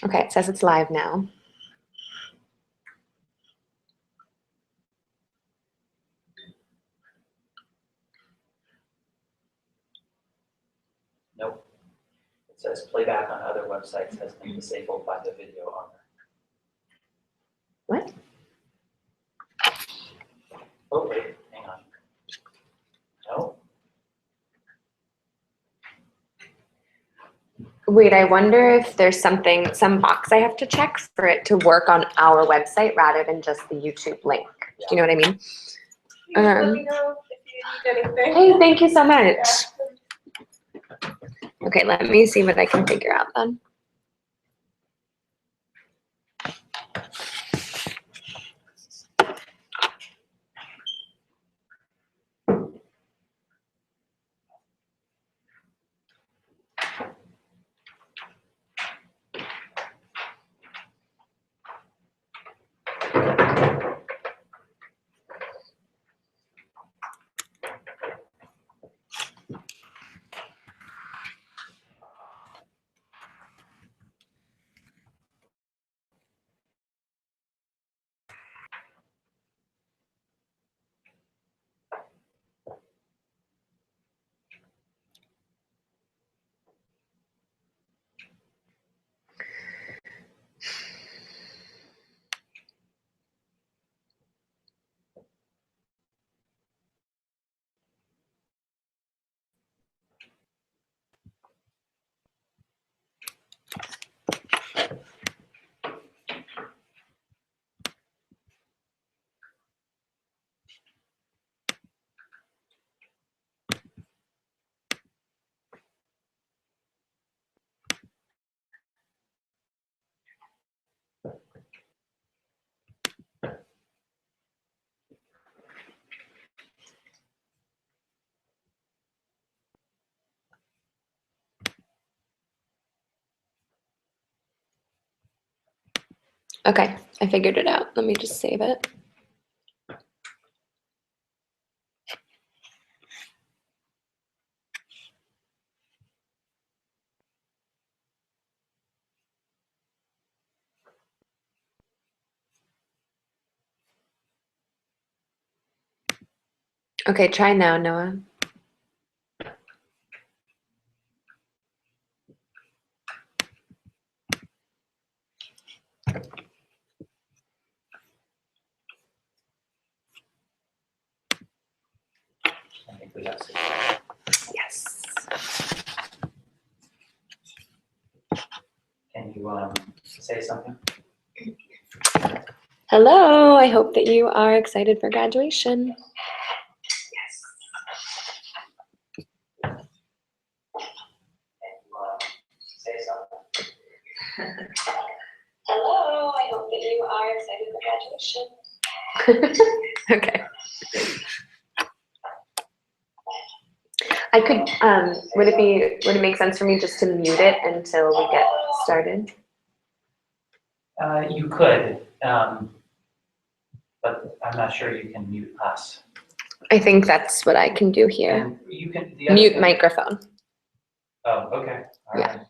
Okay, it says it's live now. Nope. It says playback on other websites has been disabled by the video owner. What? Oh, wait, hang on. No? Wait, I wonder if there's some box I have to check for it to work on our website rather than just the YouTube link. Do you know what I mean? Let me know if you need anything. Hey, thank you so much. Okay, let me see what I can figure out then. Okay, I figured it out. Let me just save it. Okay, try now, Noah. I think we got to. Yes. Can you say something? Hello, I hope that you are excited for graduation. Yes. Can you say something? Hello, I hope that you are excited for graduation. Okay. I could, would it make sense for me just to mute it until we get started? You could, but I'm not sure you can mute us. I think that's what I can do here. And you can Mute microphone. Oh, okay. All Yeah. right.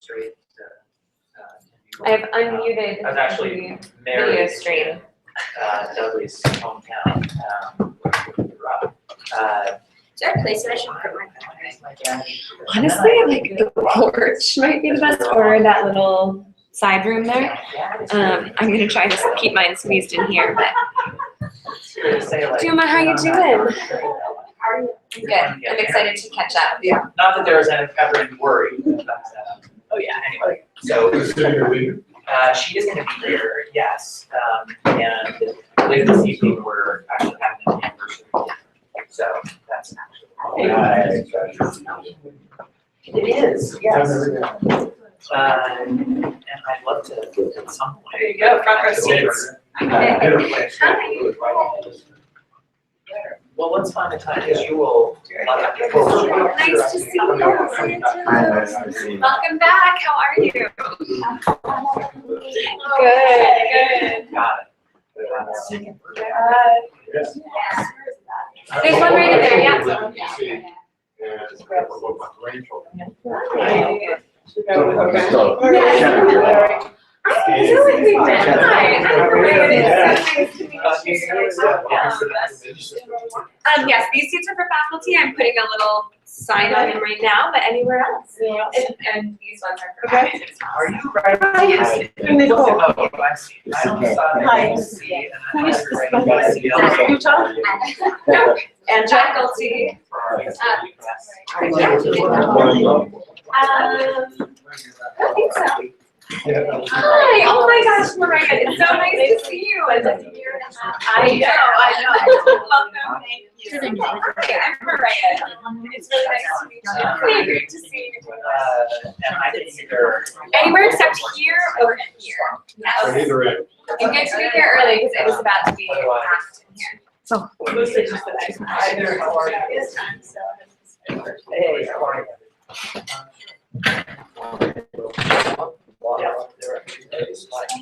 straight. I have unmuted I was actually the married video stream. Dudley's hometown. Is there a place that I should put my phone? Honestly, like the porch might be the best, or that little side room there. I'm gonna try to keep mine squeezed in here, but Juma, how you doing? I'm good. I'm excited to catch up. Yeah. Not that there was ever any worry. But, oh yeah. Anyway, so she is going to be here, yes, and later this evening we're actually having an anniversary. So that's actually. It is, yes. And I'd love to at some point. There you go, front row seats. Well, let's find a time that you will. Nice to see you. Welcome back. How are you? Good. Got it. There's one right in there, yeah. I feel like we've met. Hi, I'm Maria. It's so nice to meet you. Yes, these seats are for faculty. I'm putting a little sign on them right now, but anywhere else. And these ones are for faculty as well. Are you right? Hi. Oh, I see. I only saw Hi. see. Who is this? Utah? No, And faculty. I think so. Hi, oh my gosh, Maria, it's so nice to see you. It's like a year and a half. I know. Welcome. Thank you. Hi, I'm Maria. It's really nice to meet you. Really great to see you. And I can either. Anywhere except here or here. Yes. You get to be here early because it was about to be packed in here. So, mostly just the nice. Either or. Hey, how are you?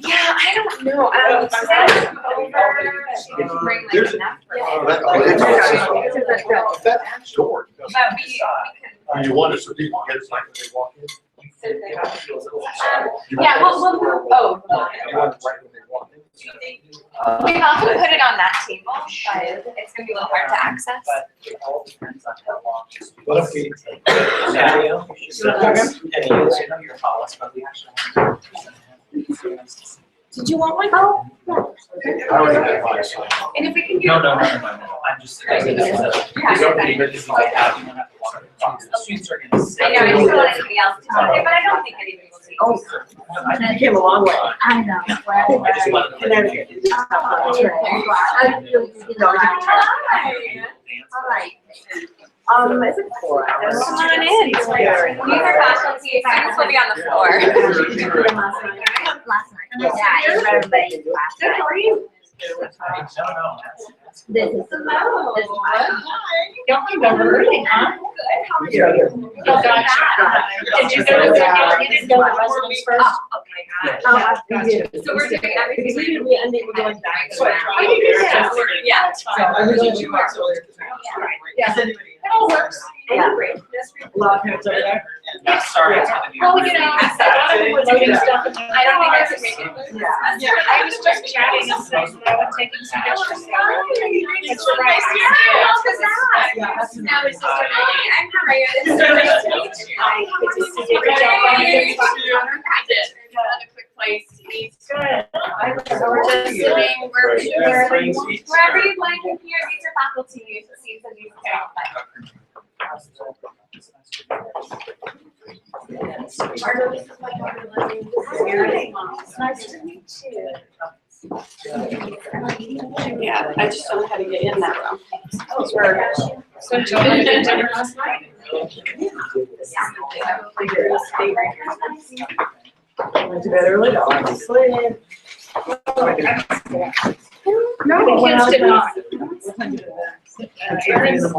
Yeah, I don't know. She said come over. She didn't bring like enough. But we can. You want it so people get it like when they walk in? Yeah, we'll move. Oh. You want it right when they walk in? We often put it on that table, but it's gonna be a little hard to access. But it all depends on how long. What if we- Scenario. And you know your policy, but we actually. Did you want my phone? I already have mine, so. And if we can do. No. I'm just. This is a. I have, you don't have to walk it. The students are gonna sit. I know, I just don't want anybody else to talk, but I don't think anybody will see. Oh, you came a long way. I know. I just wanted to. Connecticut. All right. Is it 4 hours? Come on in. These are faculty, students will be on the floor. Last night. Yeah, everybody last Good, night. how are you? No. This is Hello. this is my Don't remember early, huh? Good, how are you? Oh, gotcha. Did you go to the, you didn't go to the residence first? Oh my Oh, God. So we're doing everything. We ended up going back. Oh, you did that? Yeah. Yeah. It all works. Yeah. A lot of parents over there. Yeah, sorry. it's gonna be- Well, you know, A lot of people doing stuff. I don't think I could make it. Yeah, I was just chatting and saying that I was taking some pictures. It's right. Yeah, that's Now it's just I'm Maria. It's so nice to meet you. Hi. Good to see you. Good job. Good Found a quick place to eat. So We're just sitting wherever you'd like in here. These are faculty seats and these are nice to meet you. Yeah, I just don't know how to get in that room. So Joanna did dinner last night? Went to bed early, I went to sleep. No, the kids did not.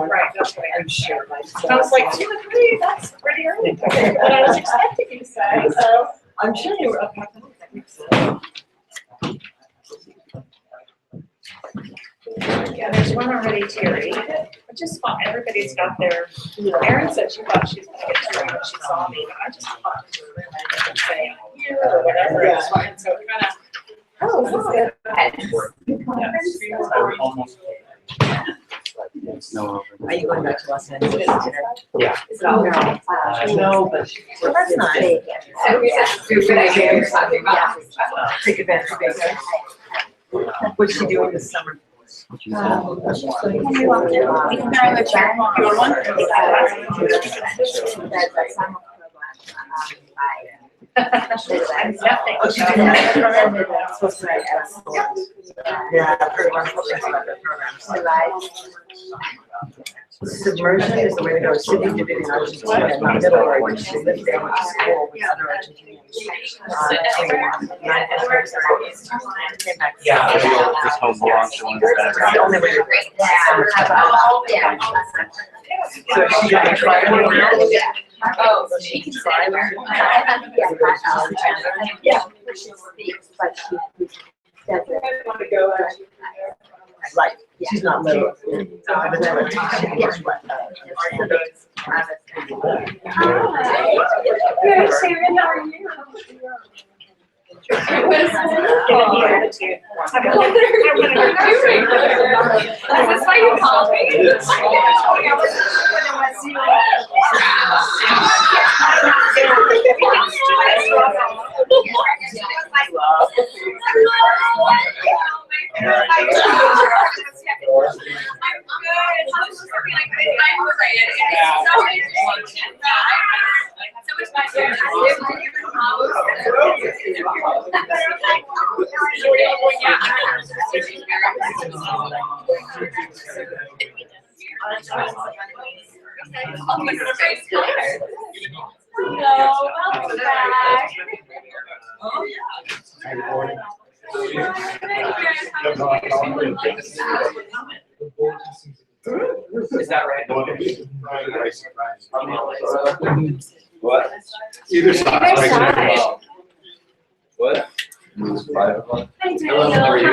Right, that's right, I'm sure. I was like, 2 or 3, that's pretty early. But I was expecting you to say, so I'm sure they were up. Yeah, there's one already, Terry. I just thought everybody's got their, Erin said she thought she was gonna get Terry when she saw me, but I just thought. and say here or whatever, it's fine, so kind of. Oh, this is good. Are you going back to Los Angeles dinner? Yeah. Is it all girl? No, but. Well, that's nice. So we said stupid idea you're talking about. Take advantage of it. What's she doing this summer? We can try with that. You want one? I'm nothing. Oh, she's doing that program? Supposed to write at school. Yeah, I've heard wonderful things about that program. Submersion is the way to go. Sydney did it in Argentina, in the middle of when she lived there, went to school with other Argentinians. Came back. Yeah. This home belongs to one of It's the only way to go. So she can try it. Oh, She can try it. Yeah, she speaks, but she doesn't. Right, she's not little. But then when teaching English, what? Good, Sharon, how are you? It was wonderful. Gratitude. How are you doing? Is this why you called me? Welcome back. Is that right? What? Either side. Either side. What? Hi, Daniel. How are you?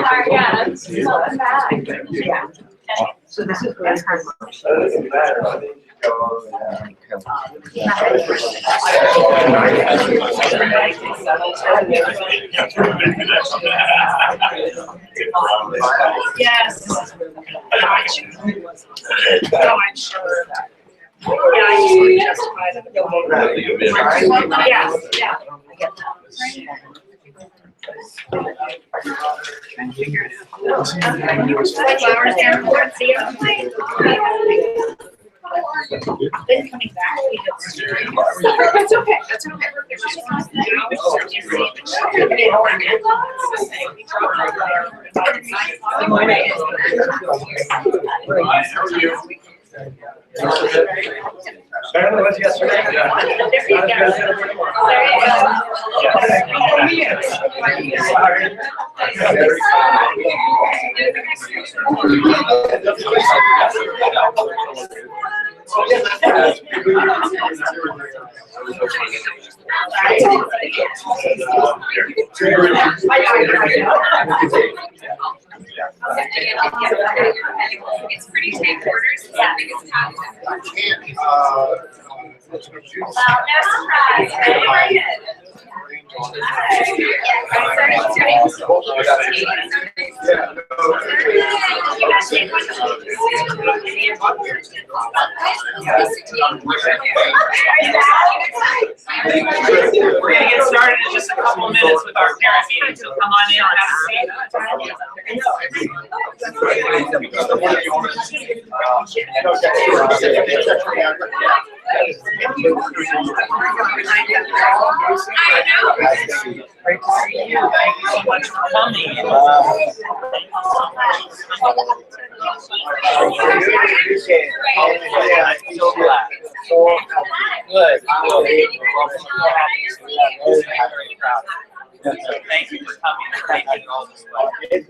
Welcome back. Yeah. So this is very hard. Yes. No, I'm sure. Yeah, I usually justify them. Yeah, yeah. I get flowers down towards the other way. Then coming back, we have. That's okay, that's okay. Good morning. Better than it was yesterday? There you It's pretty tight quarters, it's the biggest town. Well, no surprise. How are you? We're gonna get started in just a couple of minutes with our parent meeting, so come on in and have a seat. Great to see you. Thank you so much for coming. So glad. Good. Thank you for coming and making all this way.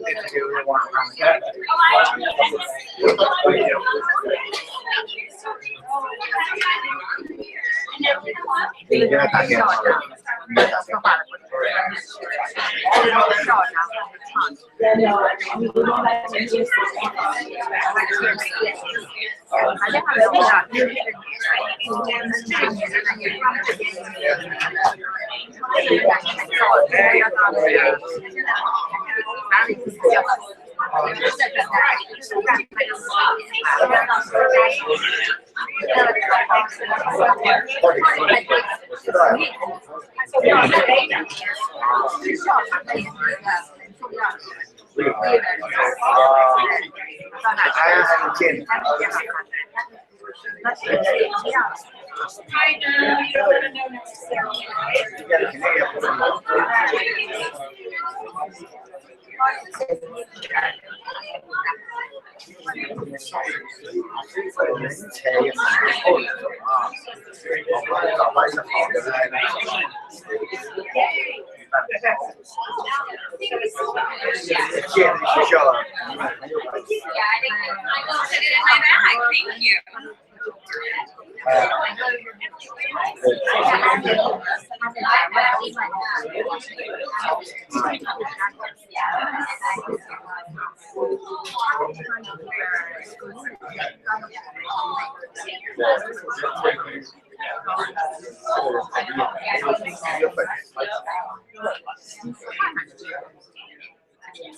I know, you don't want to know necessarily, Yeah, I will put it in my bag, thank you.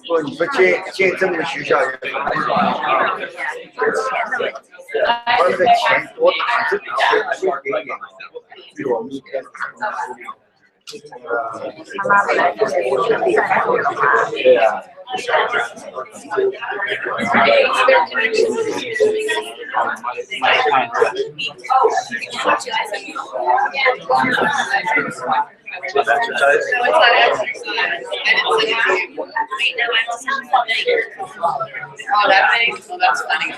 不，你说建这么个学校有什么不好啊？他那个钱多打这多给点，比我们一天。他妈本来就是不是比赛后的话，对呀。So that's exercise. So it's not exercise. I didn't say that. Wait, no, I'm just oh, that thing? Well, that's funny.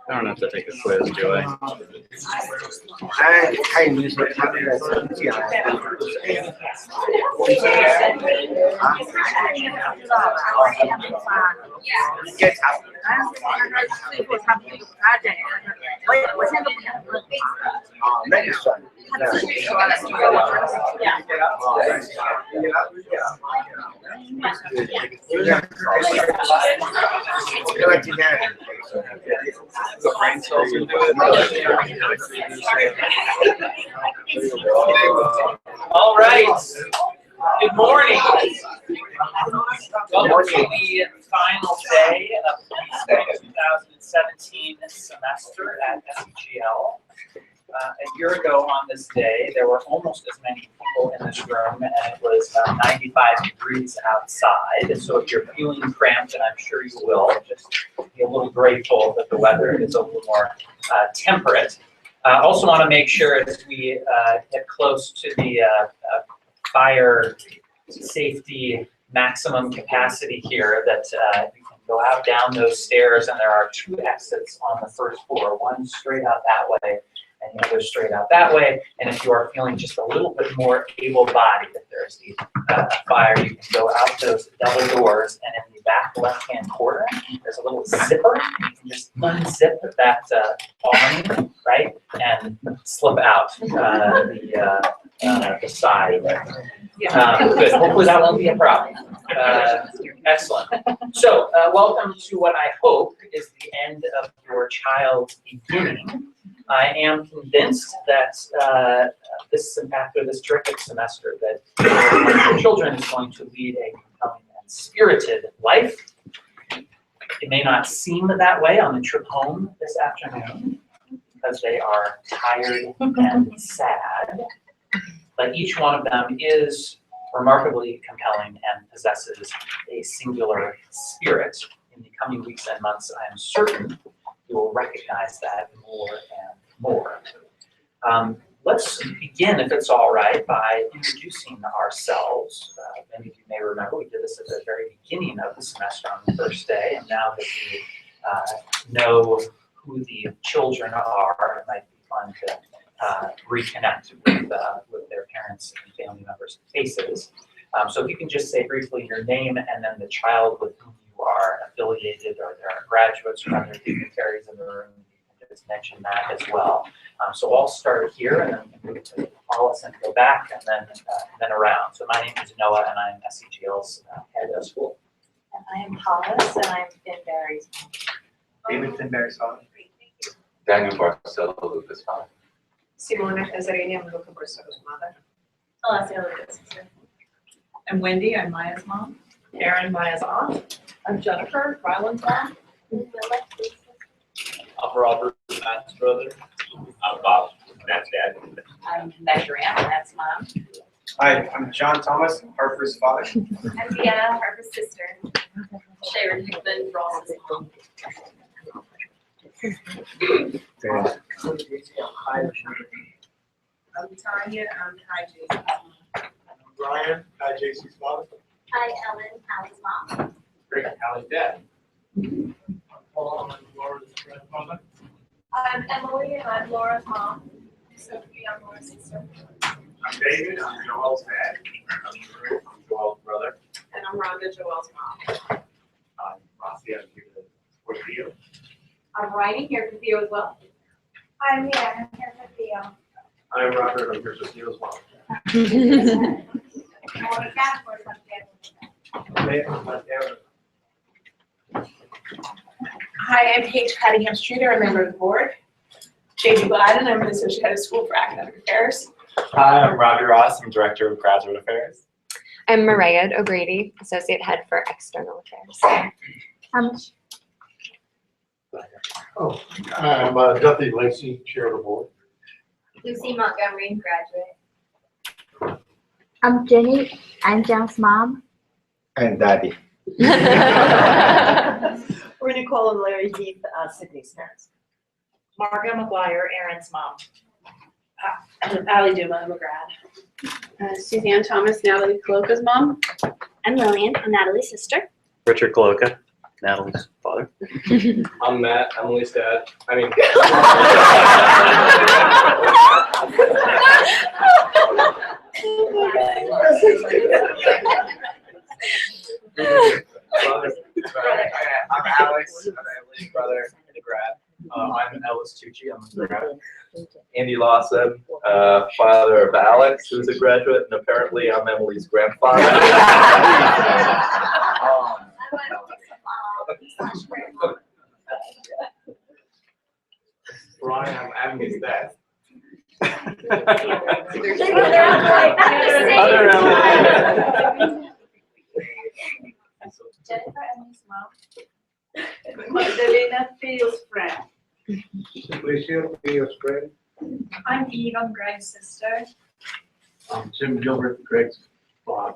I don't have to take a quiz, do I? 哎，还有你说他那个成绩啊，检查。最后他不就他这样，我现在都不想问啊，那就算了。他自己说了，就是我觉得是这样。就像因为今天。All right. Good morning. Welcome to the final day of the 2017 semester at SEGL. A year ago on this day, there were almost as many people in this room, and it was 95 degrees outside. So if you're feeling cramped, and I'm sure you will, just be a little grateful that the weather is a little more temperate. Also want to make sure as we get close to the fire safety maximum capacity here that you can go out down those stairs, and there are 2 exits on the first floor, one straight out that way and the other straight out that way. And if you are feeling just a little bit more able-bodied, if there's the fire, you can go out those double doors, and in the back left-hand corner, there's a little zipper. You can just unzip that awning, right, and slip out the side. Good. Hopefully that won't be a problem. Excellent. So welcome to what I hope is the end of your child's beginning. I am convinced that after this terrific semester, that your children is going to lead a compelling and spirited life. It may not seem that way on the trip home this afternoon because they are tired and sad, but each one of them is remarkably compelling and possesses a singular spirit. In the coming weeks and months, I am certain you will recognize that more and more. Let's begin, if it's all right, by introducing ourselves. Many of you may remember we did this at the very beginning of the semester on the first day, and now that we know who the children are, it might be fun to reconnect with their parents and family members' faces. So if you can just say briefly your name and then the child with whom you are affiliated, or there are graduates or other dignitaries in the room, you can just mention that as well. So I'll start here and then move to Hollis and go back and then around. So my name is Noah and I'm SEGL's head of school. And I am Hollis, and I'm Finn Barry's mom. David Finberry's father. Daniel Barcelo, Lucas' father. Simona Casarini, I'm Luca Barso's mother. Alessia Lucas' sister. I'm Wendy, I'm Maya's mom. Erin, Maya's aunt. I'm Jennifer, Ryland's mom. I'm Robert, Matt's brother. I'm Bob, Matt's dad. I'm Measure Ann, that's mom. Hi, I'm John Thomas, Harper's father. I'm Deanna, Harper's sister. Sharon Hickman, Ross's mom. I'm Tanya, I'm Kai Jason's mom. Brian, JC's father. Hi, Ellen, Allie's mom. Great, Allie's dad. Paul, I'm Laura's grandmother. I'm Emily, and I'm Laura's mom. Sophie, I'm Laura's sister. I'm David, I'm Joel's dad. I'm Joel's brother. And I'm Rhonda, Joel's mom. I'm Rossi, I'm here to support Theo. I'm writing here for Theo as well. I'm Leanne, I'm here for Theo. I'm Robert, I'm here for Theo's mom. I want to cat for something. Hi, I'm Paige Cottingham Streeter, a member of the board. JD Gladden, I'm an associate head of school for academic affairs. Hi, I'm Robbie Ross. I'm Director of Graduate Affairs. I'm Mariah O'Grady, Associate Head for External Affairs. I'm Duffy Lacey, Chair of the Board. Lucy Montgomery, graduate. I'm Jenny. I'm John's mom. And Daddy. We're Nicole and Larry Heath, Sydney's parents. Margo McGuire, Aaron's mom. Allie Duma, I'm a grad. Suzanne Thomas, Natalie Cloca's mom. I'm Lillian, I'm Natalie's sister. Richard Coloca, Natalie's father. I'm Matt, Emily's dad. I'm Alex. I'm Emily's brother and a grad. I'm Ellis Tucci. I'm a grad. Andy Lawson, father of Alex, who's a graduate, and apparently I'm Emily's grandfather. Brian, I'm Emily's dad. Jennifer, Emily's mom. Magdalena Theo's friend. Alicia, Theo's friend. I'm Eve, I'm Greg's sister. I'm Jim Gilbert, Greg's father.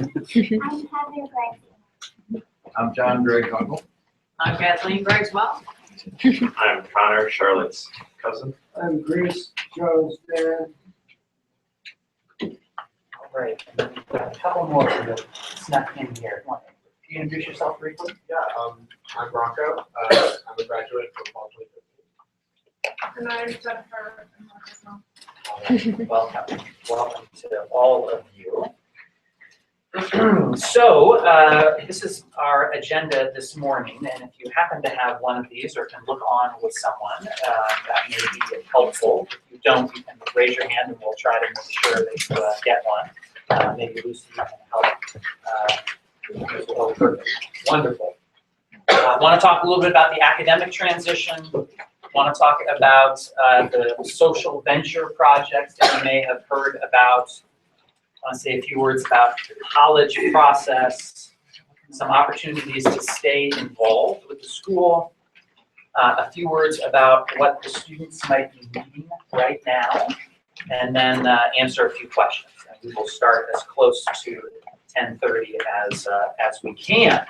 I'm Heather Greg's. I'm John Greg's uncle. I'm Kathleen, Greg's mom. I'm Connor, Charlotte's cousin. I'm Grace, Joe's dad. All right, and then we've got a couple more that snuck in here. Can you introduce yourself briefly? Yeah, I'm Bronco. I'm a graduate from Fall 2015. And I'm Jennifer, I'm Marco's mom. Welcome. Welcome to all of you. So this is our agenda this morning, and if you happen to have one of these or can look on with someone, that may be helpful. If you don't, you can raise your hand and we'll try to make sure that you get one. Maybe Lucy can help. Oh, perfect. Wonderful. Want to talk a little bit about the academic transition. Want to talk about the social venture projects that you may have heard about. I want to say a few words about the college process, some opportunities to stay involved with the school, a few words about what the students might be needing right now, and then answer a few questions. And we will start as close to 10:30 as we can.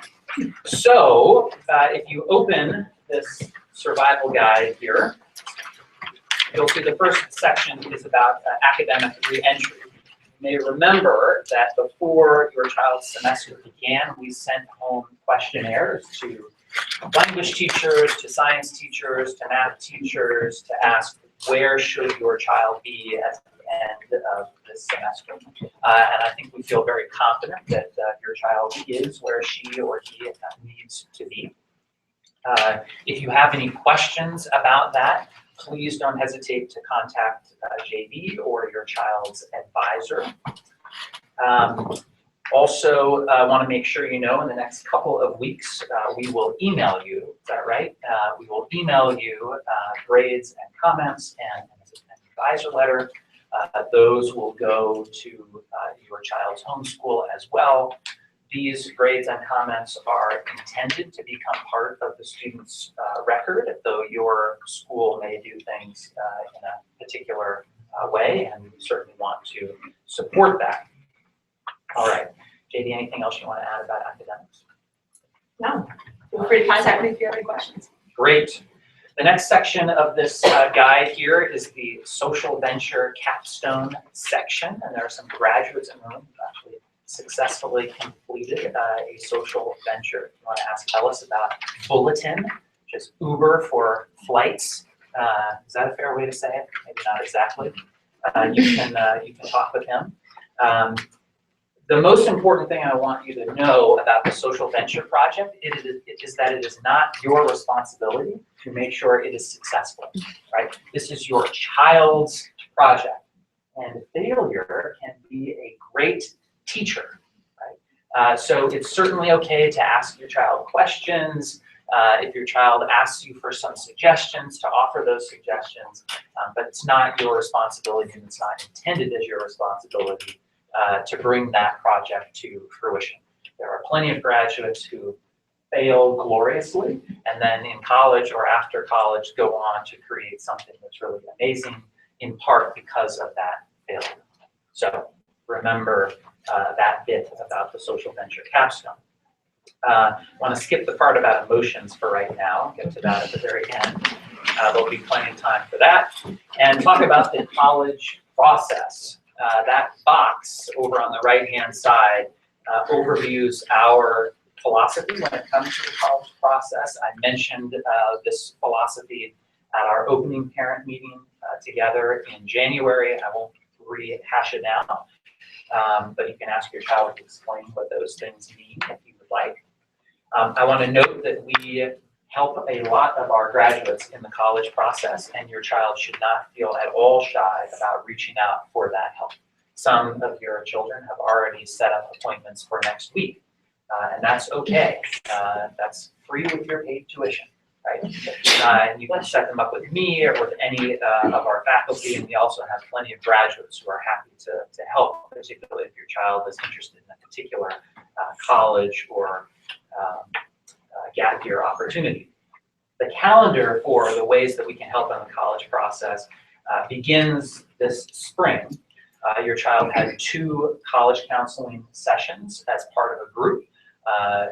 So if you open this survival guide here, you'll see the first section is about academic re-entry. You may remember that before your child's semester began, we sent home questionnaires to language teachers, to science teachers, to math teachers, to ask where should your child be at the end of this semester. And I think we feel very confident that your child is where she or he needs to be. If you have any questions about that, please don't hesitate to contact JB or your child's advisor. Also, want to make sure you know in the next couple of weeks, we will email you, is that right? We will email you grades and comments and an advisor letter. Those will go to your child's homeschool as well. These grades and comments are intended to become part of the student's record, though your school may do things in a particular way, and we certainly want to support that. All right, JD, anything else you want to add about academics? No. Feel free to contact me if you have any questions. Great. The next section of this guide here is the social venture capstone section, and there are some graduates in the room who actually successfully completed a social venture. If you want to ask Ellis about Bulletin, which is Uber for flights. Is that a fair way to say it? Maybe not exactly. You can talk with him. The most important thing I want you to know about the social venture project is that it is not your responsibility to make sure it is successful, right? This is your child's project, and failure can be a great teacher, right? So it's certainly okay to ask your child questions. If your child asks you for some suggestions, to offer those suggestions, but it's not your responsibility, and it's not intended as your responsibility to bring that project to fruition. There are plenty of graduates who fail gloriously, and then in college or after college go on to create something that's really amazing, in part because of that failure. So remember that bit about the social venture capstone. I want to skip the part about emotions for right now, get to that at the very end. There'll be plenty of time for that. And talk about the college process. That box over on the right-hand side overviews our philosophy when it comes to the college process. I mentioned this philosophy at our opening parent meeting together in January. I won't rehash it now, but you can ask your child to explain what those things mean if you would like. I want to note that we help a lot of our graduates in the college process, and your child should not feel at all shy about reaching out for that help. Some of your children have already set up appointments for next week, and that's okay. That's free with your paid tuition, right? And you can set them up with me or with any of our faculty, and we also have plenty of graduates who are happy to help, particularly if your child is interested in a particular college or gap year opportunity. The calendar for the ways that we can help in the college process begins this spring. Your child had 2 college counseling sessions as part of a group.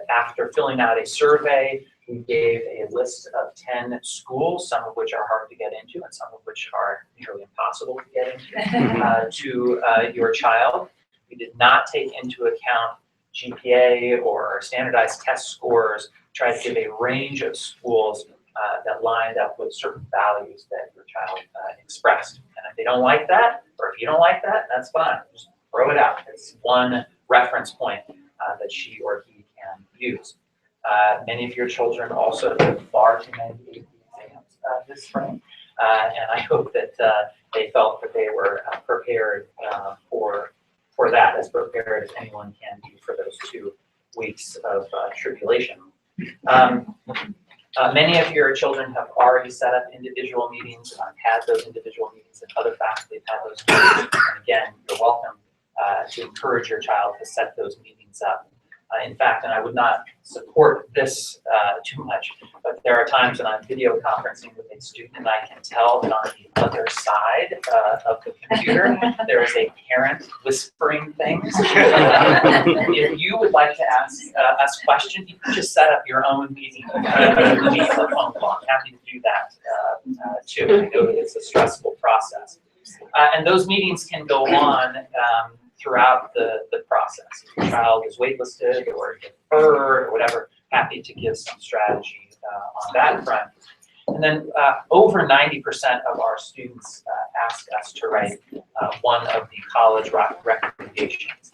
After filling out a survey, we gave a list of 10 schools, some of which are hard to get into and some of which are nearly impossible to get into, to your child. We did not take into account GPA or standardized test scores, tried to give a range of schools that lined up with certain values that your child expressed. And if they don't like that, or if you don't like that, that's fine. Just throw it out. It's one reference point that she or he can use. Many of your children also took far too many AP exams this spring, and I hope that they felt that they were prepared for that, as prepared as anyone can be for those 2 weeks of tribulation. Many of your children have already set up individual meetings, and I've had those individual meetings, and other faculty have had those meetings. And again, you're welcome to encourage your child to set those meetings up. In fact, and I would not support this too much, but there are times when I'm video conferencing with a a student, and I can tell that on the other side of the computer, there is a parent whispering things. If you would like to ask us questions, you can just set up your own meeting, meet a phone call. I'm happy to do that too. I know that it's a stressful process. And those meetings can go on throughout the process. If your child is waitlisted or deferred or whatever, happy to give some strategy on that front. And then over 90% of our students ask us to write one of the college recommendations.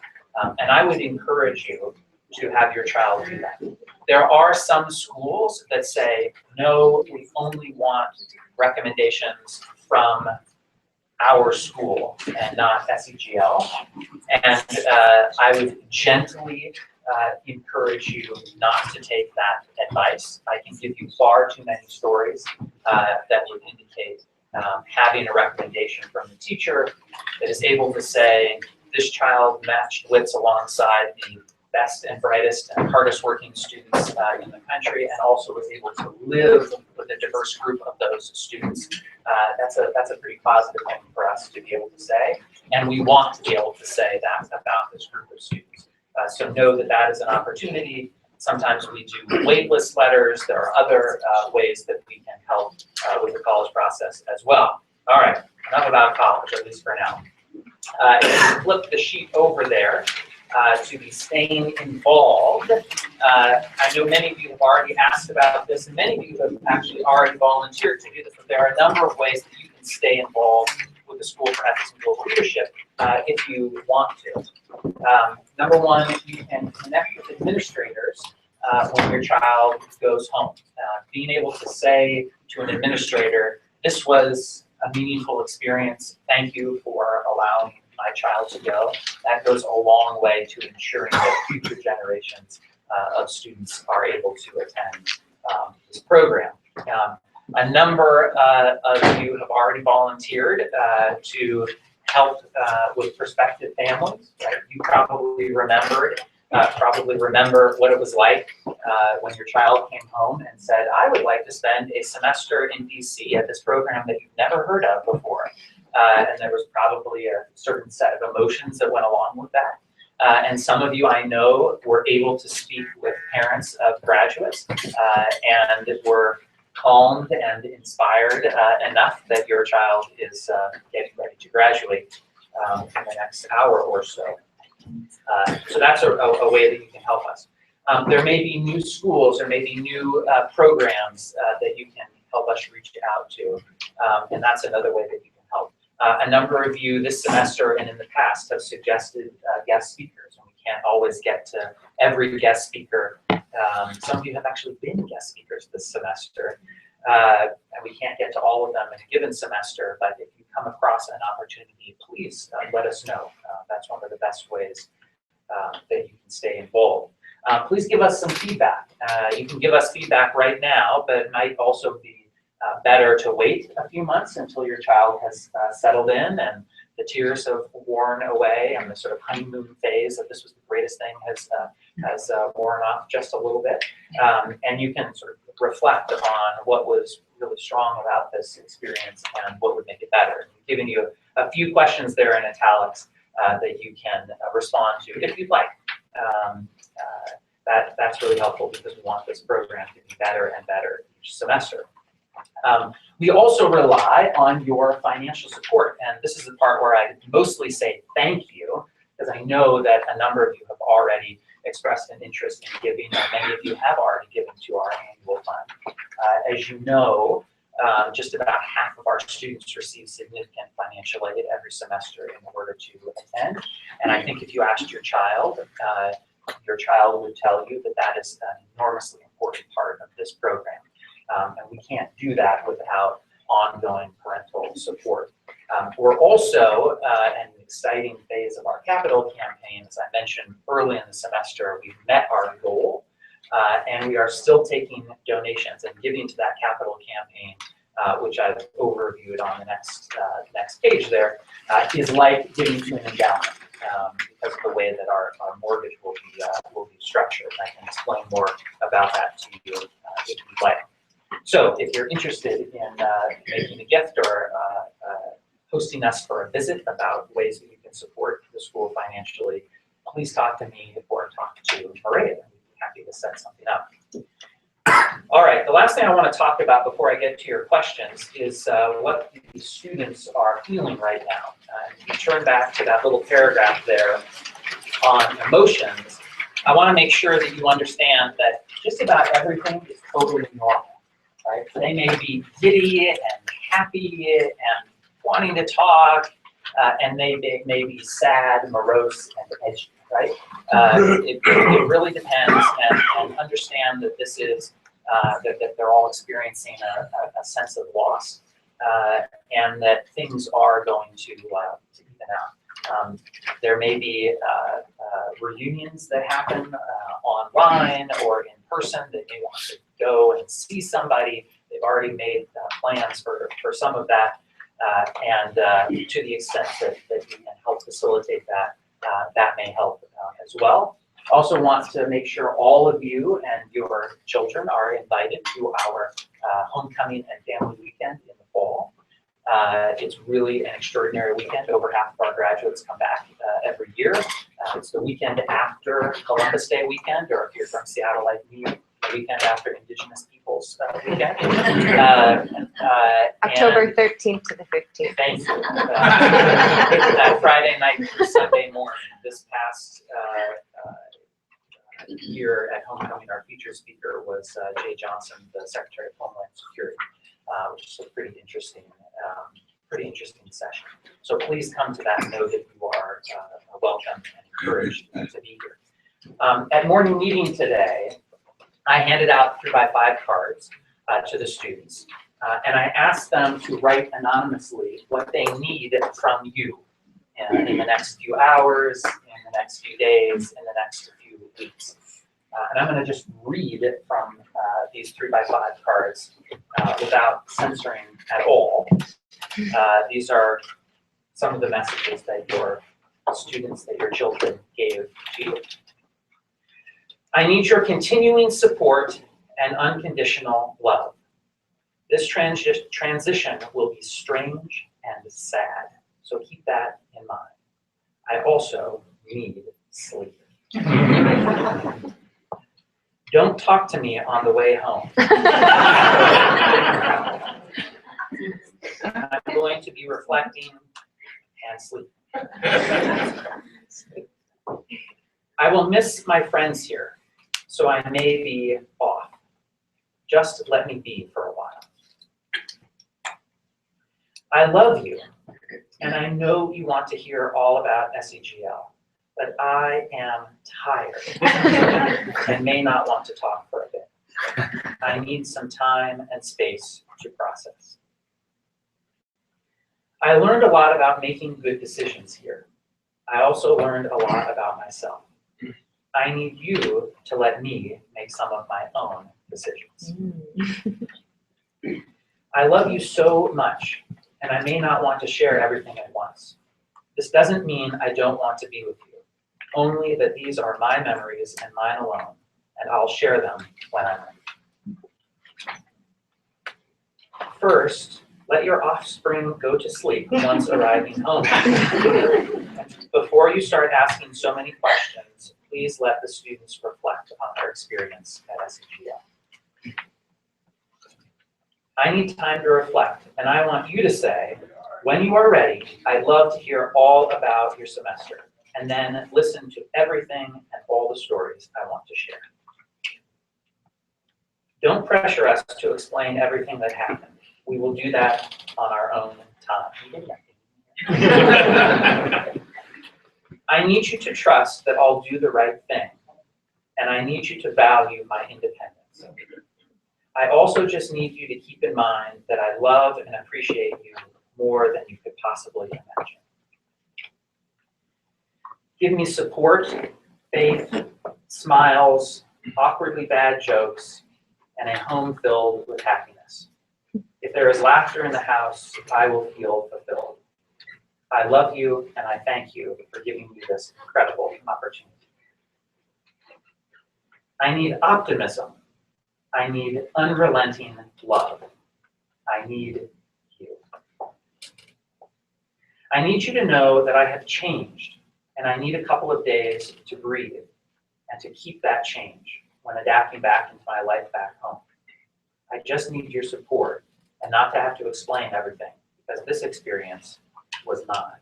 And I would encourage you to have your child do that. There are some schools that say, no, we only want recommendations from our school and not SEGL. And I would gently encourage you not to take that advice. I can give you far too many stories that would indicate having a recommendation from the teacher that is able to say, this child matched wits alongside the best and brightest and hardest working students in the country, and also was able to live with a diverse group of those students. That's a pretty positive thing for us to be able to say, and we want to be able to say that about this group of students. So know that that is an opportunity. Sometimes we do waitlist letters. There are other ways that we can help with the college process as well. All right, enough about college, at least for now. If you flip the sheet over there, to be staying involved. I know many of you have already asked about this, and many of you have actually already volunteered to do this, but there are a number of ways that you can stay involved with the School for Ethics and Global Leadership if you want to. Number one, you can connect with administrators when your child goes home. Being able to say to an administrator, this was a meaningful experience, thank you for allowing my child to go, that goes a long way to ensuring that future generations of students are able to attend this program. A number of you have already volunteered to help with prospective families. Right? You probably remember what it was like when your child came home and said, I would like to spend a semester in DC at this program that you've never heard of before. And there was probably a certain set of emotions that went along with that. And some of you, I know, were able to speak with parents of graduates and were calmed and inspired enough that your child is getting ready to graduate in the next hour or so. So that's a way that you can help us. There may be new schools, there may be new programs that you can help us reach out to, and that's another way that you can help. A number of you this semester and in the past have suggested guest speakers, and we can't always get to every guest speaker. Some of you have actually been guest speakers this semester, and we can't get to all of them in a given semester, but if you come across an opportunity, please let us know. That's one of the best ways that you can stay involved. Please give us some feedback. You can give us feedback right now, but it might also be better to wait a few months until your child has settled in and the tears have worn away and the sort of honeymoon phase that this was the greatest thing has worn off just a little bit. And you can sort of reflect on what was really strong about this experience and what would make it better. I've given you a few questions there in italics that you can respond to if you'd like. That's really helpful because we want this program to be better and better each semester. We also rely on your financial support, and this is the part where I mostly say thank you, because I know that a number of you have already expressed an interest in giving, and many of you have already given to our annual fund. As you know, just about half of our students receive significant financial aid every semester in order to attend, and I think if you asked your child would tell you that that is an enormously important part of this program. And we can't do that without ongoing parental support. We're also in an exciting phase of our capital campaign. As I mentioned early in the semester, we've met our goal, and we are still taking donations and giving to that capital campaign, which I've overviewed on the next page there, is like giving to an endowment because of the way that our mortgage will be structured. I can explain more about that to you if you'd like. So if you're interested in making a gift or hosting us for a visit about ways that you can support the school financially, please talk to me or talk to Maria. I'd be happy to set something up. All right, the last thing I want to talk about before I get to your questions is what the students are feeling right now. If you turn back to that little paragraph there on emotions, I want to make sure that you understand that just about everything is totally normal, right? They may be giddy and happy and wanting to talk, and they may be sad, morose, and edgy, right? It really depends, and understand that this is, that they're all experiencing a sense of loss, and that things are going to even out. There may be reunions that happen online or in person that they want to go and see somebody. They've already made plans for some of that, and to the extent that you can help facilitate that, that may help as well. Also want to make sure all of you and your children are invited to our homecoming and family weekend in the fall. It's really an extraordinary weekend. Over half of our graduates come back every year. It's the weekend after Columbus Day weekend, or if you're from Seattle like me, the weekend after Indigenous Peoples weekend. October 13th to the 15th. Thank you. That Friday night through Sunday morning. This past year at homecoming, our featured speaker was Jay Johnson, the Secretary of Homeland Security, which is a pretty interesting session. So please come to that. Know that you are welcome and encouraged to be here. At morning meeting today, I handed out 3x5 cards to the students, and I asked them to write anonymously what they need from you in the next few hours, in the next few days, in the next few weeks. And I'm going to just read from these 3x5 cards without censoring at all. These are some of the messages that your students, that your children gave to you. I need your continuing support and unconditional love. This transition will be strange and sad, so keep that in mind. I also need sleep. Don't talk to me on the way home. I'm going to be reflecting and sleeping. I will miss my friends here, so I may be off. Just let me be for a while. I love you, and I know you want to hear all about SEGL, but I am tired and may not want to talk for a bit. I need some time and space to process. I learned a lot about making good decisions here. I also learned a lot about myself. I need you to let me make some of my own decisions. I love you so much, and I may not want to share everything at once. This doesn't mean I don't want to be with you, only that these are my memories and mine alone, and I'll share them when I'm ready. First, let your offspring go to sleep once arriving home. Before you start asking so many questions, please let the students reflect on their experience at SEGL. I need time to reflect, and I want you to say, when you are ready, I'd love to hear all about your semester, and then listen to everything and all the stories I want to share. Don't pressure us to explain everything that happened. We will do that on our own time. I need you to trust that I'll do the right thing, and I need you to value my independence. I also just need you to keep in mind that I love and appreciate you more than you could possibly imagine. Give me support, faith, smiles, awkwardly bad jokes, and a home filled with happiness. If there is laughter in the house, I will feel fulfilled. I love you, and I thank you for giving me this incredible opportunity. I need optimism, I need unrelenting love. I need you. I need you to know that I have changed, and I need a couple of days to breathe and to keep that change when adapting back into my life back home. I just need your support and not to have to explain everything, because this experience was mine.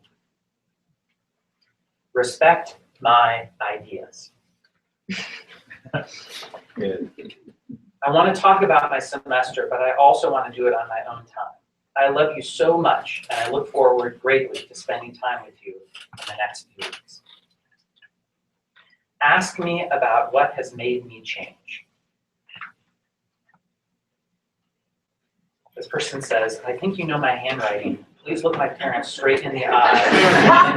Respect my ideas. I want to talk about my semester, but I also want to do it on my own time. I love you so much, and I look forward greatly to spending time with you in the next few weeks. Ask me about what has made me change. This person says, I think you know my handwriting. Please look my parents straight in the eye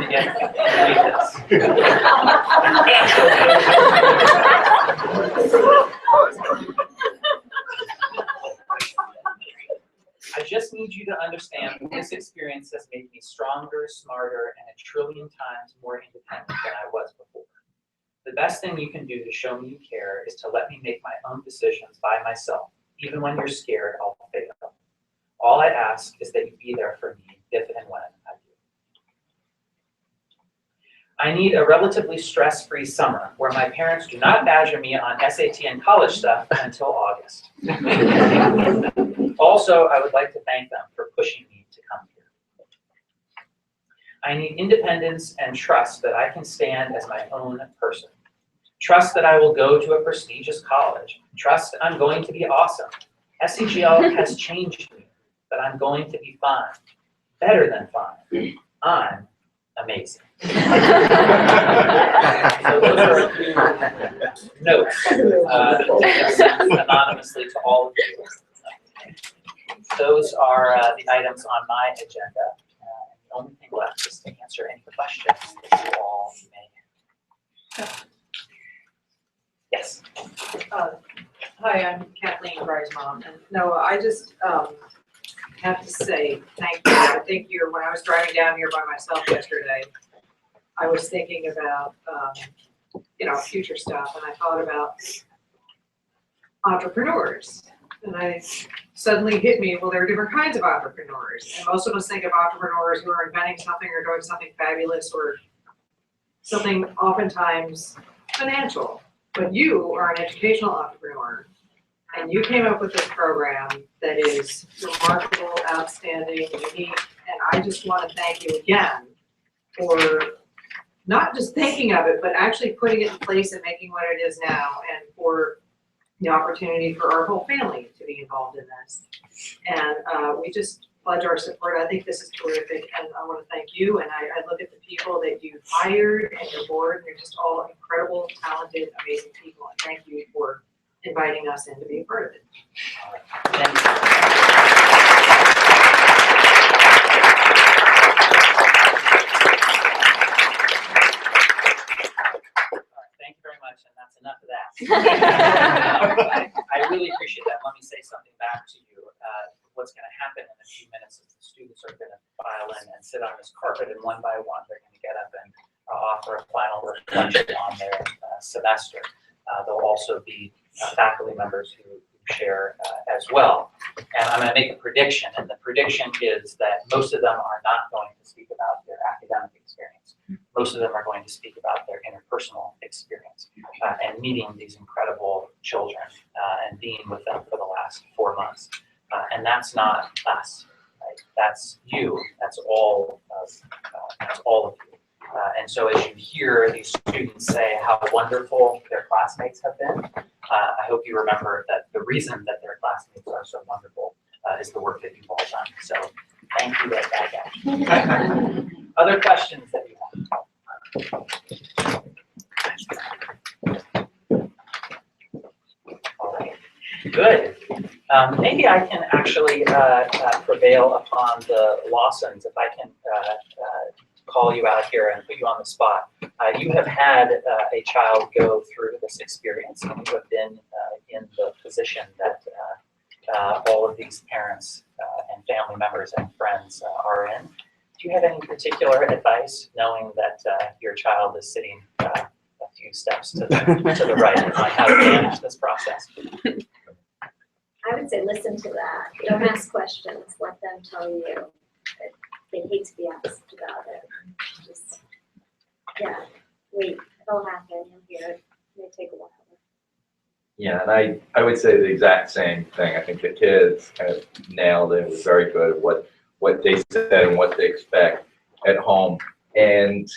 and I just need you to understand that this experience has made me stronger, smarter, and a trillion times more independent than I was before. The best thing you can do to show me you care is to let me make my own decisions by myself, even when you're scared I'll fail. All I ask is that you be there for me if and when I do. I need a relatively stress-free summer where my parents do not badger me on SAT and college stuff until August. Also, I would like to thank them for pushing me to come here. I need independence and trust that I can stand as my own person. Trust that I will go to a prestigious college. Trust I'm going to be awesome. SEGL has changed me, but I'm going to be fine. Better than fine. I'm amazing. So those are a few notes anonymously to all of you. Those are the items on my agenda. The only thing left is to answer any questions that you all may have. Yes. Hi, I'm Kathleen Bry's mom, and Noah, I just have to say thank you. I think when I was driving down here by myself yesterday, I was thinking about future stuff, and I thought about entrepreneurs, and I suddenly hit me, well, there are different kinds of entrepreneurs, and most of us think of entrepreneurs who are inventing something or doing something fabulous or something oftentimes financial. But you are an educational entrepreneur, and you came up with this program that is remarkable, outstanding, unique, and I just want to thank you again for not just thinking of it, but actually putting it in place and making what it is now, and for the opportunity for our whole family to be involved in this. And we just pledge our support. I think this is terrific, and I want to thank you. And I look at the people that you've hired and your board, and they're just all incredible, talented, amazing people. And thank you for inviting us in to be a part of it. Thank you. Thank you very much, and that's enough of that. I really appreciate that. Let me say something back to you. What's going to happen in a few minutes is the students are going to file in and sit on this carpet, and one by one they're going to get up and offer a final reflection on their semester. There'll also be faculty members who share as well. And I'm going to make a prediction, and the prediction is that most of them are not going to speak about their academic experience. Most of them are going to speak about their interpersonal experience and meeting these incredible children and being with them for the last 4 months. And that's not us, right? That's you. That's all of you. And so as you hear these students say how wonderful their classmates have been, I hope you remember that the reason that their classmates are so wonderful is the work that you've all done. So thank you, that guy. Other questions that you have? All right. Good. Maybe I can actually prevail upon the Lawsons if I can call you out here and put you on the spot. You have had a child go through this experience, and you have been in the position that all of these parents and family members and friends are in. Do you have any particular advice, knowing that your child is sitting a few steps to the right on how to manage this process? I would say listen to that. Don't ask questions. Let them tell you. They hate to be asked about it. Just, yeah, wait, it'll happen. You'll hear it. It may take a while. Yeah, and I would say the exact same thing. I think the kids kind of nailed it. It was very good at what they said and what they expect at home. And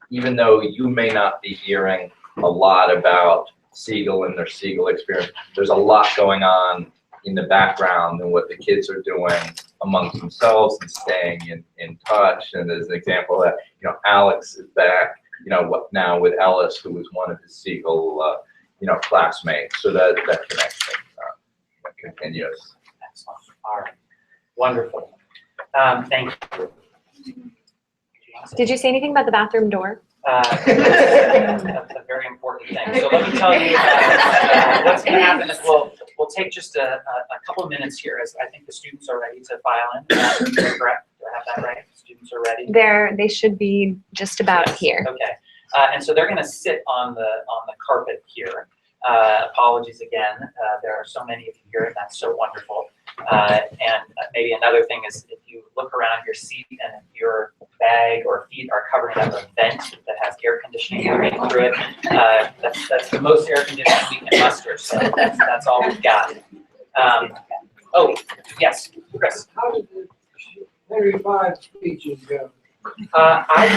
even though you may not be hearing a lot about SEGL and their SEGL experience, there's a lot going on in the background and what the kids are doing amongst themselves and staying in touch. And as an example of that, you know, Alex is back, you know, now with Ellis, who was one of his SEGL, you know, classmates. So that connection continues. Excellent. All right. Wonderful. Thank you. Did you say anything about the bathroom door? That's a very important thing. So let me tell you, what's going to happen is we'll take just a couple of minutes here, as I think the students are ready to file in. Correct? Do I have that right? Students are ready. They should be just about here. Okay. And so they're going to sit on the carpet here. Apologies again. There are so many of you here, and that's so wonderful. And maybe another thing is if you look around your seat and if your bag or feet are covering up a vent that has air conditioning moving through it, that's the most air conditioning we can muster. So that's all we've got. Oh, yes, Chris. How did the Henry V speeches go? I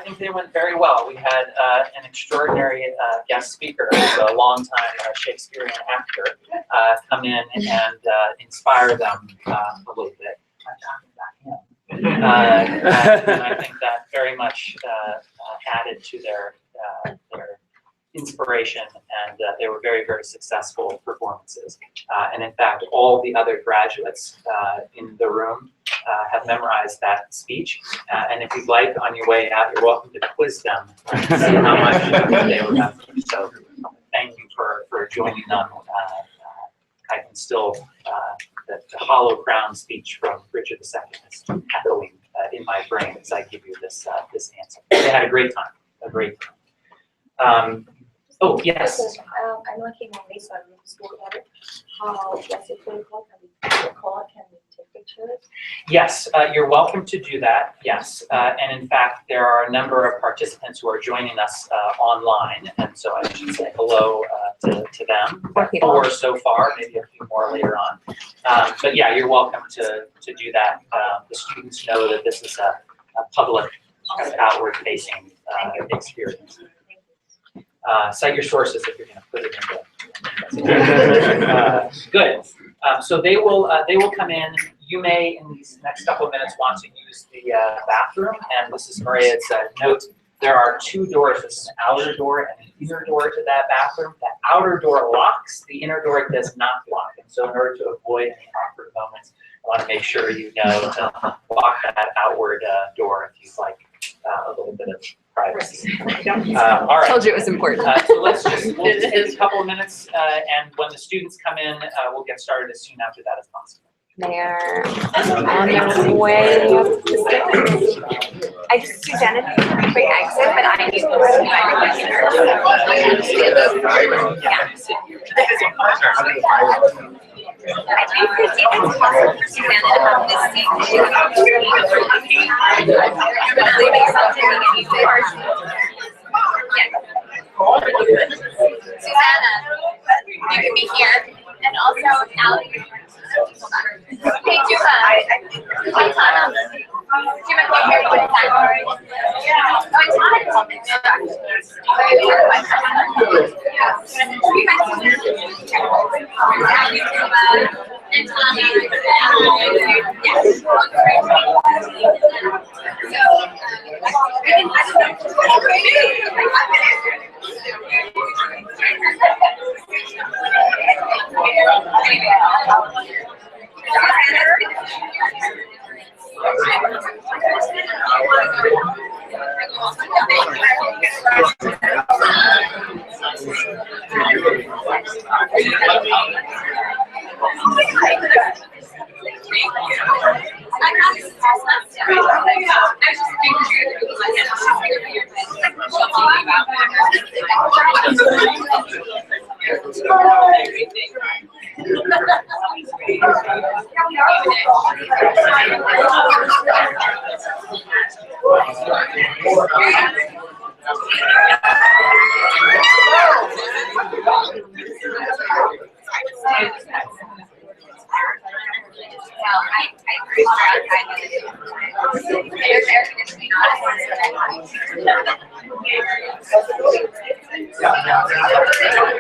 think they went very well. We had an extraordinary guest speaker, who's a longtime Shakespearean actor, come in and inspire them a little bit. I'm talking about him. And I think that very much added to their inspiration, and they were very, very successful performances. And in fact, all the other graduates in the room have memorized that speech. And if you'd like, on your way out, you're welcome to quiz them and see how much they remember. So thank you for joining them. I can still, the hollow crown speech from Richard II is echoing in my brain as I give you this answer. They had a great time, Oh, yes. I'm looking on this on the school level. How what's it called? Can we take pictures? Yes, you're welcome to do that, yes. And in fact, there are a number of participants who are joining us online, and so I should say hello to them. 4 so far, maybe a few more later on. But yeah, you're welcome to do that. The students know that this is a public, outward-facing experience. Cite your sources if you're going to put it in good. So they will come in. You may, in these next couple of minutes, want to use the bathroom. And this is Maria's note. There are 2 doors. There's an outer door and an inner door to that bathroom. The outer door locks. The inner door does not lock. And so in order to avoid any awkward moments, I want to make sure you know to lock that outward door if you'd like a little bit of privacy. All right. Told you it was important. So we'll take a couple of minutes, and when the students come in, we'll get started as soon after that as possible. They're on their way up the stairs. Susanna needs a quick exit, but I need I think it's even possible for Susanna to have this seat. She can leaving something that you Susanna, you can be here, and also Allie. Hey, Juma. Montana. Juma, come here one time. There's air conditioning on.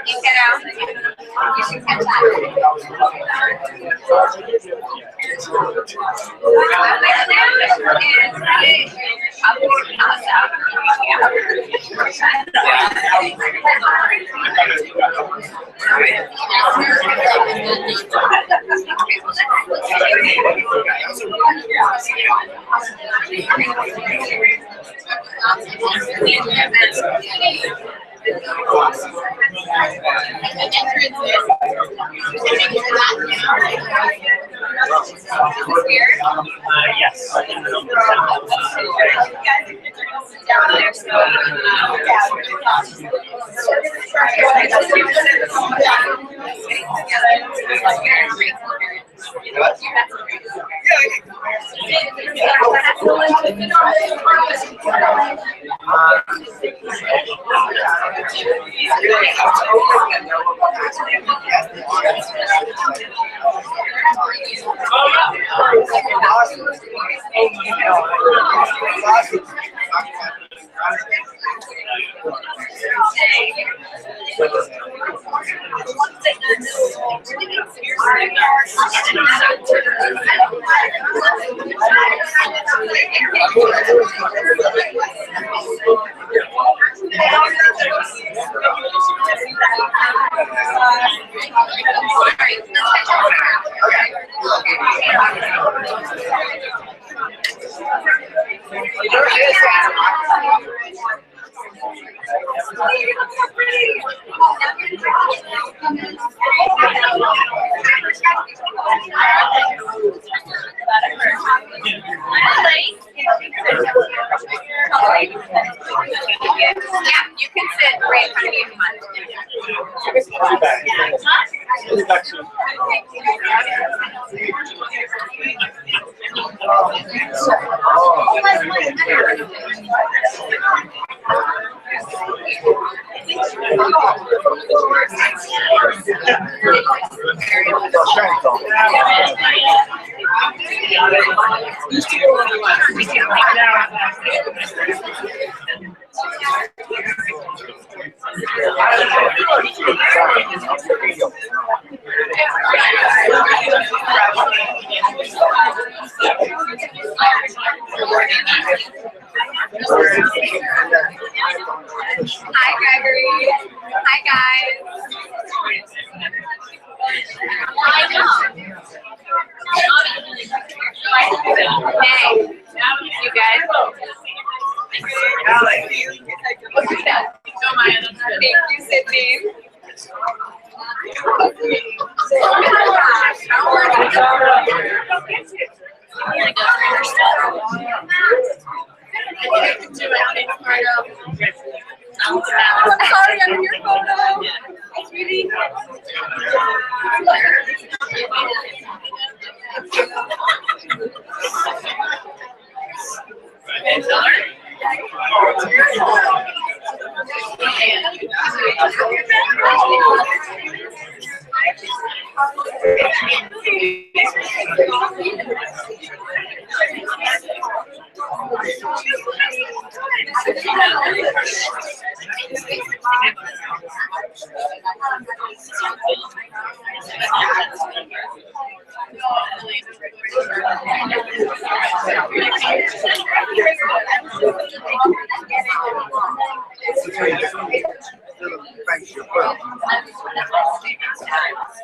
You get out. You should catch that. Yes. Yeah, you can sit right in front of me if you want. Hi, Gregory. Hi, guys. Hey, you guys. Thank you, Sydney. I'm sorry, I'm in your photo. Sweetie.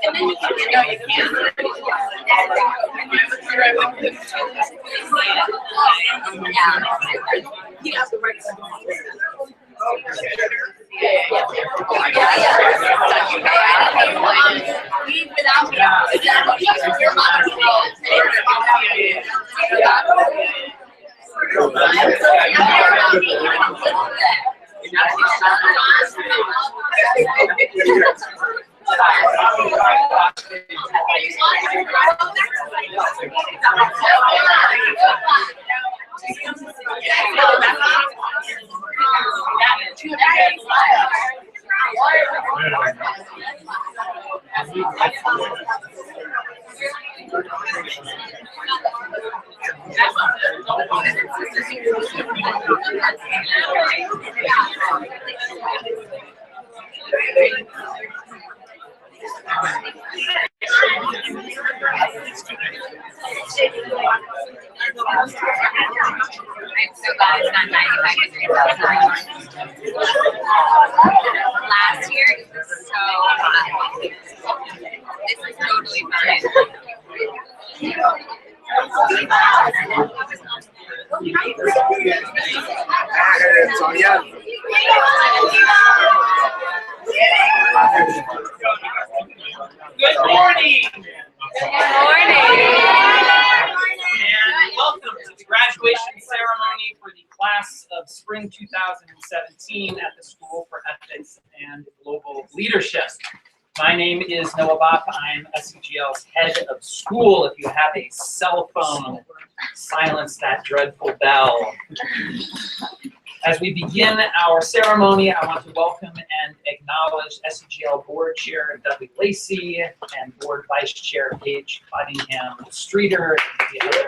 And then you can, you know, you you have the right I'm so glad it's not 95 degrees outside. Last year it was so hot. This is totally Good morning. Good morning. And welcome to the graduation ceremony for the class of spring 2017 at the School for Ethics and Global Leadership. My name is Noah Bopp. I'm SEGL's head of school. If you have a cell phone, silence that dreadful bell. As we begin our ceremony, I want to welcome and acknowledge SEGL Board Chair Dudley Lacey and Board Vice Chair Paige Cottingham Streeter and the other.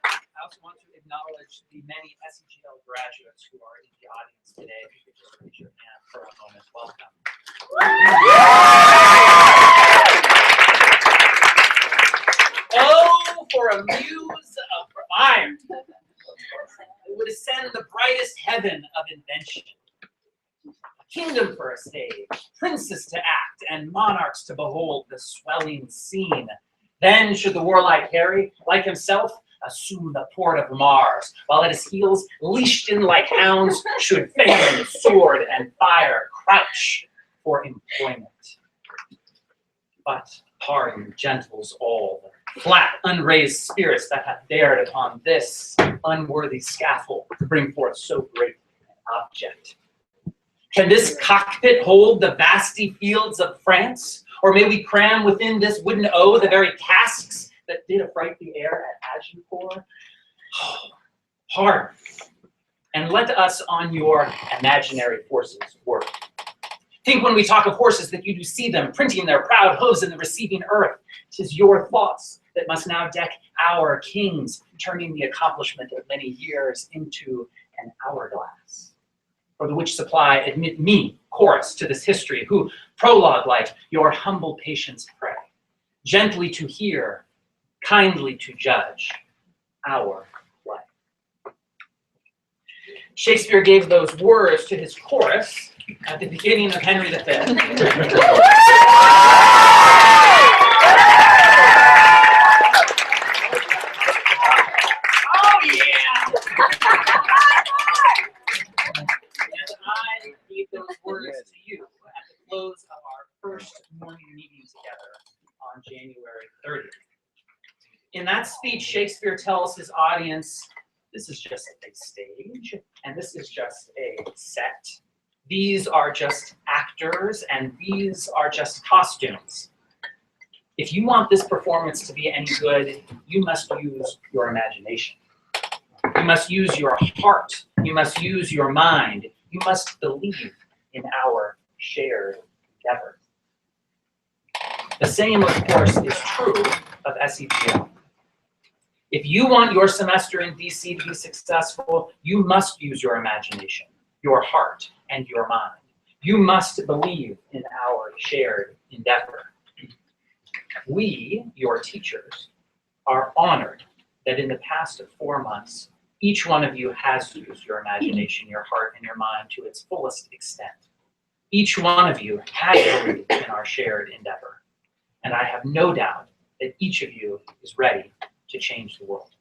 I also want to acknowledge the many SEGL graduates who are in the audience today. If you could just raise your hand for a moment, welcome. Oh, for a muse of fire! It would ascend the brightest heaven of invention. A kingdom for a stage, princes to act, and monarchs to behold the swelling scene. Then should the warlike Harry, like himself, assume the port of Mars, while at his heels, leashed in like hounds, should famine, sword, and fire crouch for employment. But pardon gentles all, flat, unraised spirits that have dared upon this unworthy scaffold to bring forth so great an object. Can this cockpit hold the vasty fields of France? Or may we cram within this wooden O the very casks that did affright the air at Agincourt? Oh, pardon, and let us on your imaginary forces work. Think when we talk of horses that you do see them printing their proud hooves in the receiving earth. 'Tis your thoughts that must now deck our kings, turning the accomplishment of many years into an hourglass. For the which supply admit me, chorus, to this history, who, prologue like, your humble patience pray, gently to hear, kindly to judge our play. Shakespeare gave those words to his chorus at the beginning of Henry V. Oh yeah! And I gave those words to you at the close of our first morning meeting together on January 30th. In that speech, Shakespeare tells his audience, this is just a stage, and this is just a set. These are just actors, and these are just costumes. If you want this performance to be any good, you must use your imagination. You must use your heart. You must use your mind. You must believe in our shared endeavor. The same, of course, is true of SEGL. If you want your semester in DC to be successful, you must use your imagination, your heart, and your mind. You must believe in our shared endeavor. We, your teachers, are honored that in the past 4 months, each one of you has used your imagination, your heart, and your mind to its fullest extent. Each one of you has believed in our shared endeavor. And I have no doubt that each of you is ready to change the world.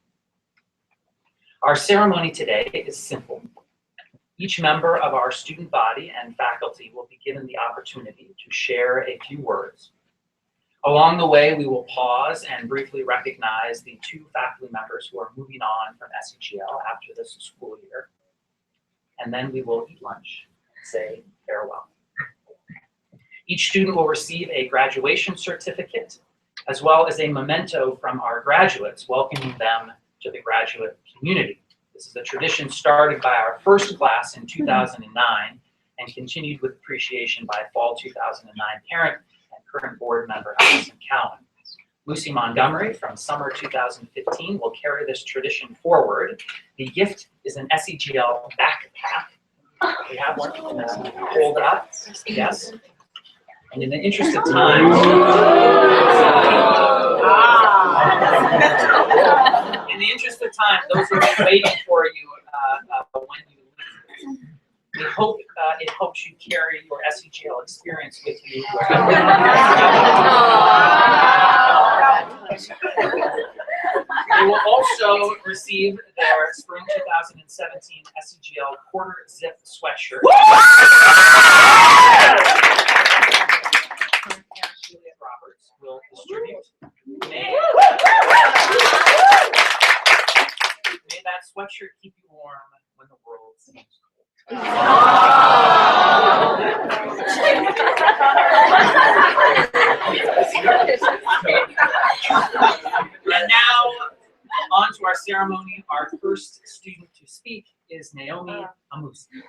Our ceremony today is simple. Each member of our student body and faculty will be given the opportunity to share a few words. Along the way, we will pause and briefly recognize the 2 faculty members who are moving on from SEGL after this school year. And then we will eat lunch, say farewell. Each student will receive a graduation certificate as well as a memento from our graduates, welcoming them to the graduate community. This is a tradition started by our first class in 2009 and continued with appreciation by fall 2009 parent and current board member Allison Cowan. Lucy Montgomery from summer 2015 will carry this tradition forward. The gift is an SEGL backpack. We have one, hold up, yes. And in the interest of time, those will be waiting for you when you leave. We hope it helps you carry your SEGL experience with you wherever you They will also receive their spring 2017 SEGL quarter zip sweatshirt. Juliet Roberts will distribute. May that sweatshirt keep you warm when the world seems cold. And now, on to our ceremony. Our first student to speak is Naomi Amusi.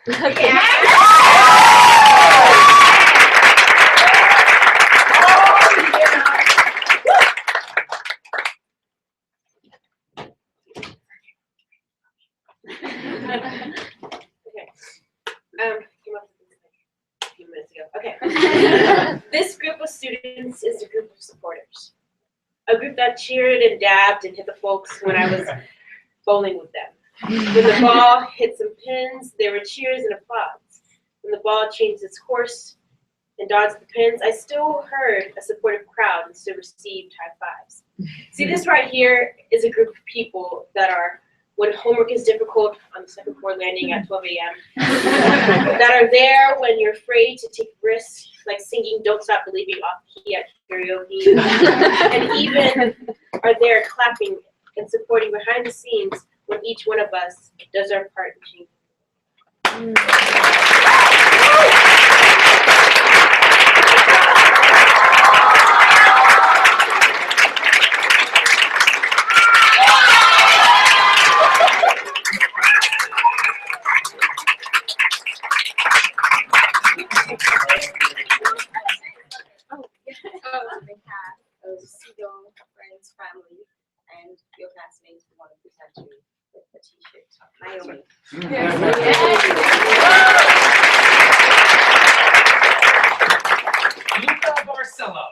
This group of students is a group of supporters. A group that cheered and dabbed and hit the folks when I was bowling with them. When the ball hit some pins, there were cheers and applause. When the ball changed its course and dodged the pins, I still heard a supportive crowd and still received high fives. See, this right here is a group of people that are, when homework is difficult on the second floor landing at 12 a.m., that are there when you're afraid to take risks, like singing Don't Stop Believing off key at karaoke, and even are there clapping and supporting behind the scenes when each one of us does our part in changing. On behalf of SEGL, friends, family, and your classmates who want to present you with a t-shirt. Naomi. Luca Barcelo.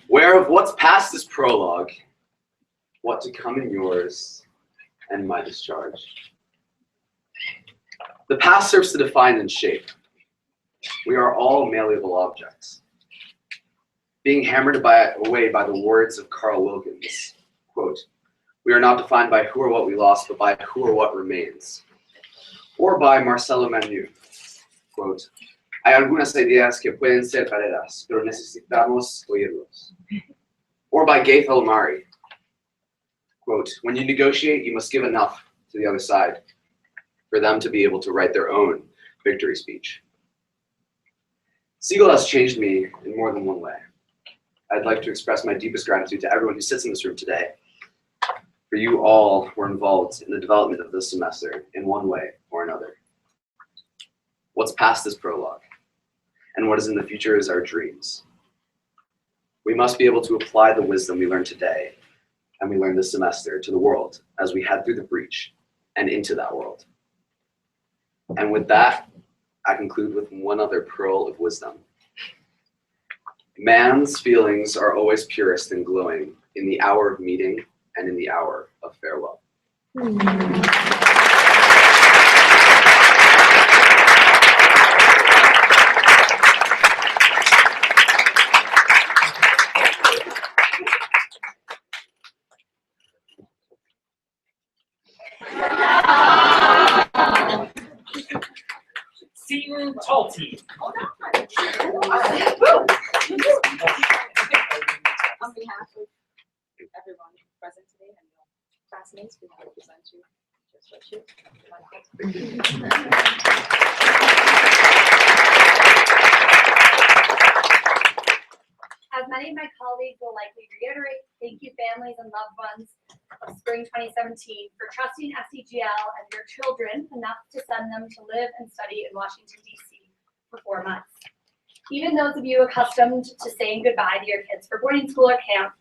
Where of what's past is prologue, what to come in yours, and my discharge. The past serves to define and shape. We are all malleable objects, being hammered away by the words of Carl Wilkins, quote, "We are not defined by who or what we lost, but by who or what remains." Or by Marcelo Manu, quote, "Hay algunas ideas que pueden ser verdaderas, pero necesitamos oírlos." Or by Gaith Elamari, quote, "When you negotiate, you must give enough to the other side for them to be able to write their own victory speech." SEGL has changed me in more than one way. I'd like to express my deepest gratitude to everyone who sits in this room today, for you all were involved in the development of this semester in one way or another. What's past is prologue, and what is in the future is our dreams. We must be able to apply the wisdom we learned today and we learned this semester to the world as we head through the breach and into that world. And with that, I conclude with one other pearl of wisdom. Man's feelings are always purest and glowing in the hour of meeting and in the hour of farewell. salty. On behalf of everyone present today and your classmates, we want to present you just what you. As many of my colleagues will likely reiterate, thank you families and loved ones of Spring 2017 for trusting SEGL and your children enough to send them to live and study in Washington, D.C. for 4 months. Even those of you accustomed to saying goodbye to your kids for boarding school or camp,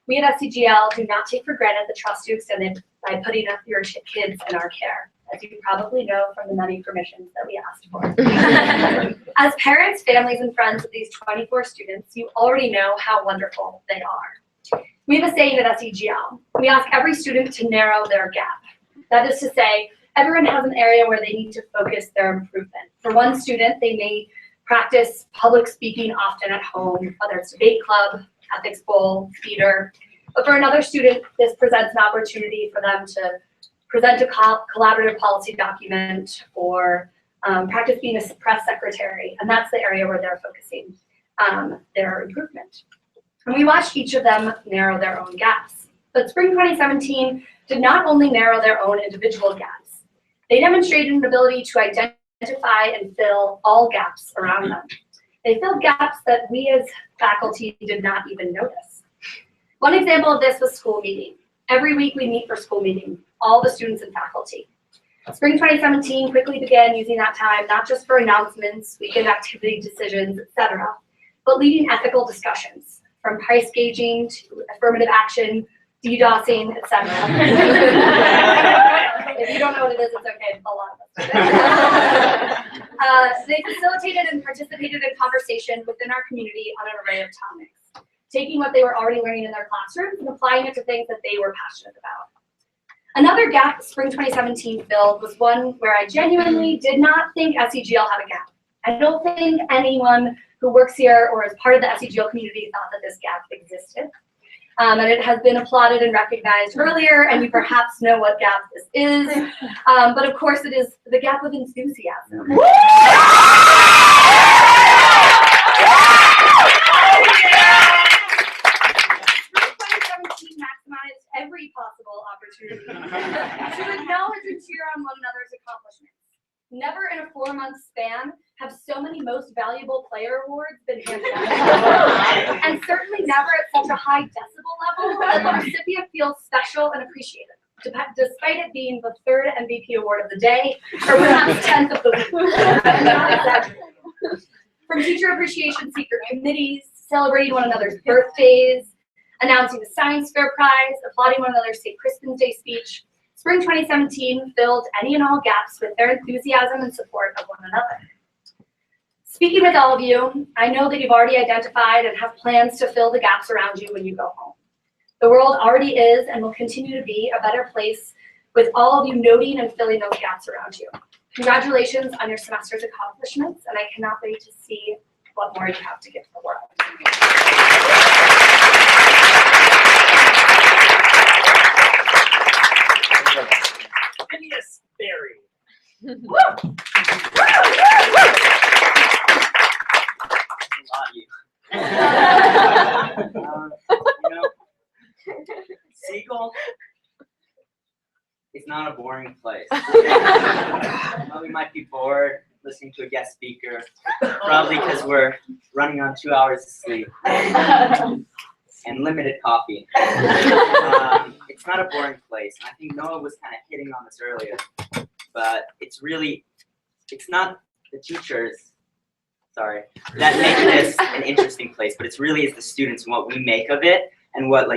we at SEGL do not take for granted the trust you extended by putting up your kids in our care, as you probably know from the many permissions that we asked for. As parents, families, and friends of these 24 students, you already know how wonderful they are. We have a saying at SEGL. We ask every student to narrow their gap. That is to say, everyone has an area where they need to focus their improvement. For one student, they may practice public speaking often at home, whether it's debate club, ethics bowl, theater. But for another student, this presents an opportunity for them to present a collaborative policy document or practice being a press secretary, and that's the area where they're focusing their improvement. And we watched each of them narrow their own gaps. But Spring 2017 did not only narrow their own individual gaps, they demonstrated an ability to identify and fill all gaps around them. They filled gaps that we as faculty did not even notice. One example of this was school meeting. Every week we meet for school meeting, all the students and faculty. Spring 2017 quickly began using that time not just for announcements, weekend activity decisions, etc., but leading ethical discussions, from price gauging to affirmative action, DDoSing, etc. If you don't know what it is, it's okay, a lot of us. They facilitated and participated in conversation within our community on an array of topics, taking what they were already learning in their classrooms and applying it to things that they were passionate about. Another gap Spring 2017 filled was one where I genuinely did not think SEGL had a gap. I don't think anyone who works here or is part of the SEGL community thought that this gap existed. And it has been applauded and recognized earlier, and you perhaps know what gap this is. But of course it is the gap of enthusiasm. Maximized every possible opportunity to acknowledge and cheer on one another's accomplishments. Never in a 4-month span have so many most valuable player awards been handed out. And certainly never at such a high decibel level that the recipient feels special and appreciated, despite it being the 3rd MVP award of the day, or perhaps 10th of the week. From teacher appreciation secret committees, celebrating one another's birthdays, announcing the science fair prize, applauding one another's St. Crispin's Day speech, Spring 2017 filled any and all gaps with their enthusiasm and support of one another. Speaking with all of you, I know that you've already identified and have plans to fill the gaps around you when you go home. The world already is and will continue to be a better place with all of you noting and filling those gaps around you. Congratulations on your semester's accomplishments, and I cannot wait to see what more you have to give the world. Phineas Berry. SEGL is not a boring place. We might be bored listening to a guest speaker, probably because we're running on 2 hours of sleep and limited coffee. It's not a boring place. I think Noah was kind of hitting on this earlier, but it's not the teachers, that make this an interesting place, but it's really is the students and what we make of it and what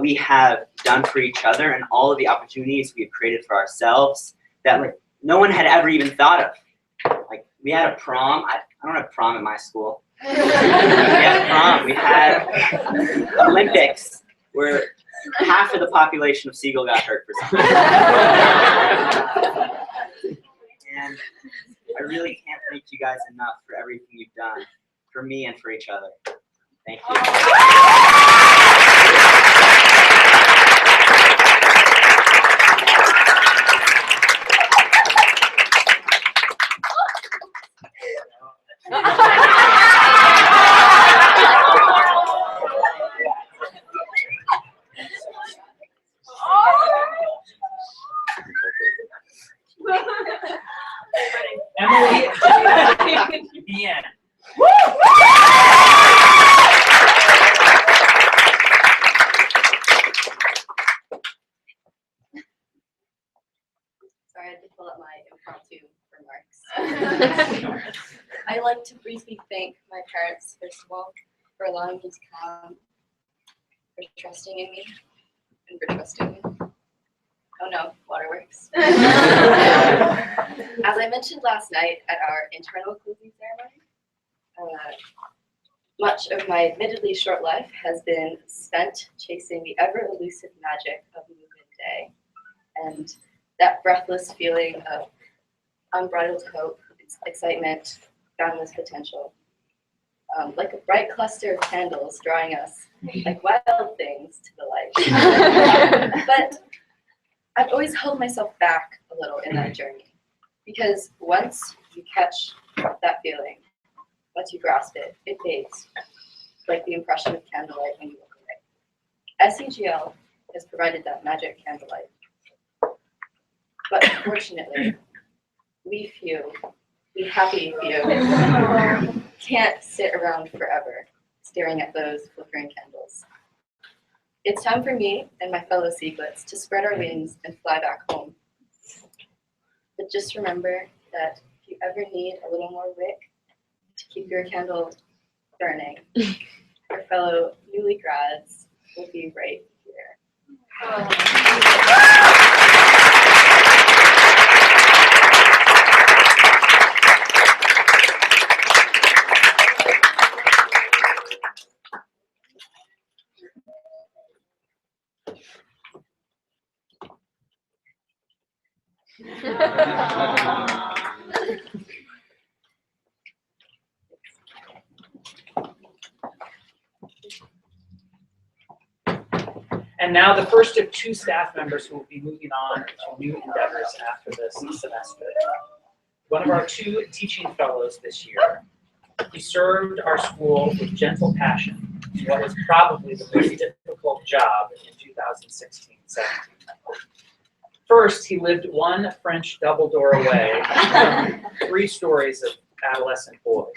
we have done for each other and all of the opportunities we've created for ourselves that no one had ever even thought of. We had a prom. I don't have prom at my school. We had prom. We had Olympics where half of the population of SEGL got hurt for something. And I really can't thank you guys enough for everything you've done for me and for each other. Thank you. Emily, the end. Sorry, I had to pull up my impromptu remarks. I like to briefly thank my parents, first of all, for allowing me to come, for trusting in me, and for trusting me. Oh no, waterworks. As I mentioned last night at our internal closing ceremony, much of my admittedly short life has been spent chasing the ever-elusive magic of movement day, and that breathless feeling of unbridled hope, excitement, boundless potential. Like a bright cluster of candles drawing us like wild things to the light. But I've always held myself back a little in that journey, because once you catch that feeling, once you grasp it, it fades, like the impression of candlelight when you look away. SEGL has provided that magic candlelight. But unfortunately, we happy few, can't sit around forever staring at those flickering candles. It's time for me and my fellow SEGLists to spread our wings and fly back home. But just remember that if you ever need a little more wick to keep your candle burning, our fellow newly grads will be right here. And now the first of two staff members who will be moving on to new endeavors after this semester. One of our two teaching fellows this year. He served our school with gentle passion in what was probably the most difficult job in 2016-17. First, he lived one French double door away from 3 stories of adolescent boys.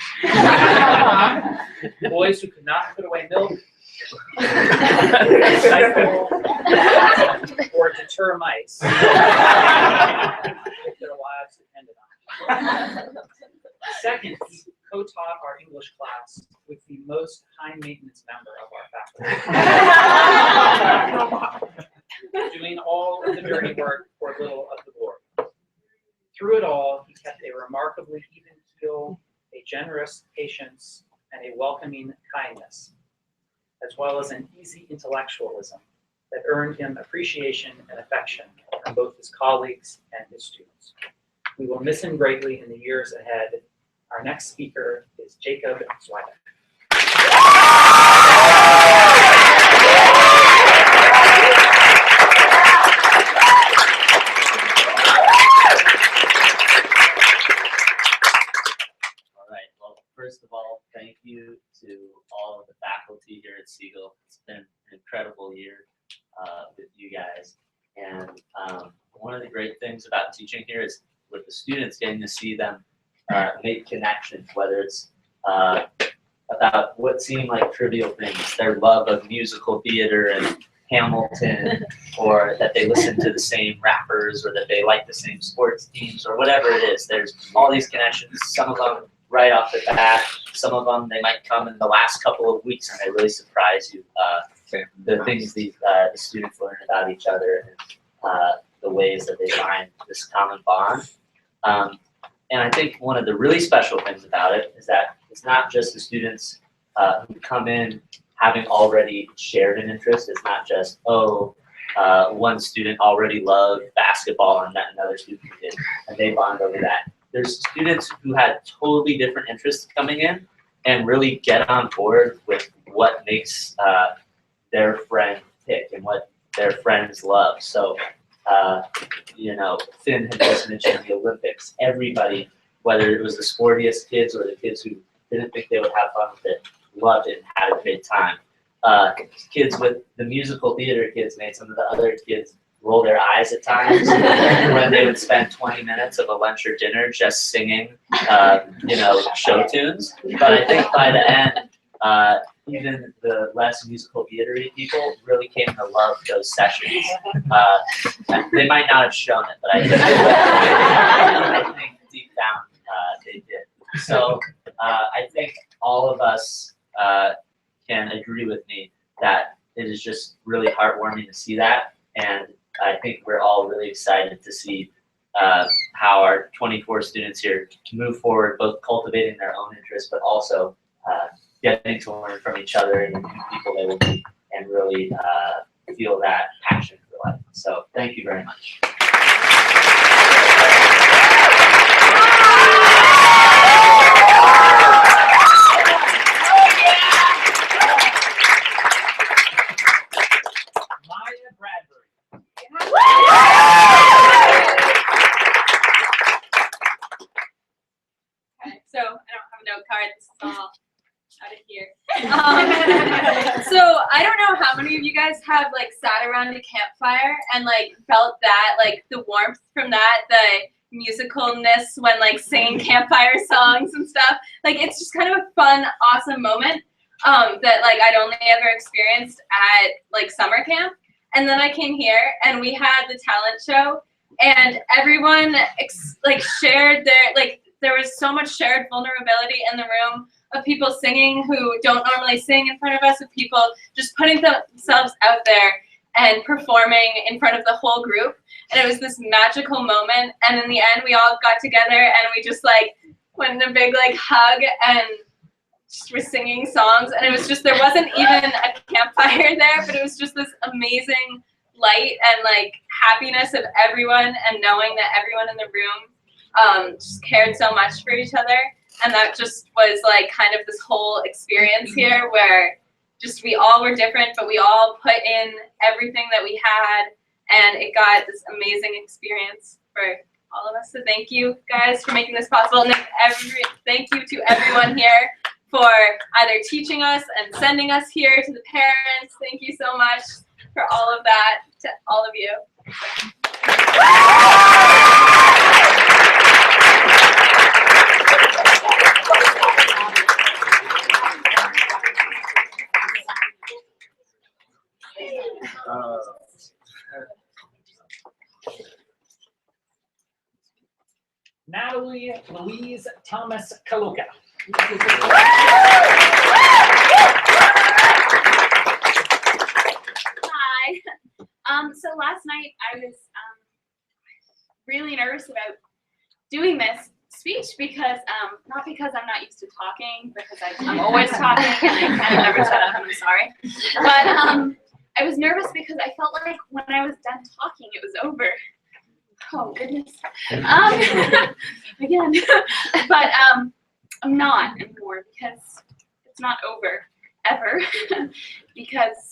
Boys who could not put away milk, stifle, or deter mice if their lives depended on it. Second, he co-taught our English class with the most high-maintenance member of our faculty, doing all of the dirty work for little of the glory. Through it all, he kept a remarkably even keel, a generous patience, and a welcoming kindness, as well as an easy intellectualism that earned him appreciation and affection from both his colleagues and his students. We will miss him greatly in the years ahead. Our next speaker is Jacob Zweig. First of all, thank you to all of the faculty here at SEGL. It's been an incredible year with you guys. And one of the great things about teaching here is with the students, getting to see them make connections, whether it's about what seem like trivial things, their love of musical theater and Hamilton, or that they listen to the same rappers, or that they like the same sports teams, or whatever it is. There's all these connections, some of them right off the bat. Some of them, they might come in the last couple of weeks and they really surprise you. The things the students learn about each other and the ways that they find this common bond. And I think one of the really special things about it is that it's not just the students who come in having already shared an interest. It's not just, one student already loved basketball and another student did, and they bond over that. There's students who had totally different interests coming in and really get on board with what makes their friend tick and what their friends love. So, Finn had just mentioned the Olympics. Everybody, whether it was the sportiest kids or the kids who didn't think they would have fun with it, loved it and had a great time. Kids with the musical theater kids made some of the other kids roll their eyes at times when they would spend 20 minutes of a lunch or dinner just singing, show tunes. But I think by the end, even the less musical theater people really came to love those sessions. They might not have shown it, but I think deep down they did. So I think all of us can agree with me that it is just really heartwarming to see that, and I think we're all really excited to see how our 24 students here move forward, both cultivating their own interests, but also getting to learn from each other and the people they will meet, and really feel that passion for life. So thank you very much. Okay, so I don't have a note card. This is all out of here. So I don't know how many of you guys have like sat around a campfire and like felt that, like the warmth from that, the musicalness when like singing campfire songs and stuff. Like it's just kind of a fun, awesome moment that like I'd only ever experienced at like summer camp. And then I came here and we had the talent show, and everyone shared their there was so much shared vulnerability in the room of people singing who don't normally sing in front of us, of people just putting themselves out there and performing in front of the whole group. And it was this magical moment. And in the end, we all got together and we just like went in a big like hug and just were singing songs. And it was just, there wasn't even a campfire there, but it was just this amazing light and like happiness of everyone, and knowing that everyone in the room just cared so much for each other. And that just was like kind of this whole experience here where just we all were different, but we all put in everything that we had, and it got this amazing experience for all of us. So thank you guys for making this possible. And thank you to everyone here for either teaching us and sending us here, to the parents. Thank you so much for all of that, to all of you. Natalie Louise Thomas Kaloka. Hi. So last night I was really nervous about doing this speech because, not because I'm not used to talking, because I'm always talking and I kind of never shut up, and I'm sorry. But I was nervous because I felt like when I was done talking, it was over. Oh, goodness. Again. But I'm not anymore, because it's not over, ever. Because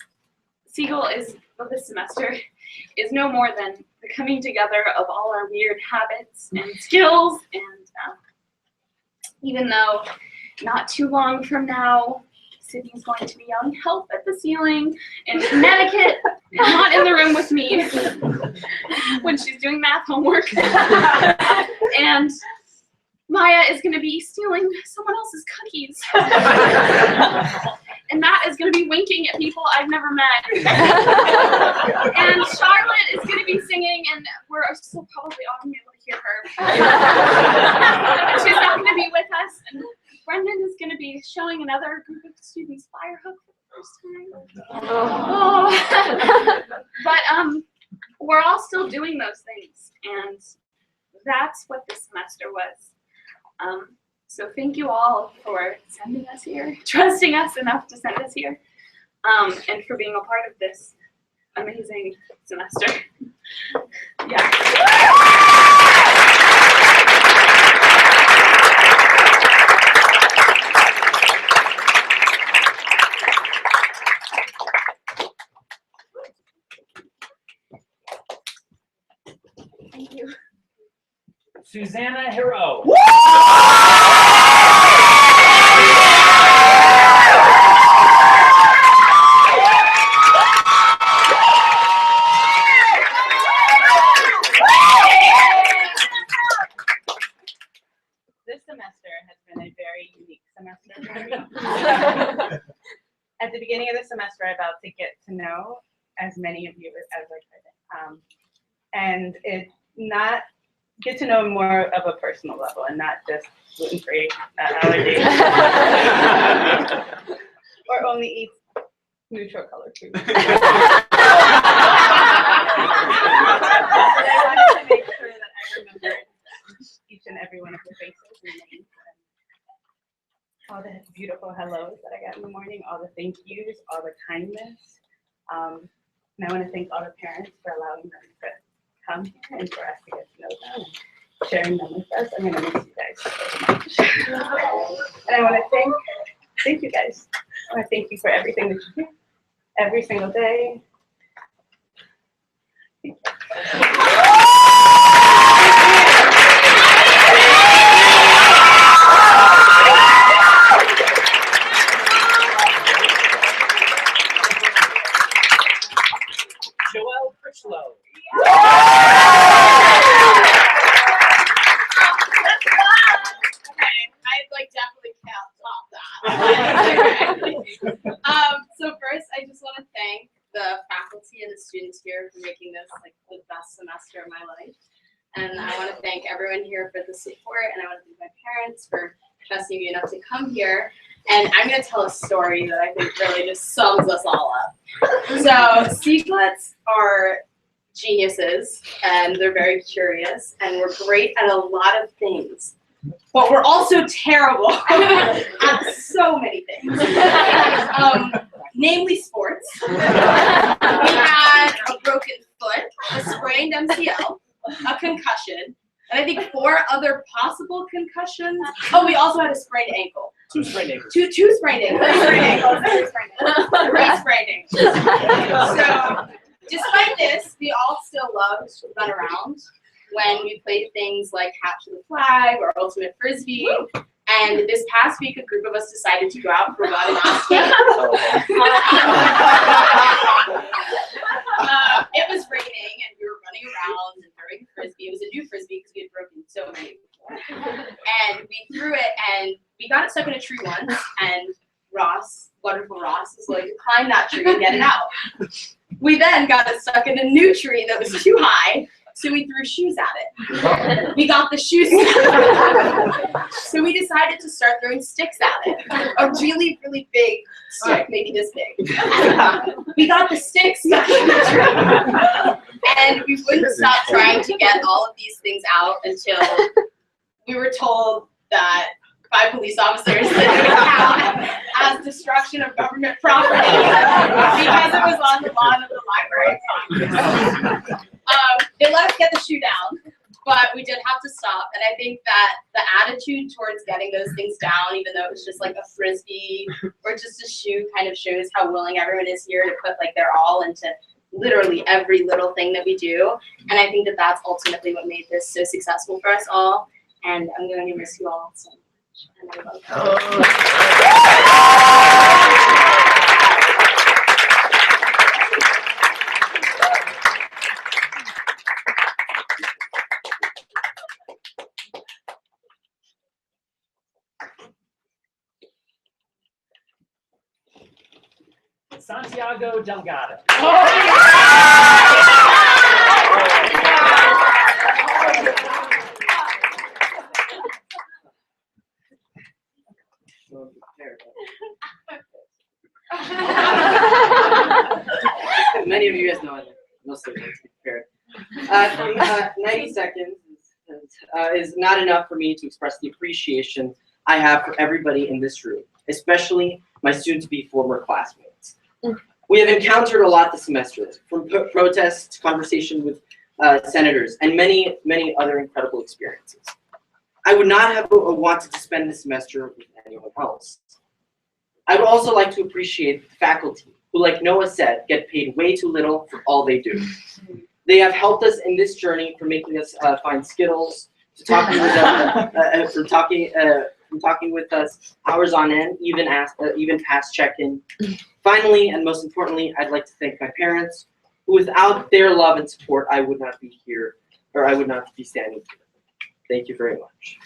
SEGL this semester is no more than the coming together of all our weird habits and skills. And even though not too long from now, Sydney's going to be yelling help at the ceiling in Connecticut, and not in the room with me when she's doing math homework. And Maya is going to be stealing someone else's cookies. And Matt is going to be winking at people I've never met. And Charlotte is going to be singing, and we're still probably all going to be able to hear her. She's not going to be with us. And Brendan is going to be showing another group of students fire hook for the first time. Oh. But we're all still doing those things, and that's what this semester was. So thank you all for sending us here, trusting us enough to send us here, and for being a part of this amazing semester. Yeah. Thank you. Susanna Hero. semester has been a very unique semester for me. At the beginning of the semester, I vowed to get to know as many of you as I could. And it not get to know more of a personal level and not just gluten-free allergies. Or only eat neutral color food. But I wanted to make sure that I remembered each and every one of the faces and names and all the beautiful hellos that I got in the morning, all the thank yous, all the kindness. And I want to thank all the parents for allowing them to come here and for us to get to know them and sharing them with us. I'm going to miss you guys so much. And I want to thank you guys. I want to thank you for everything that you do every single day. Joelle Critchlow. So first, I just want to thank the faculty and the students here for making this like the best semester of my life. And I want to thank everyone here for the support, and I want to thank my parents for trusting me enough to come here. And I'm going to tell a story that I think really just sums us all up. So SEGLets are geniuses, and they're very curious, and we're great at a lot of things. But we're also terrible at so many things. Namely sports. We had a broken foot, a sprained MCL, a concussion, and I think 4 other possible concussions. Oh, we also had a sprained ankle. 2 sprained ankles. Two sprained ankles. 3 sprained ankles. 3 sprained ankles. So, despite this, we all still loved to run around when we played things like Capture the Flag or Ultimate Frisbee. And this past week, a group of us decided to go out for a Varanasi. It was raining, and we were running around and throwing frisbee. It was a new frisbee because we had broken so many before. And we threw it, and we got it stuck in a tree once. And Ross, wonderful Ross, was like, climb that tree and get it out. We then got it stuck in a new tree that was too high. So we threw shoes at it. We got the shoes stuck. So we decided to start throwing sticks at it. A really, really big stick, maybe this big. We got the sticks stuck in the tree. And we wouldn't stop trying to get all of these things out until we were told that by police officers that it would count as destruction of government property because it was on the lawn of the library. They let us get the shoe down, but we did have to stop. And I think that the attitude towards getting those things down, even though it was just like a frisbee or just a shoe, kind of shows how willing everyone is here to put like their all into literally every little thing that we do. And I think that that's ultimately what made this so successful for us all. And I'm going to miss you all so much. And I love you. Santiago Delgado. Many of you guys know it. Mostly prepared. 90 seconds is not enough for me to express the appreciation I have for everybody in this room, especially my soon-to-be former classmates. We have encountered a lot this semester, from protests to conversation with senators and many, many other incredible experiences. I would not have wanted to spend this semester with anyone else. I would also like to appreciate the faculty who, like Noah said, get paid way too little for all they do. They have helped us in this journey from making us find Skittles, to talking with us, from talking with us hours on end, even past check-in. Finally, and most importantly, I'd like to thank my parents, who without their love and support, I would not be here, or I would not be standing here. Thank you very much.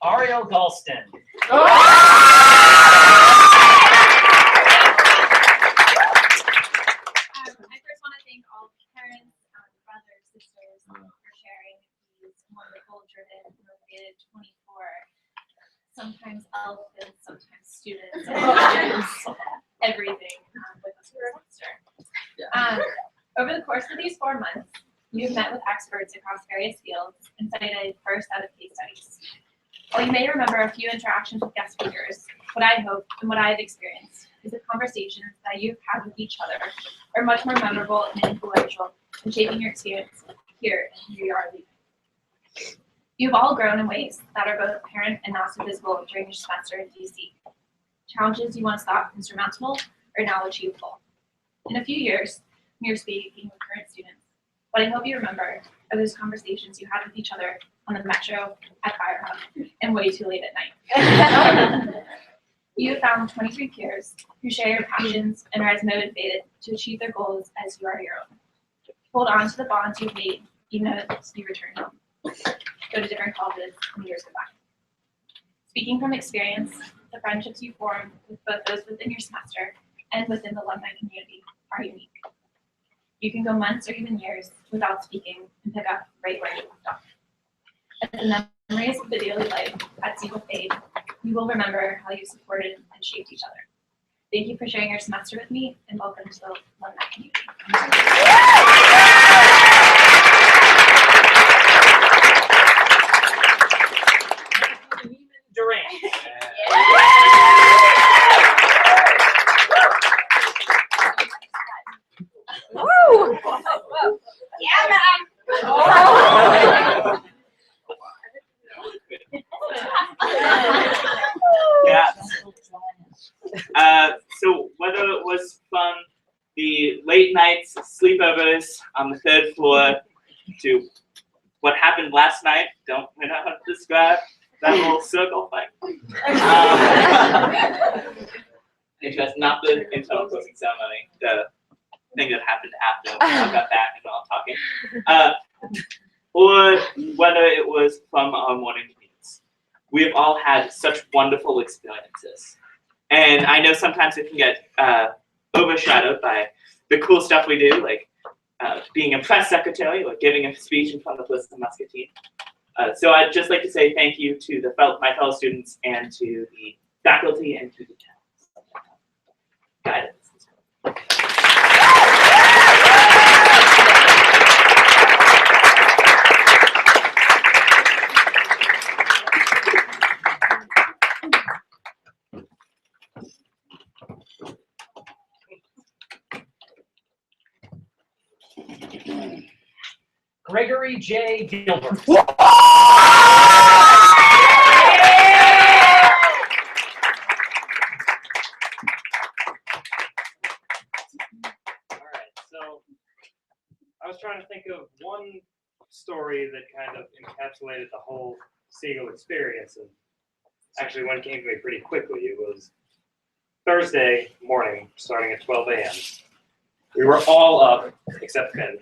Ariel Galston. I first want to thank all parents, brothers, sisters for sharing these wonderful, driven, motivated 24, sometimes elephants, sometimes students, sometimes everything with us for a semester. Over the course of these 4 months, you've met with experts across various fields and cited first set of case studies. While you may remember a few interactions with guest speakers, what I hope and what I have experienced is the conversations that you've had with each other are much more memorable and influential in shaping your experience here and here you are leaving. You've all grown in ways that are both apparent and not so visible during your semester in DC. Challenges you once thought insurmountable are now achievable. In a few years, when you're speaking with current students, what I hope you remember are those conversations you had with each other on the metro, at Fire Hub, and way too late at night. You have found 23 peers who share your passions and are as motivated to achieve their goals as you are your own. Hold on to the bonds you've made, even as you return home. Go to different colleges and years go by. Speaking from experience, the friendships you form with both those within your semester and within the alumni community are unique. You can go months or even years without speaking and pick up right where you left off. As the memories of the daily life at SEGL fade, you will remember how you supported and shaped each other. Thank you for sharing your semester with me, and welcome to the alumni community. Durant. Woo! Yeah, man. Yeah. So whether it was from the late nights sleepovers on the 3rd floor to what happened last night, don't know how to describe that little circle thing. It was not the internal closing ceremony, the thing that happened after we all got back and all talking. Or whether it was from our morning meetings. We have all had such wonderful experiences. And I know sometimes it can get overshadowed by the cool stuff we do, like being a press secretary or giving a speech in front of the Muscatine. So I'd just like to say thank you to my fellow students and to the faculty and to the guidance. Gregory J. Gilbert. So I was trying to think of one story that kind of encapsulated the whole SEGL experience, and actually one came to me pretty quickly. It was Thursday morning, starting at 12 a.m. We were all up, except Finn,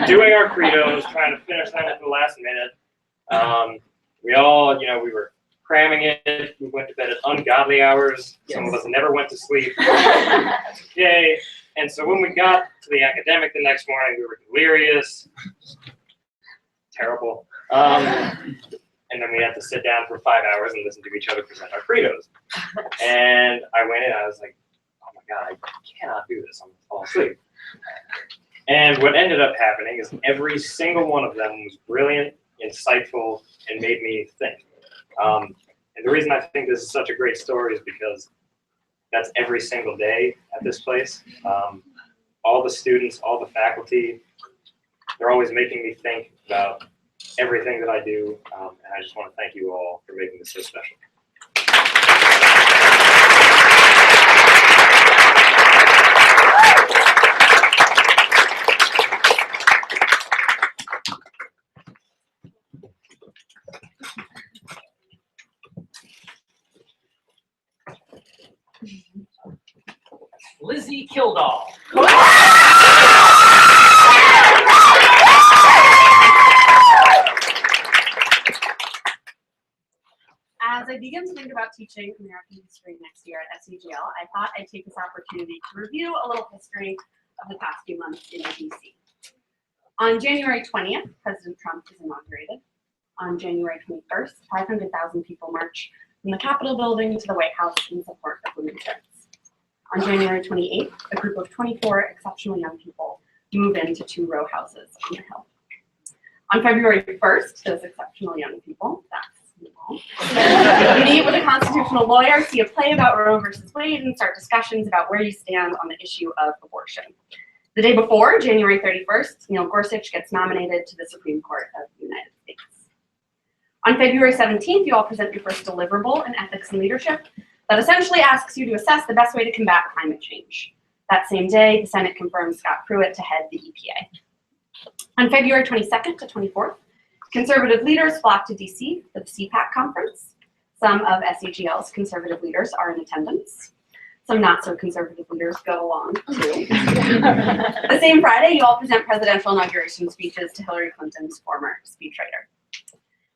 doing our credos, trying to finish them at the last minute. We all, we were cramming it. We went to bed at ungodly hours. Some of us never went to sleep. Yay. And so when we got to the academic the next morning, we were delirious, terrible. And then we had to sit down for 5 hours and listen to each other present our credos. And I went in, I was like, oh my God, I cannot do this, I'm gonna fall asleep. And what ended up happening is every single one of them was brilliant, insightful, and made me think. And the reason I think this is such a great story is because that's every single day at this place. All the students, all the faculty, they're always making me think about everything that I do, and I just want to thank you all for making this so special. Lizzie Kildall. I begin to think about teaching American history next year at SEGL, I thought I'd take this opportunity to review a little history of the past few months in DC. On January 20th, President Trump is inaugurated. On January 21st, 500,000 people march from the Capitol building to the White House in support of women's rights. On January 28th, a group of 24 exceptional young people move into 2 row houses on the Hill. On February 1st, those exceptional young people, that's meet with a constitutional lawyer, see a play about Roe versus Wade, and start discussions about where you stand on the issue of abortion. The day before, January 31st, Neil Gorsuch gets nominated to the Supreme Court of the United States. On February 17th, you all present your first deliverable in ethics and leadership that essentially asks you to assess the best way to combat climate change. That same day, the Senate confirms Scott Pruitt to head the EPA. On February 22nd to 24th, conservative leaders flock to DC for the CPAC conference. Some of SEGL's conservative leaders are in attendance. Some not so conservative leaders go along too. The same Friday, you all present presidential inauguration speeches to Hillary Clinton's former speechwriter.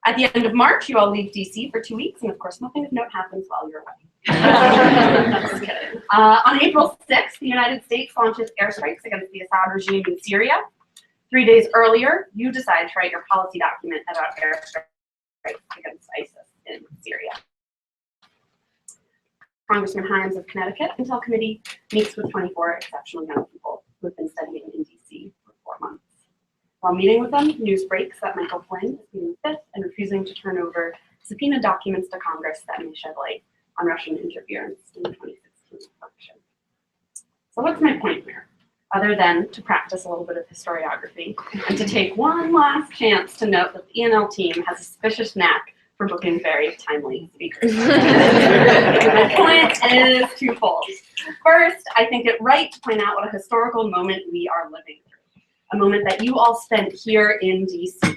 At the end of March, you all leave DC for 2 weeks, and of course, nothing of note happens while you're away. Just kidding. On April 6th, the United States launches airstrikes against the Assad regime in Syria. 3 days earlier, you decide to write your policy document about airstrikes against ISIS in Syria. Congressman Hines of Connecticut Intel Committee meets with 24 exceptional young people who have been studying in DC for 4 months. While meeting with them, news breaks that Michael Flynn is pleading fifth and refusing to turn over subpoenaed documents to Congress that may shed light on Russian interference in the 2016 election. So what's my point here? Other than to practice a little bit of historiography and to take one last chance to note that the ENL team has a suspicious knack for booking very timely speakers. My point is twofold. First, I think it right to point out what a historical moment we are living through, a moment that you all spent here in DC.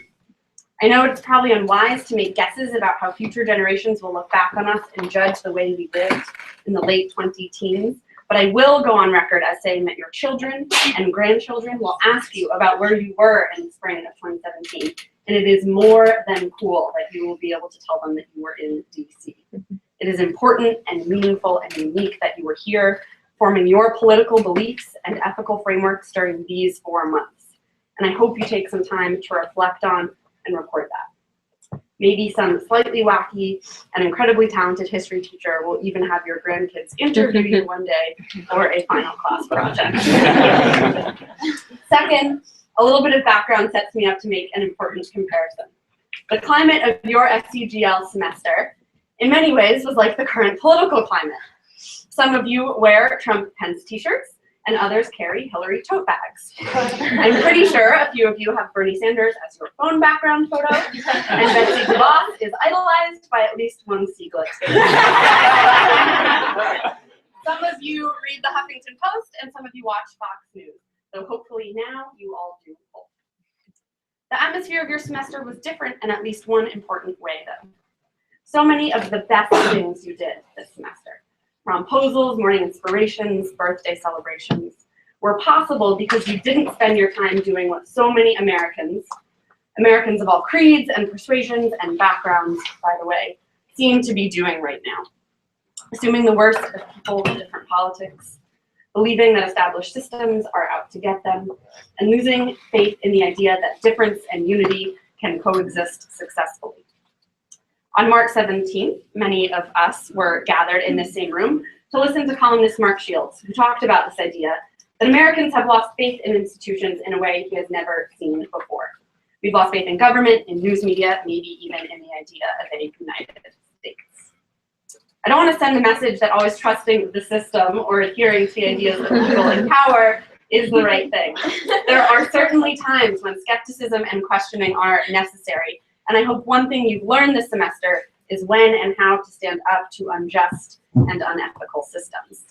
I know it's probably unwise to make guesses about how future generations will look back on us and judge the way we lived in the late 20-teens, but I will go on record as saying that your children and grandchildren will ask you about where you were in the spring of 2017. And it is more than cool that you will be able to tell them that you were in DC. It is important and meaningful and unique that you were here, forming your political beliefs and ethical frameworks during these 4 months. And I hope you take some time to reflect on and record that. Maybe some slightly wacky and incredibly talented history teacher will even have your grandkids interview you one day for a final class project. Second, a little bit of background sets me up to make an important comparison. The climate of your SEGL semester, in many ways, was like the current political climate. Some of you wear Trump Pence t-shirts, and others carry Hillary tote bags. I'm pretty sure a few of you have Bernie Sanders as your phone background photo, and Betsy DeVos is idolized by at least one SEGL. Some of you read the Huffington Post, and some of you watch Fox News. So hopefully now you all do both. The atmosphere of your semester was different in at least one important way, though. So many of the best things you did this semester, promposals, morning inspirations, birthday celebrations, were possible because you didn't spend your time doing what so many Americans of all creeds and persuasions and backgrounds, by the way, seem to be doing right now. Assuming the worst of people with different politics, believing that established systems are out to get them, and losing faith in the idea that difference and unity can coexist successfully. On March 17th, many of us were gathered in this same room to listen to columnist Mark Shields, who talked about this idea that Americans have lost faith in institutions in a way he has never seen before. We've lost faith in government, in news media, maybe even in the idea of a United States. I don't want to send the message that always trusting the system or adhering to the ideas of people in power is the right thing. There are certainly times when skepticism and questioning are necessary, and I hope one thing you've learned this semester is when and how to stand up to unjust and unethical systems.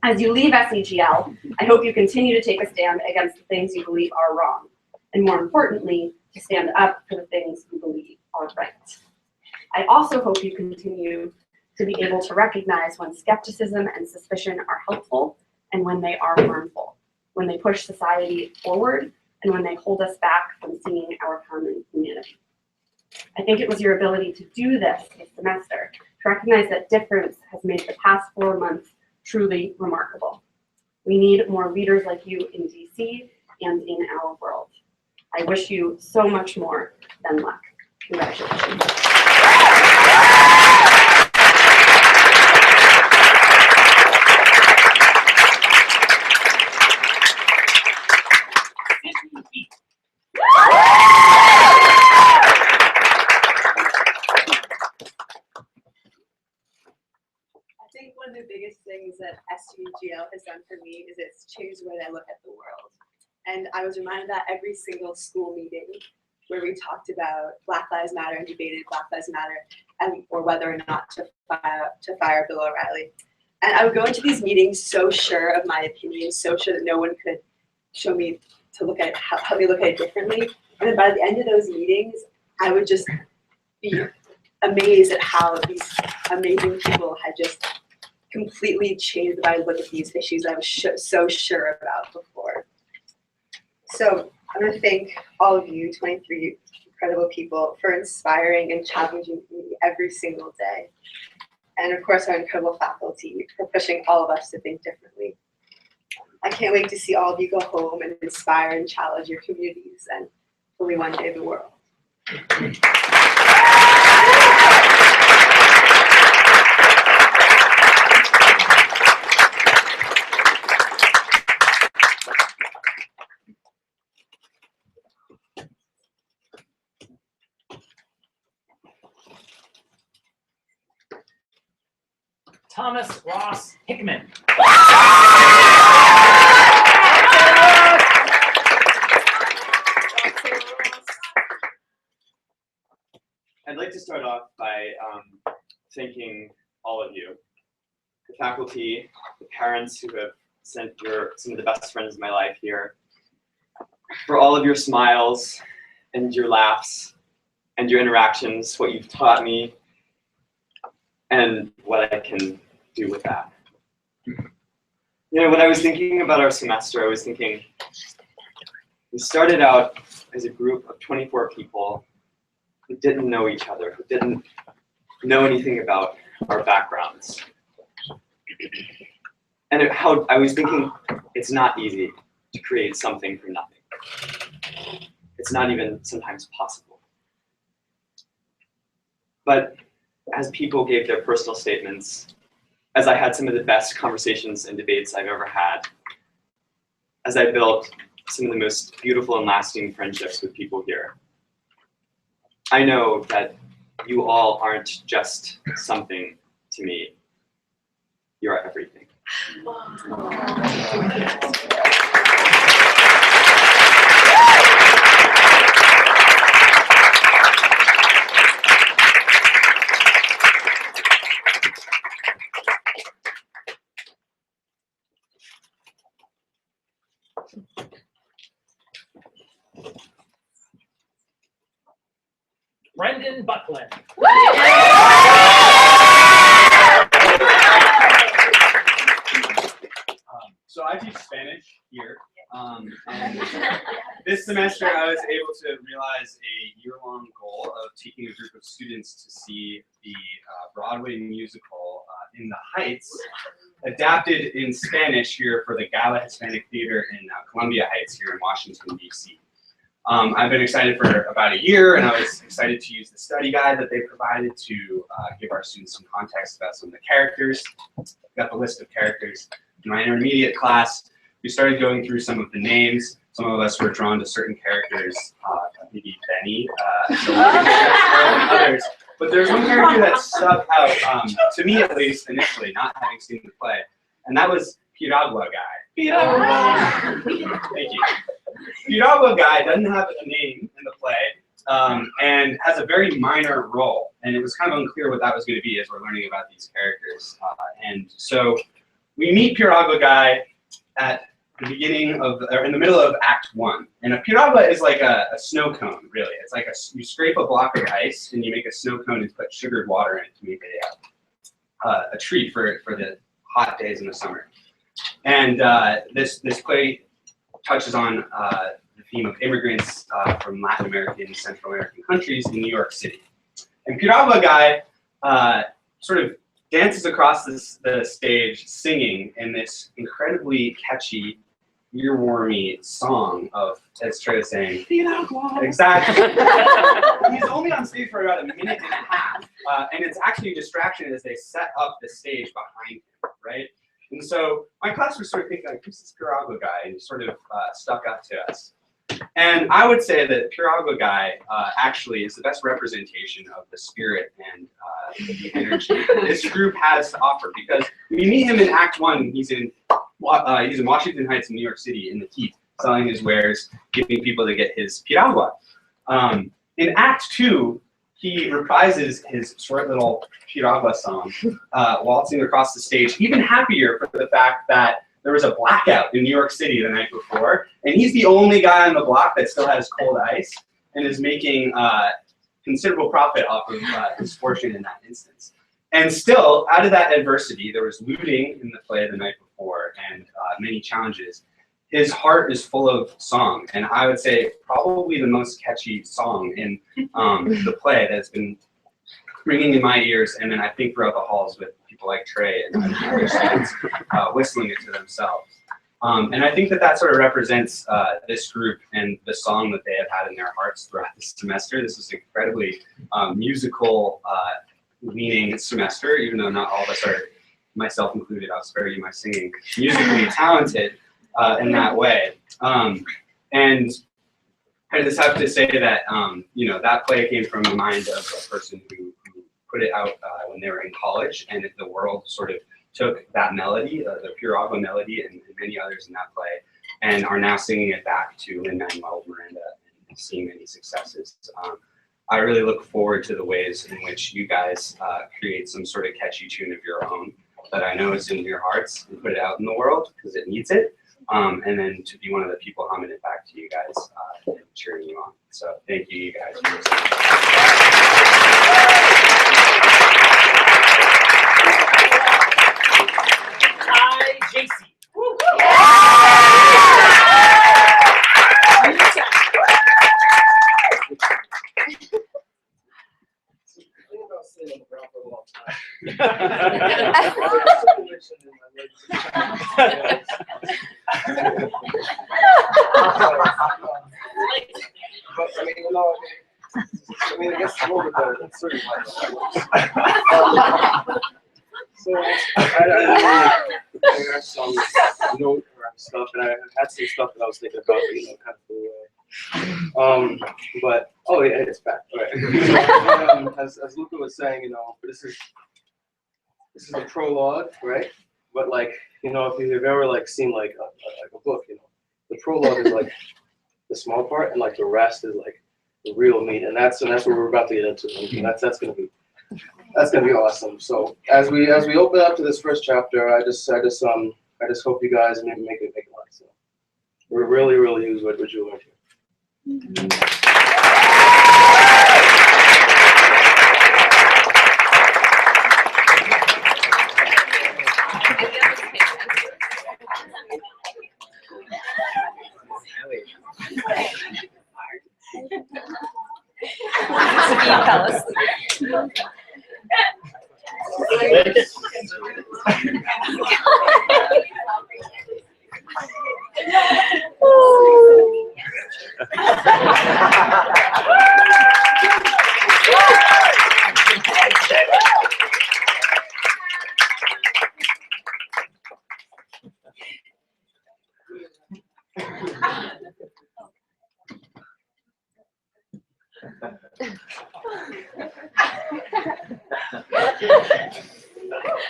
As you leave SEGL, I hope you continue to take a stand against the things you believe are wrong, and more importantly, to stand up for the things you believe are right. I also hope you continue to be able to recognize when skepticism and suspicion are helpful and when they are harmful, when they push society forward and when they hold us back from seeing our common humanity. I think it was your ability to do this semester to recognize that difference has made the past 4 months truly remarkable. We need more leaders like you in DC and in our world. I wish you so much more than luck. Congratulations. I think one of the biggest things that SEGL has done for me is it's changed the way I look at the world. And I was reminded that every single school meeting where we talked about Black Lives Matter and debated Black Lives Matter and or whether or not to fire Bill O'Reilly. And I would go into these meetings so sure of my opinion, so sure that no one could show me to look at how they look at it differently. And then by the end of those meetings, I would just be amazed at how these amazing people had just completely changed the way I look at these issues that I was so sure about before. So I want to thank all of you, 23 incredible people, for inspiring and challenging me every single day. And of course, our incredible faculty for pushing all of us to think differently. I can't wait to see all of you go home and inspire and challenge your communities and hopefully one day the world. Thomas Ross Hickman. I'd like to start off by thanking all of you, the faculty, the parents who have sent some of the best friends in my life here, for all of your smiles and your laughs and your interactions, what you've taught me, and what I can do with that. You know, when I was thinking about our semester, I was thinking, we started out as a group of 24 people who didn't know each other, who didn't know anything about our backgrounds. And I was thinking, it's not easy to create something from nothing. It's not even sometimes possible. But as people gave their personal statements, as I had some of the best conversations and debates I've ever had, as I built some of the most beautiful and lasting friendships with people here, I know that you all aren't just something to me. You're everything. Brendan Buckland. So I teach Spanish here, and this semester I was able to realize a year-long goal of taking a group of students to see the Broadway musical In the Heights, adapted in Spanish here for the Gala Hispanic Theater in Columbia Heights here in Washington, D.C. I've been excited for about a year, and I was excited to use the study guide that they provided to give our students some context about some of the characters. Got the list of characters. In my intermediate class, we started going through some of the names. Some of us were drawn to certain characters, maybe Benny, others. But there's one character that stuck out, to me at least, initially, not having seen the play, and that was Piragua Guy. Thank you. Piragua Guy doesn't have a name in the play, and has a very minor role, and it was kind of unclear what that was going to be as we're learning about these characters. And so we meet Piragua Guy at the beginning of, or in the middle of Act 1. And a piragua is like a snow cone, really. It's like you scrape a block of ice and you make a snow cone and put sugared water in it to make a treat for the hot days in the summer. And this play touches on the theme of immigrants from Latin American and Central American countries in New York City. And Piragua Guy sort of dances across the stage singing in this incredibly catchy, earwormy song of, as Trey was saying, exactly. He's only on stage for about a minute and a half, and it's actually a distraction as they set up the stage behind him, right? And so my class was sort of thinking, like, who's this Piragua guy? And sort of stuck up to us. And I would say that Piragua guy actually is the best representation of the spirit and the energy this group has to offer. Because we meet him in Act 1, he's in Washington Heights in New York City in the heat, selling his wares, giving people to get his piragua. In Act 2, he reprises his short little piragua song, waltzing across the stage, even happier for the fact that there was a blackout in New York City the night before, and he's the only guy on the block that still has cold ice and is making considerable profit off of his fortune in that instance. And still, out of that adversity, there was looting in the play the night before and many challenges. His heart is full of song, and I would say probably the most catchy song in the play that's been ringing in my ears, and then I think throughout the halls with people like Trey and other students whistling it to themselves. And I think that that sort of represents this group and the song that they have had in their hearts throughout this semester. This is an incredibly musical leaning semester, even though not all of us are, myself included, I'll spare you my singing, musically talented in that way. And I just have to say that, you know, that play came from the mind of a person who put it out when they were in college, and the world sort of took that melody, the Piragua melody, and many others in that play, and are now singing it back to Lin-Manuel Miranda and seeing many successes. I really look forward to the ways in which you guys create some sort of catchy tune of your own that I know is in your hearts and put it out in the world because it needs it. And then to be one of the people humming it back to you guys and cheering you on. So thank you, you guys. For listening. Hi, JC. But I mean, you know, I mean, I guess a little bit better than certain life. So I got some note or stuff, and I had some stuff that I was thinking about, you know, kind of the but oh yeah, it's back. Right. So, as Luca was saying, you know, this is the prologue, right? But like, you know, if you've ever like seen like a book, you know, the prologue is like the small part, and like the rest is like the real meat, and that's what we're about to get into. And that's gonna be awesome. So as we open up to this first chapter, I just hope you guys make it like so. We really use what you learned here.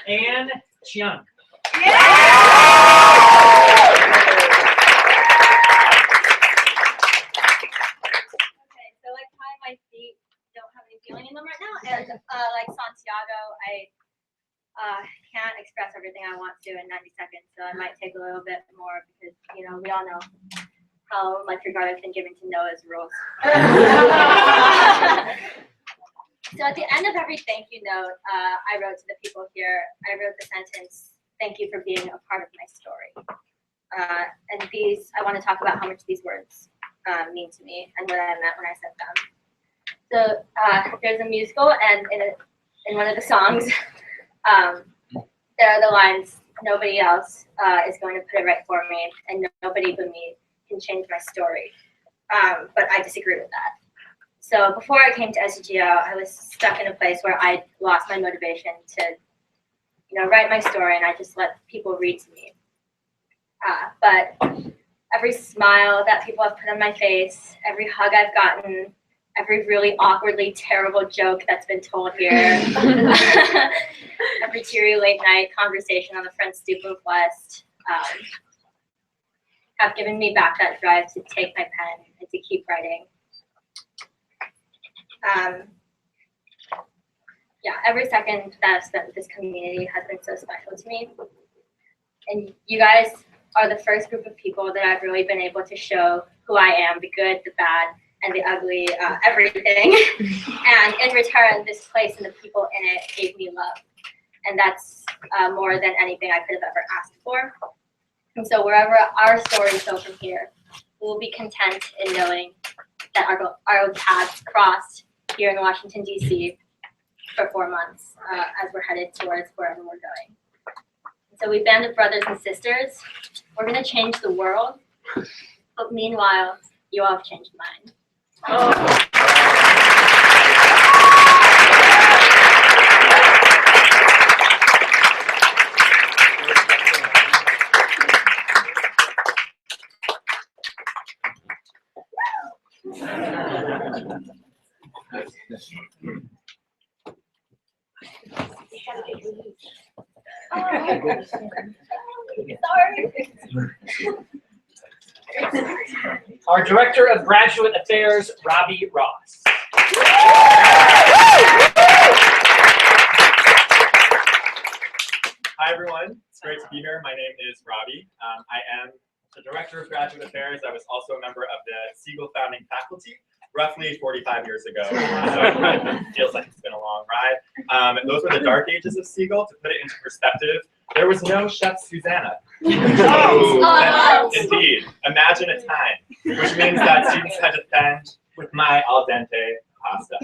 And Chiang. So like my feet don't have any feeling in them right now, and like Santiago, I can't express everything I want to in 90 seconds, so I might take a little bit more because, you know, we all know how much regard I've been giving to Noah's rules. So at the end of every thank you note, I wrote to the people here, I wrote the sentence, "Thank you for being a part of my story." And these, I want to talk about how much these words mean to me and what I meant when I said them. So there's a musical, and in one of the songs, There are the lines, nobody else is going to put it right for me, and nobody but me can change my story. But I disagree with that. So before I came to SEGL, I was stuck in a place where I lost my motivation to, write my story, and I just let people read to me. But every smile that people have put on my face, every hug I've gotten, every really awkwardly terrible joke that's been told here, every teary late night conversation on the front stoop of West, have given me back that drive to take my pen and to keep writing. Every second that I've spent with this community has been so special to me. And you guys are the first group of people that I've really been able to show who I am, the good, the bad, and the ugly, everything. And in return, this place and the people in it gave me love. And that's more than anything I could have ever asked for. And so wherever our stories go from here, we'll be content in knowing that our paths crossed here in Washington, D.C. for 4 months as we're headed towards wherever we're going. So we band of brothers and sisters. We're going to change the world, but meanwhile, you all have changed mine. Our Director of Graduate Affairs, Robbie Ross. Hi, everyone. It's great to be here. My name is Robbie. I am the Director of Graduate Affairs. I was also a member of the SEGL founding faculty roughly 45 years ago. So it feels like it's been a long ride. Those were the dark ages of SEGL. To put it into perspective, there was no Chef Susanna. Indeed. Imagine a time, which means that students had to fend with my al dente pasta.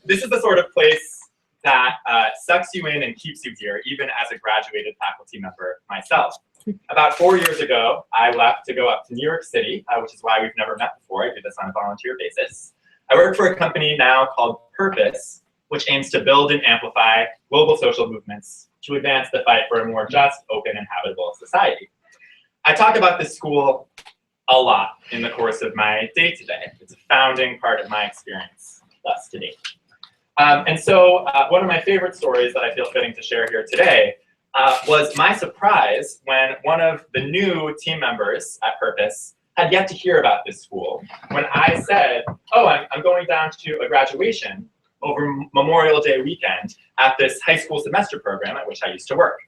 This is the sort of place that sucks you in and keeps you here, even as a graduated faculty member myself. About 4 years ago, I left to go up to New York City, which is why we've never met before. I do this on a volunteer basis. I work for a company now called Purpose, which aims to build and amplify global social movements to advance the fight for a more just, open, and habitable society. I talk about this school a lot in the course of my day-to-day. It's a founding part of my experience thus to date. And so one of my favorite stories that I feel fitting to share here today was my surprise when one of the new team members at Purpose had yet to hear about this school when I said, oh, I'm going down to a graduation over Memorial Day weekend at this high school semester program at which I used to work.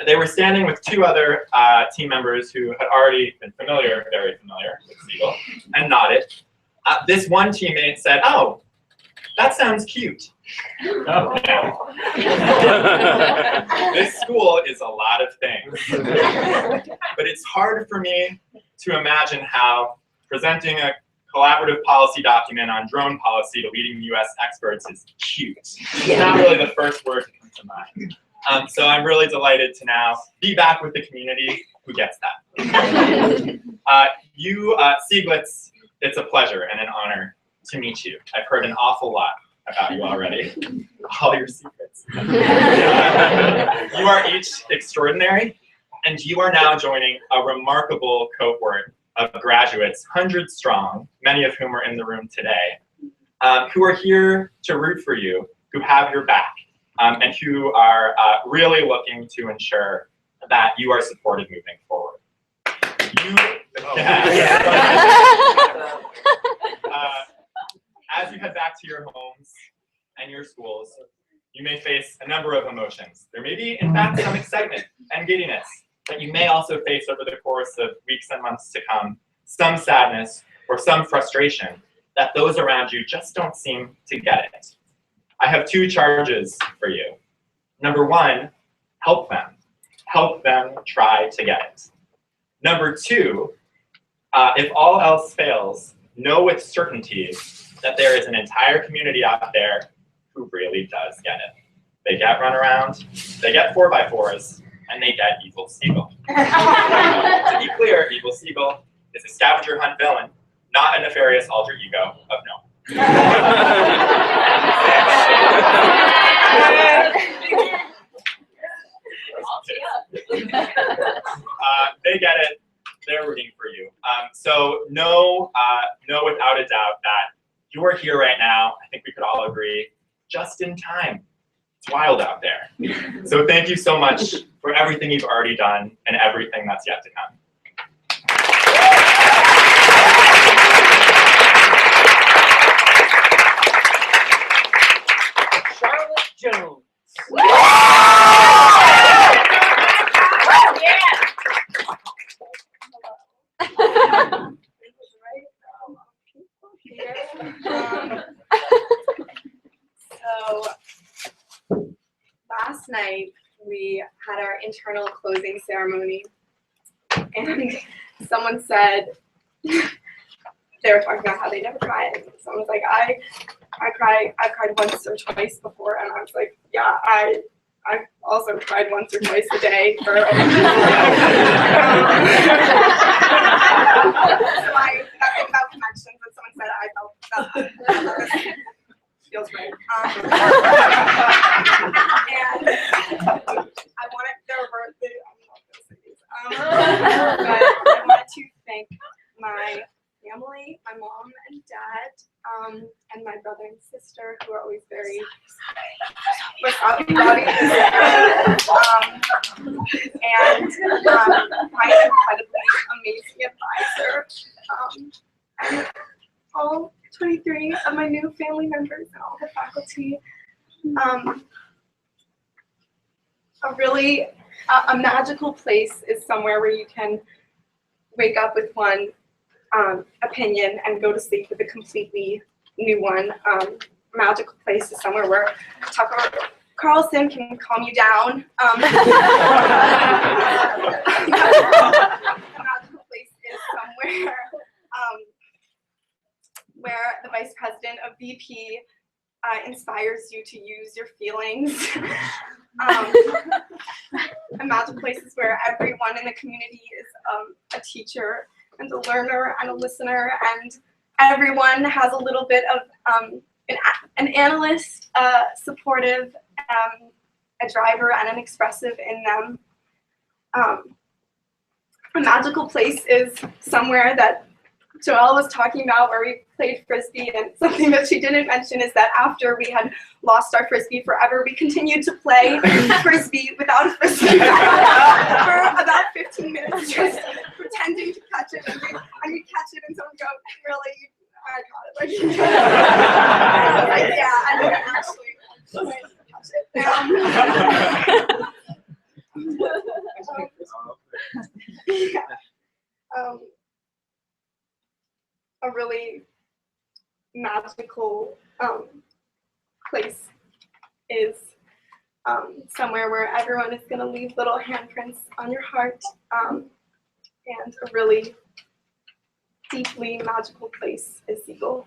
They were standing with two other team members who had already been familiar, very familiar with SEGL, and nodded. This one teammate said, oh, that sounds cute. Oh, yeah. This school is a lot of things. But it's hard for me to imagine how presenting a collaborative policy document on drone policy to leading US experts is cute. It's not really the first word to come to mind. So I'm really delighted to now be back with the community who gets that. Seglets, it's a pleasure and an honor to meet you. I've heard an awful lot about you already, all your secrets. You are each extraordinary, and you are now joining a remarkable cohort of graduates, hundreds strong, many of whom are in the room today, who are here to root for you, who have your back, and who are really looking to ensure that you are supported moving forward. As you head back to your homes and your schools, you may face a number of emotions. There may be, in fact, some excitement and giddiness that you may also face over the course of weeks and months to come, some sadness or some frustration that those around you just don't seem to get it. I have two charges for you. Number one, help them. Help them try to get it. Number two, if all else fails, know with certainty that there is an entire community out there who really does get it. they get runaround, they get 4x4s, and they get Evil Seagull. To be clear, Evil Seagull is a scavenger hunt villain, not a nefarious alter ego of no. They get it. They're rooting for you. So know without a doubt that you are here right now. I think we could all agree, just in time. It's wild out there. So thank you so much for everything you've already done and everything that's yet to come. Charlotte Jones. So last night we had our internal closing ceremony, and someone said they were talking about how they never cry. And someone was like, I've cried once or twice before, and I was like, yeah, I also cried once or twice a day for a nothing about connections, and someone said I felt that. Feels right. And I wanted, there were, I'm not going to say these, but I wanted to thank my family, my mom and dad, and my brother and sister, who are always very without body, and my incredibly amazing advisor, and all 23 of my new family members and all the faculty. A magical place is somewhere where you can wake up with one opinion and go to sleep with a completely new one. Magical place is somewhere where Tucker Carlson can calm you down. A magical place is somewhere where the vice president of VP inspires you to use your feelings. A magical place is where everyone in the community is a teacher and a learner and a listener, and everyone has a little bit of an analyst, supportive, a driver, and an expressive in them. A magical place is somewhere that Joelle was talking about, where we played Frisbee, and something that she didn't mention is that after we had lost our Frisbee forever, we continued to play Frisbee without a Frisbee for about 15 minutes, just pretending to catch it, and we'd catch it, and someone would go, really? I got it. Like, yeah, I didn't actually catch it. A really magical place is somewhere where everyone is going to leave little handprints on your heart, and a really deeply magical place is SEGL.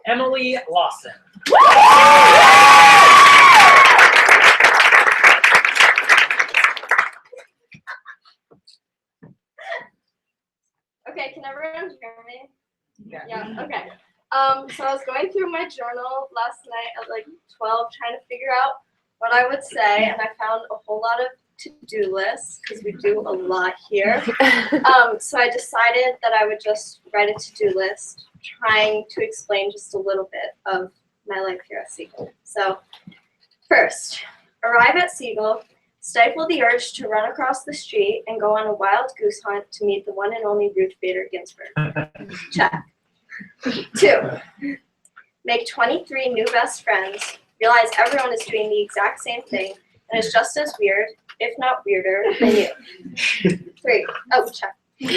Emily Lawson. Okay, can everyone hear me? Yeah, okay. So I was going through my journal last night at like 12, trying to figure out what I would say, and I found a whole lot of to-do lists, because we do a lot here. So I decided that I would just write a to-do list, trying to explain just a little bit of my life here at SEGL. So first, arrive at SEGL, stifle the urge to run across the street and go on a wild goose hunt to meet the one and only Ruth Bader Ginsburg. Check. 2, make 23 new best friends, realize everyone is doing the exact same thing and is just as weird, if not weirder, than you. 3, oh, check. 3,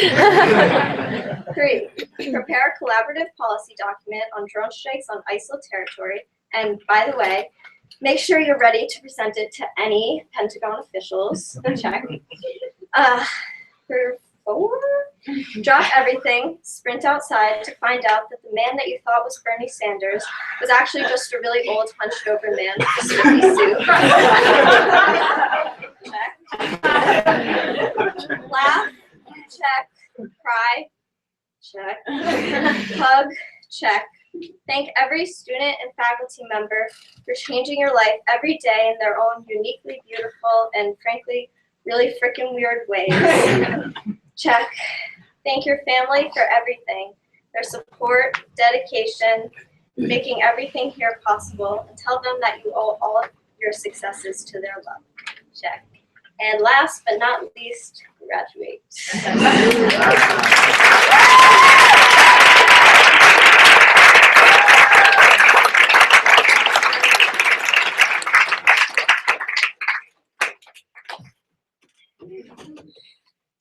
prepare a collaborative policy document on drone strikes on ISIL territory. And by the way, make sure you're ready to present it to any Pentagon officials. Check. 4, drop everything, sprint outside to find out that the man that you thought was Bernie Sanders was actually just a really old, hunched-over man with a slippy suit. Check. Laugh. Check. Cry. Check. Hug. Check. Thank every student and faculty member for changing your life every day in their own uniquely beautiful and frankly really freaking weird ways. Check. Thank your family for everything, their support, dedication, making everything here possible, and tell them that you owe all of your successes to their love. Check. And last but not least, graduate.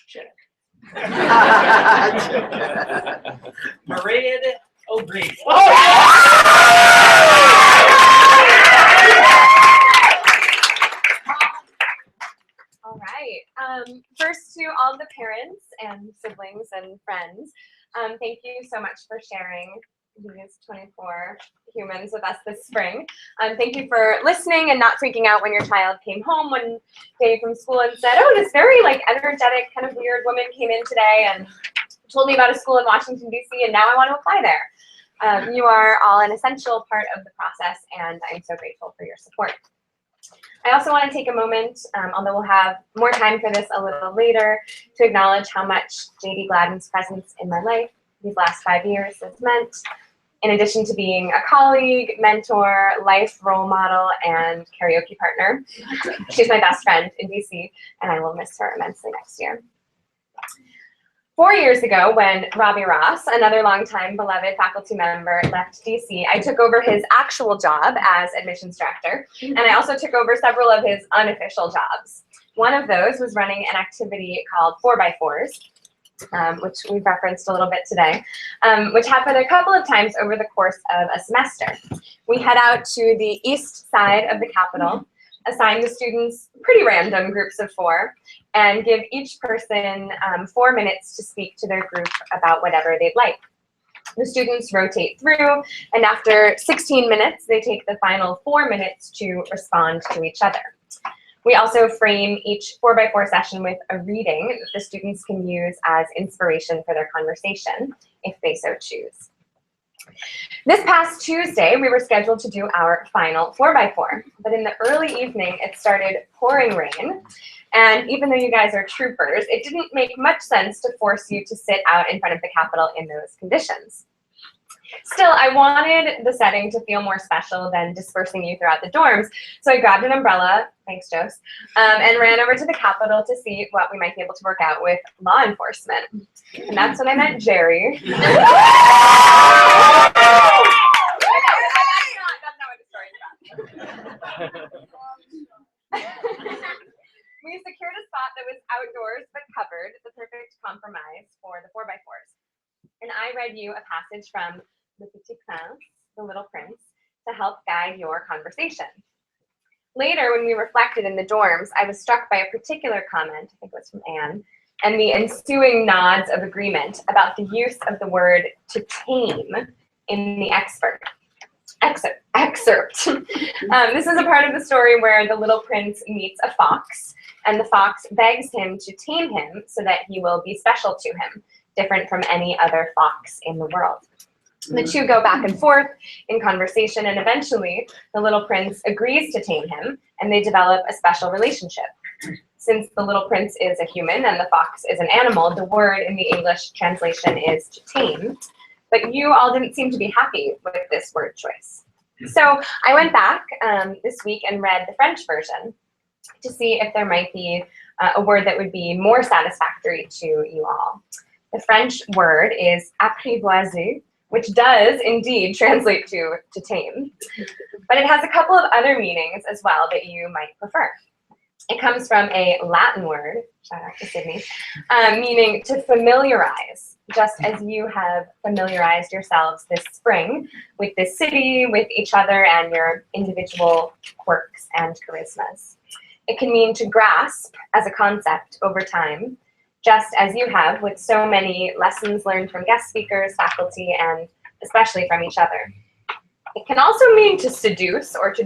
Check. Mairead O'Grady. All right. First to all the parents and siblings and friends, thank you so much for sharing these 24 humans with us this spring. Thank you for listening and not freaking out when your child came home one day from school and said, oh, this very energetic kind of weird woman came in today and told me about a school in Washington, D.C. and now I want to apply there. You are all an essential part of the process and I'm so grateful for your support. I also want to take a moment, although we'll have more time for this a little later, to acknowledge how much J.D. Gladden's presence in my life these last 5 years has meant. In addition to being a colleague, mentor, life role model, and karaoke partner, she's my best friend in DC, and I will miss her immensely next year. 4 years ago, when Robbie Ross, another longtime beloved faculty member, left DC, I took over his actual job as admissions director, and I also took over several of his unofficial jobs. One of those was running an activity called 4x4s, which we've referenced a little bit today, which happened a couple of times over the course of a semester. We head out to the east side of the Capitol, assign the students pretty random groups of 4, and give each person 4 minutes to speak to their group about whatever they'd like. The students rotate through, and after 16 minutes, they take the final 4 minutes to respond to each other. We also frame each 4x4 session with a reading that the students can use as inspiration for their conversation, if they so choose. This past Tuesday, we were scheduled to do our final 4x4, but in the early evening, it started pouring rain. And even though you guys are troopers, it didn't make much sense to force you to sit out in front of the Capitol in those conditions. Still, I wanted the setting to feel more special than dispersing you throughout the dorms, so I grabbed an umbrella, thanks Jose, and ran over to the Capitol to see what we might be able to work out with law enforcement. And that's when I met Jerry. We secured a spot that was outdoors but covered, the perfect compromise for the 4x4s. And I read you a passage from Le Petit Prince, The Little Prince, to help guide your conversation. Later, when we reflected in the dorms, I was struck by a particular comment, I think it was from Anne, and the ensuing nods of agreement about the use of the word to tame in the excerpt. This is a part of the story where the little prince meets a fox, and the fox begs him to tame him so that he will be special to him, different from any other fox in the world. The two go back and forth in conversation, and eventually the little prince agrees to tame him, and they develop a special relationship. Since the little prince is a human and the fox is an animal, the word in the English translation is to tame, but you all didn't seem to be happy with this word choice. So I went back this week and read the French version to see if there might be a word that would be more satisfactory to you all. The French word is apprivoiser, which does indeed translate to tame, but it has a couple of other meanings as well that you might prefer. It comes from a Latin word, shout out to Sydney, meaning to familiarize, just as you have familiarized yourselves this spring with this city, with each other, and your individual quirks and charismas. It can mean to grasp as a concept over time, just as you have with so many lessons learned from guest speakers, faculty, and especially from each other. It can also mean to seduce or to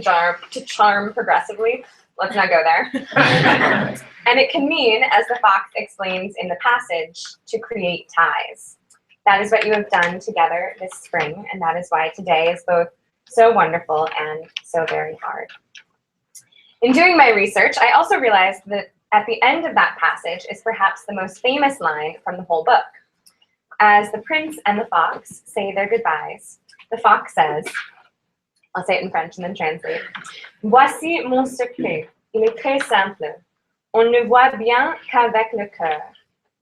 charm progressively. Let's not go there. And it can mean, as the fox explains in the passage, to create ties. That is what you have done together this spring, and that is why today is both so wonderful and so very hard. In doing my research, I also realized that at the end of that passage is perhaps the most famous line from the whole book. As the prince and the fox say their goodbyes, the fox says, I'll say it in French and then translate. Voici mon secret. Il est très simple. On ne voit bien qu'avec le cœur.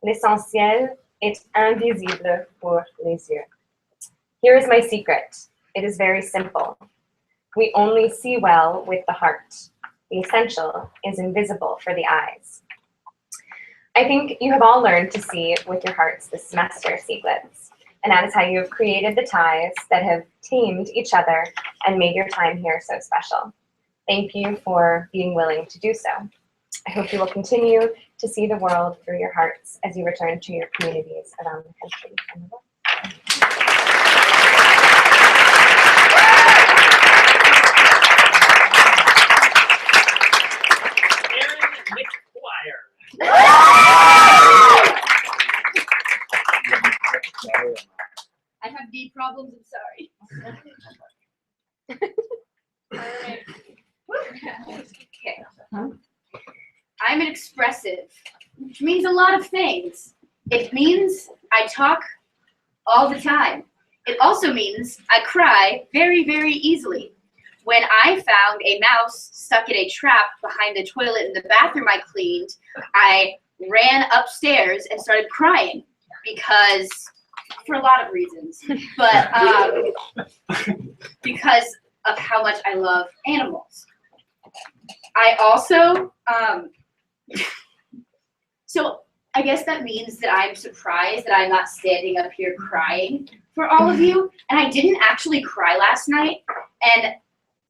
L'essentiel est invisible pour les yeux. Here is my secret. It is very simple. We only see well with the heart. The essential is invisible for the eyes. I think you have all learned to see with your hearts this semester, SEGLids. And that is how you have created the ties that have tamed each other and made your time here so special. Thank you for being willing to do so. I hope you will continue to see the world through your hearts as you return to your communities around the country and the world. I have knee problems, I'm sorry. Okay. I'm an expressive, which means a lot of things. It means I talk all the time. It also means I cry very, very easily. When I found a mouse stuck in a trap behind the toilet in the bathroom I cleaned, I ran upstairs and started crying because, for a lot of reasons, but because of how much I love animals. I also, so I guess that means that I'm surprised that I'm not standing up here crying for all of you. And I didn't actually cry last night. And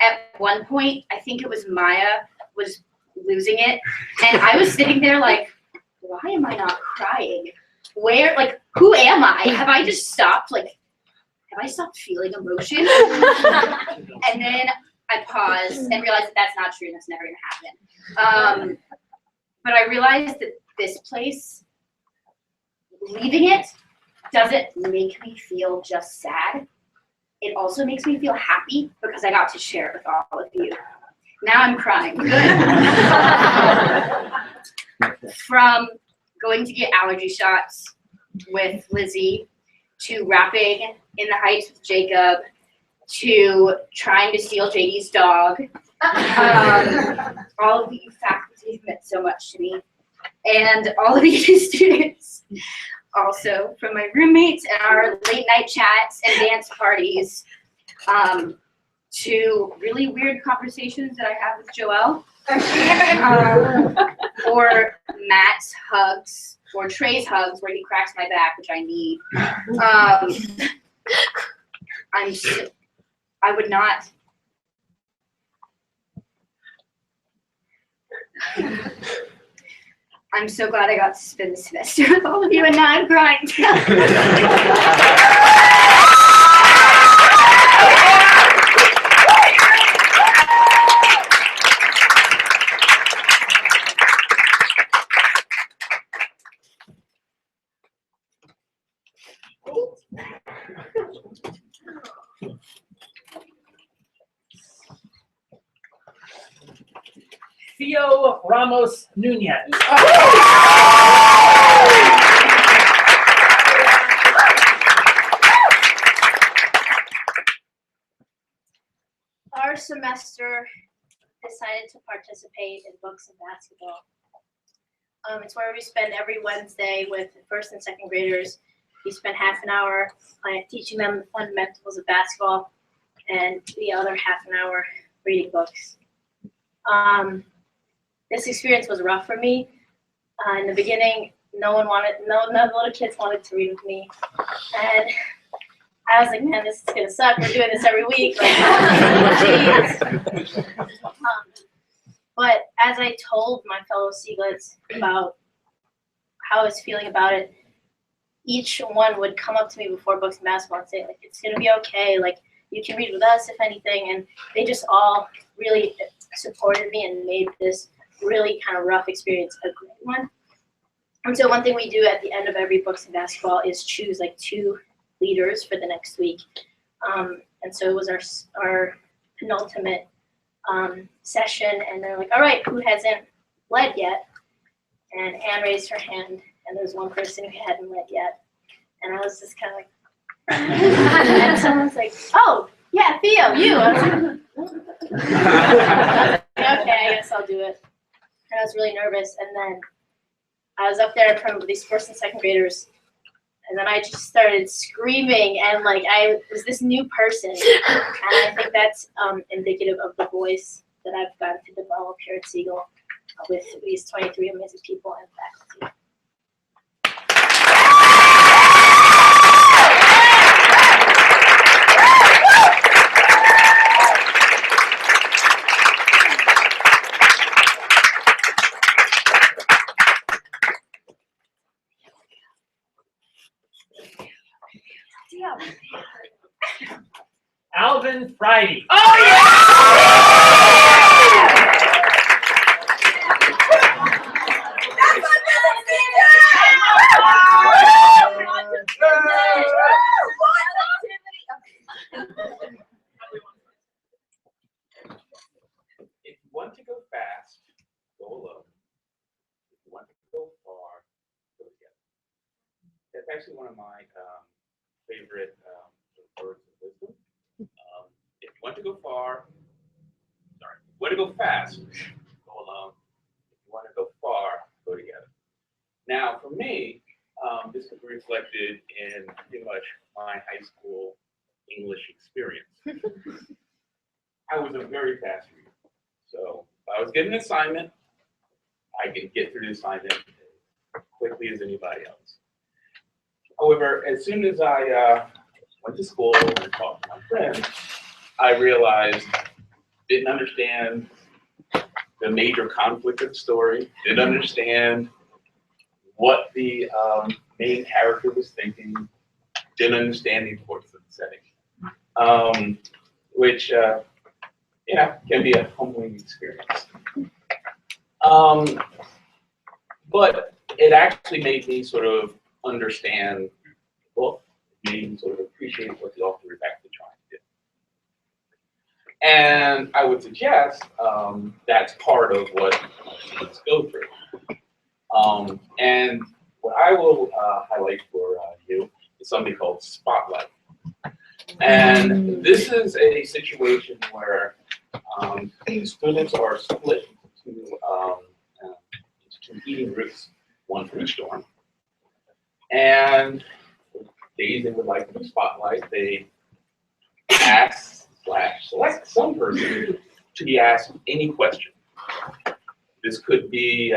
at one point, I think it was Maya was losing it. And I was sitting there like, why am I not crying? Where, like, who am I? Have I just stopped, like, have I stopped feeling emotion? And then I paused and realized that that's not true and that's never gonna happen. But I realized that this place, leaving it, doesn't make me feel just sad. It also makes me feel happy because I got to share it with all of you. Now I'm crying. Good. From going to get allergy shots with Lizzie, to rapping in the Heights with Jacob, to trying to steal JD's dog. All of you faculty have meant so much to me. And all of you students. Also, from my roommates and our late night chats and dance parties, to really weird conversations that I have with Joelle, or Matt's hugs, or Trey's hugs where he cracks my back, which I need. I would not. I'm so glad I got to spend the semester with all of you, and now I'm crying. Theo Ramos Nunez. Our semester decided to participate in books and basketball. It's where we spend every Wednesday with first and second graders. We spend half an hour teaching them the fundamentals of basketball and the other half an hour reading books. this experience was rough for me. In the beginning, none of the little kids wanted to read with me. And I was like, man, this is gonna suck. We're doing this every week. Like, but as I told my fellow SEGLets about how I was feeling about it, each one would come up to me before books and basketball and say, like, it's gonna be okay. Like, you can read with us if anything. And they just all really supported me and made this really kind of rough experience a great one. And so one thing we do at the end of every books and basketball is choose like 2 leaders for the next week. And so it was our penultimate session, and they're like, all right, who hasn't led yet? And Anne raised her hand, and there was one person who hadn't led yet. And I was just kind of like, and someone's like, oh, yeah, Theo, you. I was like, okay, I guess I'll do it. And I was really nervous, and then I was up there in front of these first and second graders, and then I just started screaming, and like I was this new person, and I think that's indicative of the voice that I've gotten to develop here at SEGL with these 23 amazing people and faculty. Alvin Friday. Oh yeah! If you want to go fast, go alone. If you want to go far, go together. That's actually one of my favorite words of wisdom. If you want to go far, sorry, if you want to go fast, go alone. If you want to go far, go together. Now, for me, this was reflected in pretty much my high school English experience. I was a very fast reader. So if I was given an assignment, I could get through the assignment as quickly as anybody else. However, as soon as I went to school and talked to my friends, I realized, didn't understand the major conflict of the story, didn't understand what the main character was thinking, didn't understand the importance of the setting, which you know, can be a humbling experience. But it actually made me sort of understand the book, made me sort of appreciate what the author is actually trying to do. And I would suggest that's part of what students go through. And what I will highlight for you is something called Spotlight. And this is a situation where students are split into eating groups, one for each dorm. And days they would like to spotlight, they ask/select some person to be asked any question. This could be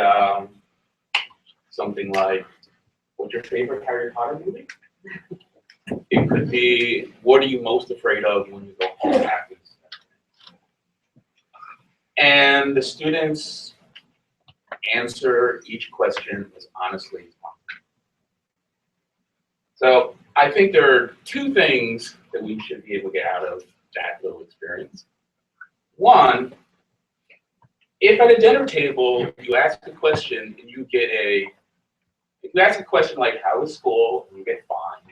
something like, what's your favorite Harry Potter movie? It could be, what are you most afraid of when you go home after this? And the students answer each question as honestly as possible. So I think there are 2 things that we should be able to get out of that little experience. One, if at a dinner table you ask a question and you get if you ask a question like, how was school, and you get fine.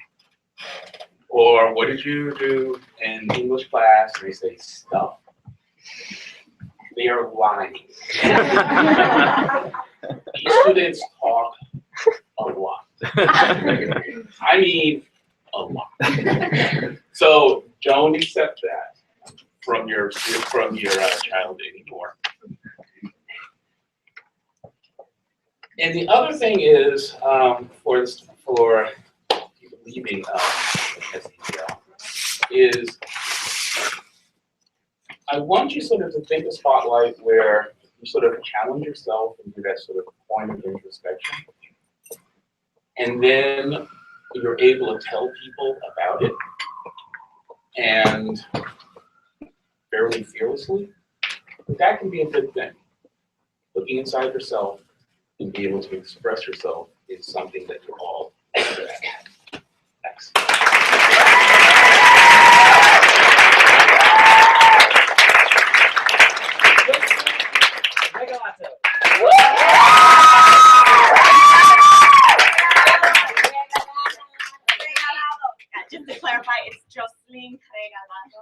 Or what did you do in English class, and they say stuff. They are lying. These students talk a lot. I mean, a lot. So don't accept that from your child anymore. And the other thing is, for leaving SEGL, is I want you sort of to think of Spotlight where you sort of challenge yourself and do that sort of point of introspection. And then you're able to tell people about it, and fairly fearlessly. That can be a good thing. Looking inside yourself and be able to express yourself is something that you're all good at. Thanks. Just to clarify, it's Jocelyn Regalato.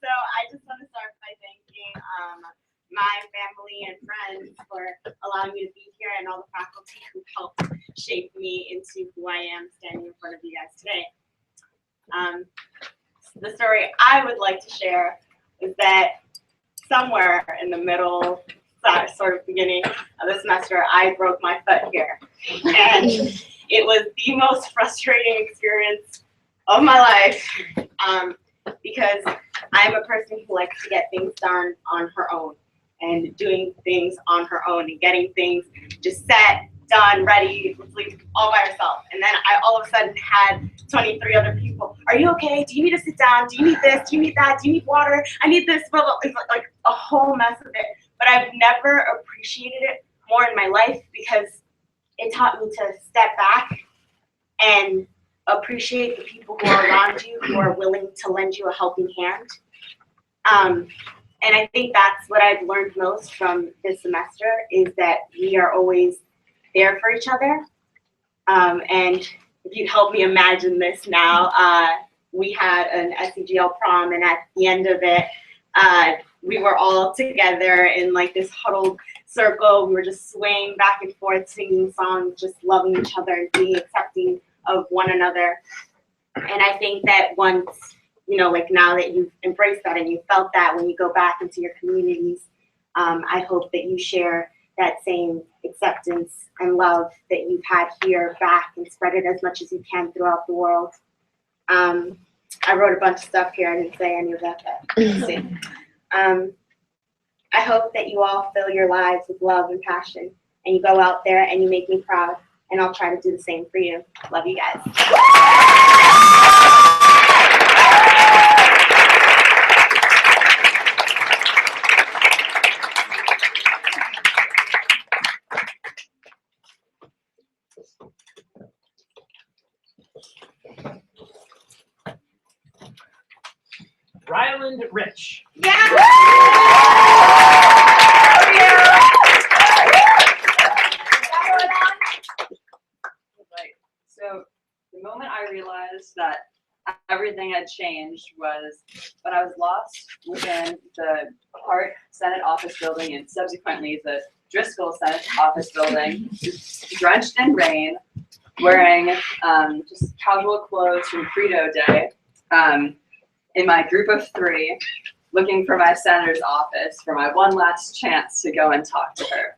So I just want to start by thanking my family and friends for allowing me to be here, and all the faculty who helped shape me into who I am standing in front of you guys today. The story I would like to share is that somewhere in the middle, sort of beginning of the semester, I broke my foot here. And it was the most frustrating experience of my life because I'm a person who likes to get things done on her own and doing things on her own and getting things just set, done, ready, like, all by herself. And then I all of a sudden had 23 other people. Are you okay? Do you need to sit down? Do you need this? Do you need that? Do you need water? I need this. Blah, blah. It's like a whole mess of it. But I've never appreciated it more in my life because it taught me to step back and appreciate the people who are around you, who are willing to lend you a helping hand. And I think that's what I've learned most from this semester is that we are always there for each other. And if you'd help me imagine this now, we had an SEGL prom, and at the end of it, we were all together in like this huddled circle. We were just swaying back and forth, singing songs, just loving each other and being accepting of one another. And I think that once, you know, like now that you've embraced that and you felt that when you go back into your communities, I hope that you share that same acceptance and love that you've had here back and spread it as much as you can throughout the world. I wrote a bunch of stuff here. I didn't say any of that, but let's see. I hope that you all fill your lives with love and passion, and you go out there and you make me proud, and I'll try to do the same for you. Love you guys. Ryland Rich. So the moment I realized that everything had changed was when I was lost within the Hart Senate office building and subsequently the Driscoll Senate office building, drenched in rain, wearing just casual clothes from Credo Day, in my group of 3, looking for my senator's office for my one last chance to go and talk to her.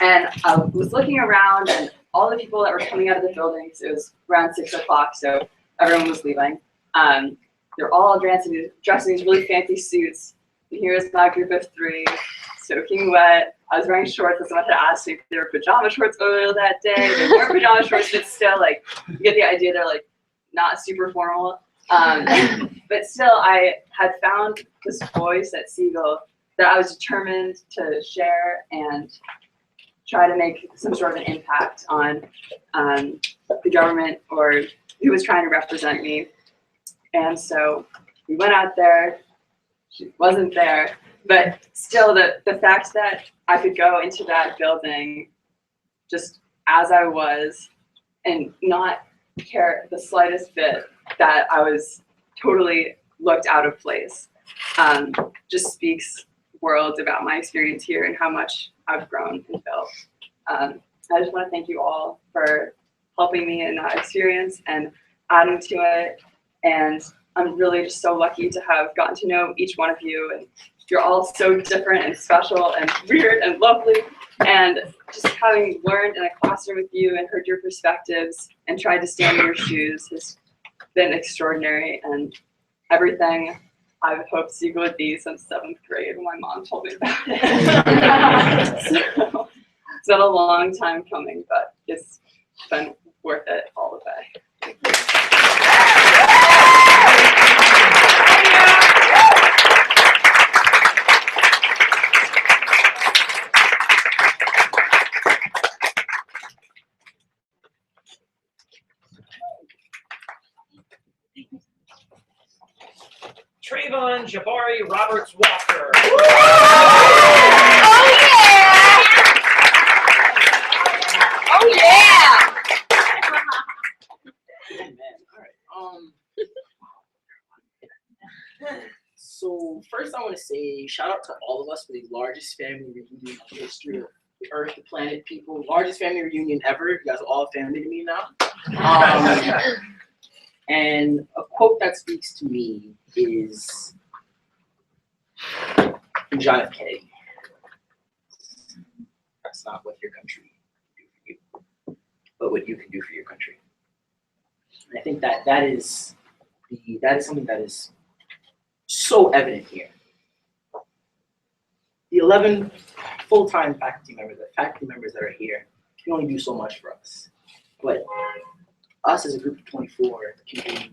And I was looking around, and all the people that were coming out of the building, because it was around 6 o'clock, so everyone was leaving. They're all dressed in these really fancy suits. And here's my group of 3, soaking wet. I was wearing shorts, and someone had asked me if there were pajama shorts earlier that day. They weren't pajama shorts, but still, like, you get the idea. They're like not super formal. But still, I had found this voice at SEGL that I was determined to share and try to make some sort of an impact on the government or who was trying to represent me. And so we went out there. She wasn't there, but still the fact that I could go into that building just as I was and not care the slightest bit that I was totally looked out of place just speaks worlds about my experience here and how much I've grown and built. I just want to thank you all for helping me in that experience and adding to it. And I'm really just so lucky to have gotten to know each one of you. And you're all so different and special and weird and lovely. And just having learned in a classroom with you and heard your perspectives and tried to stand in your shoes has been extraordinary and everything I've hoped SEGL would be since 7th grade when my mom told me about it. So, it's been a long time coming, but it's been worth it all the way. Trayvon Jabari Roberts Walker. Oh yeah! So first I want to say shout out to all of us for the largest family reunion in the history of the earth, the planet, people. Largest family reunion ever. You guys are all family to me now. And a quote that speaks to me is from John F. Kennedy. That's not what your country can do for you, but what you can do for your country. And I think that is something that is so evident here. The 11 full-time faculty members that are here can only do so much for us. But us as a group of 24 can do a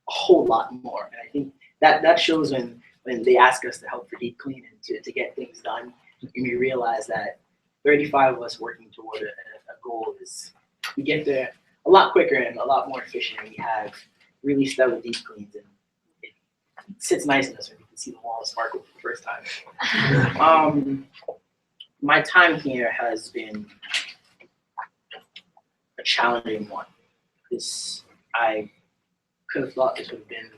whole lot more. And I think that shows when they ask us to help for deep clean and to get things done, and we realize that 35 of us working toward a goal is, we get there a lot quicker and a lot more efficient, and we have really stellar deep cleans, and it sits nice in us when you can see the walls sparkle for the first time. My time here has been a challenging one. I could have thought this would have been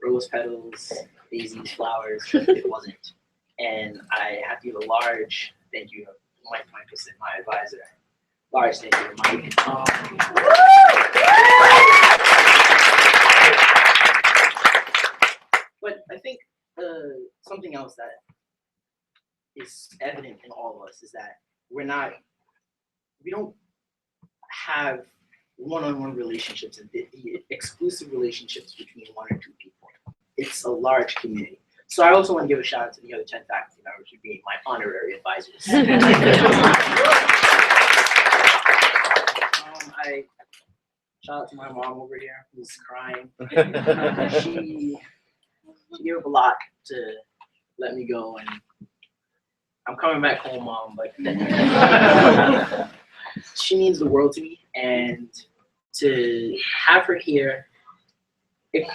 rose petals, daisies, flowers, but it wasn't. And I have to give a large thank you to Mike Michelson, my advisor. Large thank you to Mike. But I think something else that is evident in all of us is that we don't have one-on-one relationships and the exclusive relationships between one or two people. It's a large community. So I also want to give a shout out to the other 10 faculty members who being my honorary advisors. I shout out to my mom over here who's crying. She gave up a lot to let me go, and I'm coming back home, Mom, but she means the world to me, and to have her here like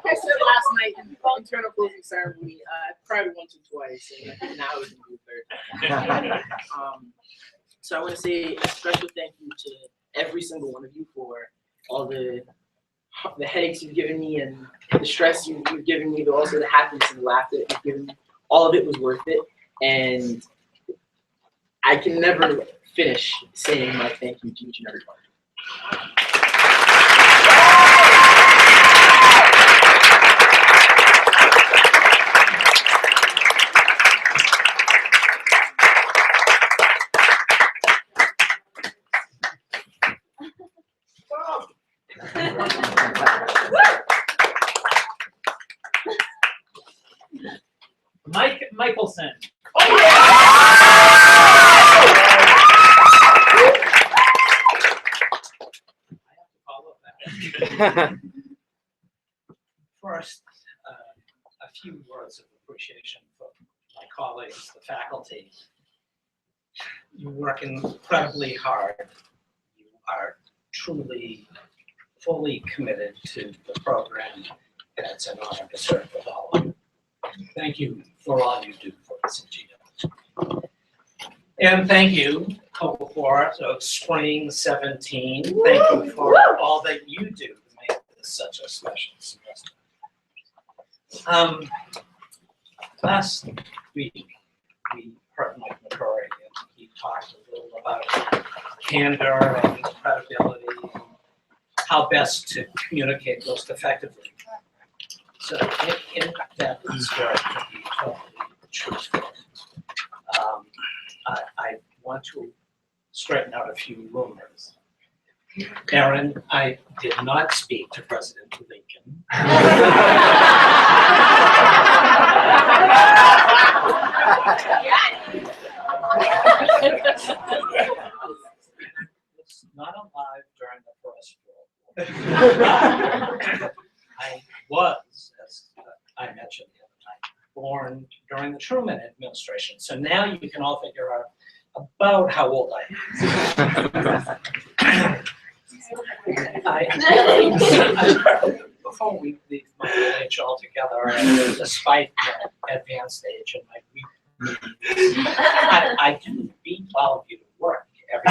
I said last night in the internal closing ceremony, I cried once or twice, and I think now we can do the third time. So I want to say a special thank you to every single one of you for all the headaches you've given me and the stress you've given me, but also the happiness and the laughter that you've given me. All of it was worth it, and I can never finish saying my thank you to each and every one. Mike Michelson. First, a few words of appreciation for my colleagues, the faculty. You work incredibly hard. You are truly, fully committed to the program, and it's an honor to serve with all of you. Thank you for all you do for SEGL. And thank you, cohort of Spring 17. Thank you for all that you do to make this such a special semester. Last week, we heard Mike McCrory, and he talked a little about candor and incredible how best to communicate most effectively. So in that spirit, to be totally truthful, I want to straighten out a few rumors. Aaron, I did not speak to President Lincoln. Was not alive during the First World War. I was, as I mentioned the other night, born during the Truman administration. So now you can all figure out about how old I am. Before we leave my age altogether, and despite my advanced age and my weak, I do beat all of you to work every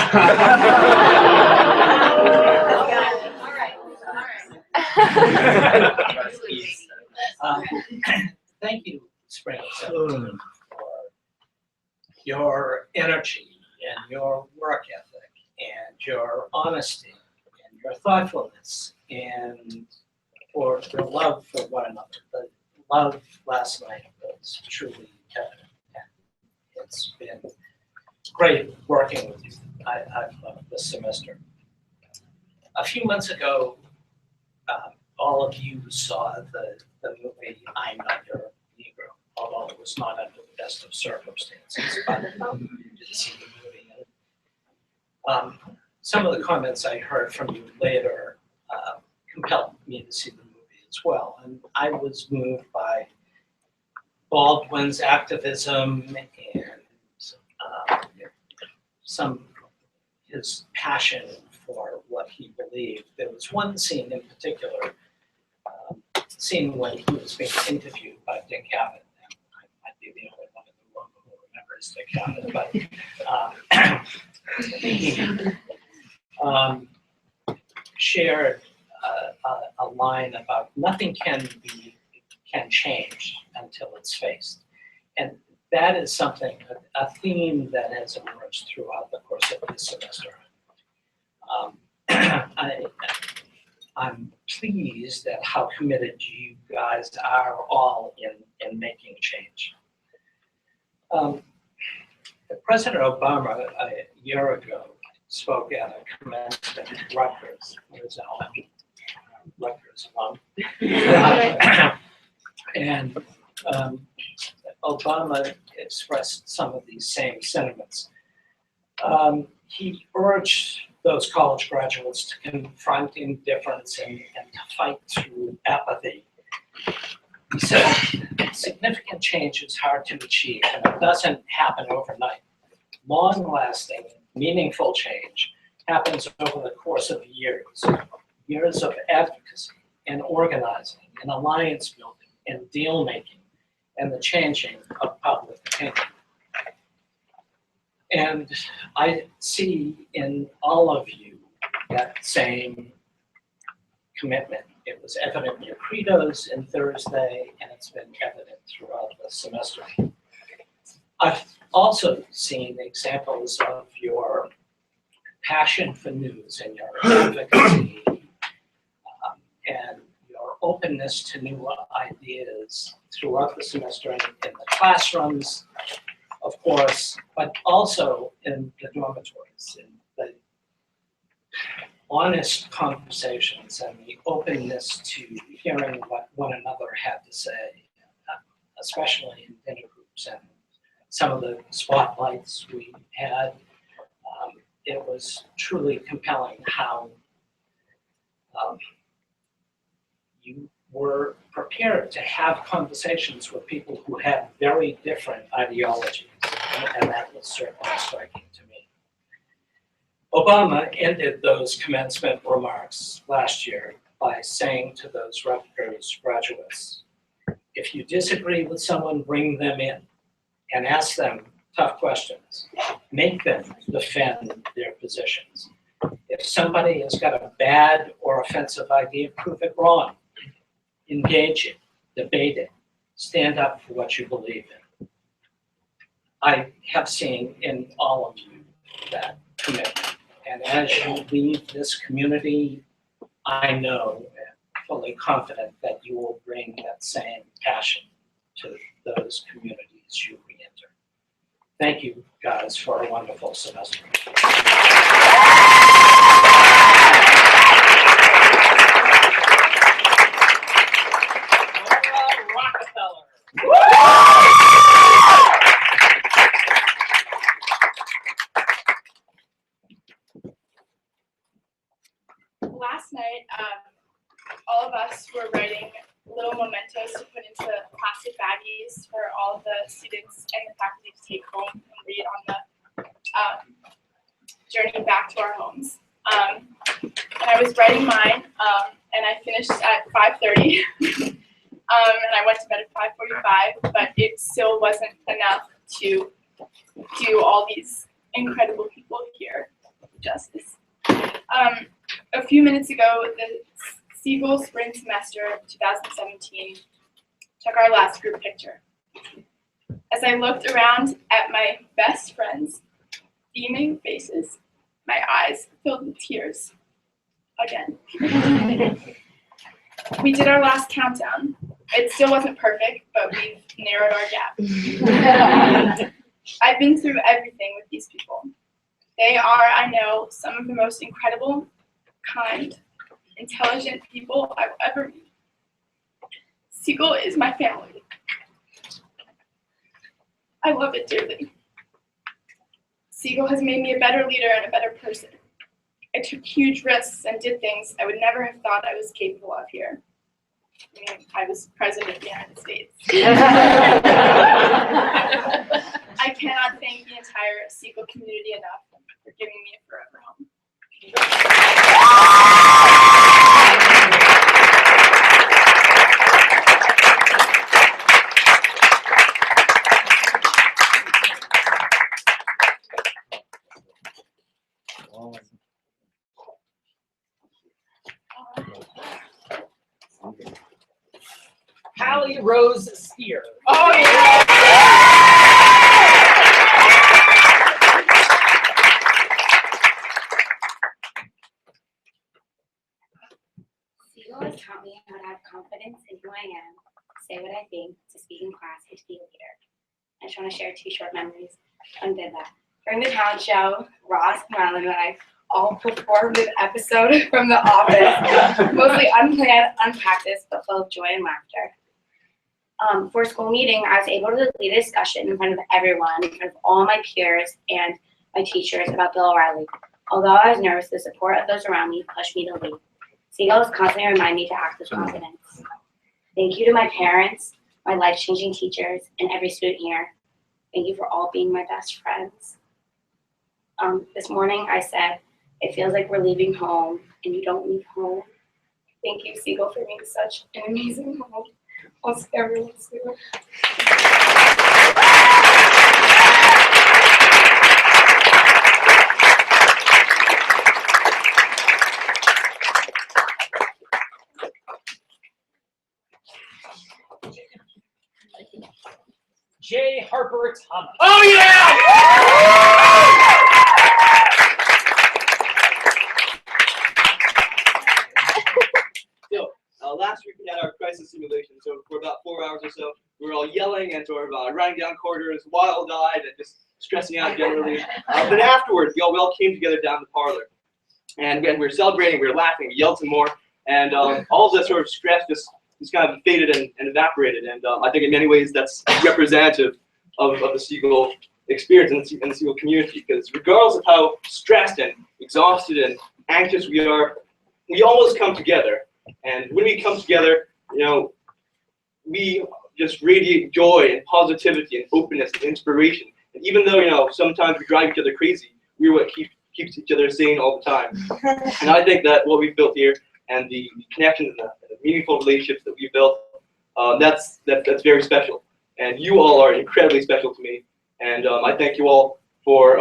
Thank you, Spring 17, for your energy and your work ethic and your honesty and your thoughtfulness and for your love for one another. The love last night was truly evident. It's been great working with you. I've loved this semester. A few months ago, all of you saw the movie I'm Not Your Negro, although it was not under the best of circumstances, but you did see the movie. And, some of the comments I heard from you later compelled me to see the movie as well. And I was moved by Baldwin's activism and his passion for what he believed. There was one scene in particular, scene when he was being interviewed by Dick Cavett. I might be the only one in the room who remembers Dick Cavett, but he shared a line about nothing can change until it's faced. And that is something, a theme that has emerged throughout the course of this semester. I'm pleased at how committed you guys are all in making change. President Obama a year ago spoke at a commencement at Rutgers. There's Alan, Rutgers alum. And Obama expressed some of these same sentiments. He urged those college graduates to confront indifference and to fight through apathy. He said, significant change is hard to achieve, and it doesn't happen overnight. Long-lasting, meaningful change happens over the course of years. Years of advocacy and organizing and alliance building and deal-making and the changing of public opinion. And I see in all of you that same commitment. It was evident in your credos in Thursday, and it's been evident throughout the semester. I've also seen examples of your passion for news and your advocacy and your openness to new ideas throughout the semester in the classrooms, of course, but also in the dormitories, in the honest conversations and the openness to hearing what one another had to say, especially in dinner groups and some of the spotlights we had. It was truly compelling how you were prepared to have conversations with people who had very different ideologies, and that was certainly striking to me. Obama ended those commencement remarks last year by saying to those Rutgers graduates, if you disagree with someone, bring them in and ask them tough questions. Make them defend their positions. If somebody has got a bad or offensive idea, prove it wrong. Engage it, debate it, stand up for what you believe in. I have seen in all of you that commitment. And as you leave this community, I know and fully confident that you will bring that same passion to those communities you re-enter. Thank you, guys, for a wonderful semester. Last night, all of us were writing little mementos to put into plastic baggies for all of the students and the faculty to take home and read on the journey back to our homes. And I was writing mine, and I finished at 5:30, and I went to bed at 5:45, but it still wasn't enough to do all these incredible people here justice. A few minutes ago, the SEGL Spring Semester 2017 took our last group picture. As I looked around at my best friends' beaming faces, my eyes filled with tears again. We did our last countdown. It still wasn't perfect, but we've narrowed our gap. I've been through everything with these people. They are, I know, some of the most incredible, kind, intelligent people I've ever met. SEGL is my family. I love it dearly. SEGL has made me a better leader and a better person. I took huge risks and did things I would never have thought I was capable of here. I mean, I was president of the United States. I cannot thank the entire SEGL community enough for giving me a forever home. Hallie Rose Steer. Oh yeah! SEGL has taught me how to have confidence in who I am, say what I think, to speak in class, and to be a leader. I just want to share 2 short memories and did that. During the talent show, Ross, Marlon, and I all performed an episode from The Office, mostly unplanned, unpracticed, but full of joy and laughter. For school meeting, I was able to lead a discussion in front of everyone, in front of all my peers and my teachers about Bill O'Reilly. Although I was nervous, the support of those around me pushed me to lead. SEGL has constantly reminded me to act with confidence. Thank you to my parents, my life-changing teachers, and every student here. Thank you for all being my best friends. This morning I said, it feels like we're leaving home, and you don't leave home. Thank you, SEGL, for being such an amazing home. I'll see everyone soon. J. Harper Thomas. Oh yeah! Last week we had our crisis simulation, so for about 4 hours or so, we were all yelling and sort of running down corridors, wild-eyed, and just stressing out generally. But afterwards, we all came together down the parlor, and we were celebrating, we were laughing, we yelled some more, and all of that sort of stress just kind of faded and evaporated. And I think in many ways that's representative of the SEGL experience and the SEGL community, because regardless of how stressed and exhausted and anxious we are, we always come together. And when we come together, you know, we just radiate joy and positivity and openness and inspiration. And even though, you know, sometimes we drive each other crazy, we're what keeps each other sane all the time. And I think that what we've built here and the connections and the meaningful relationships that we've built, that's very special. And you all are incredibly special to me. And I thank you all for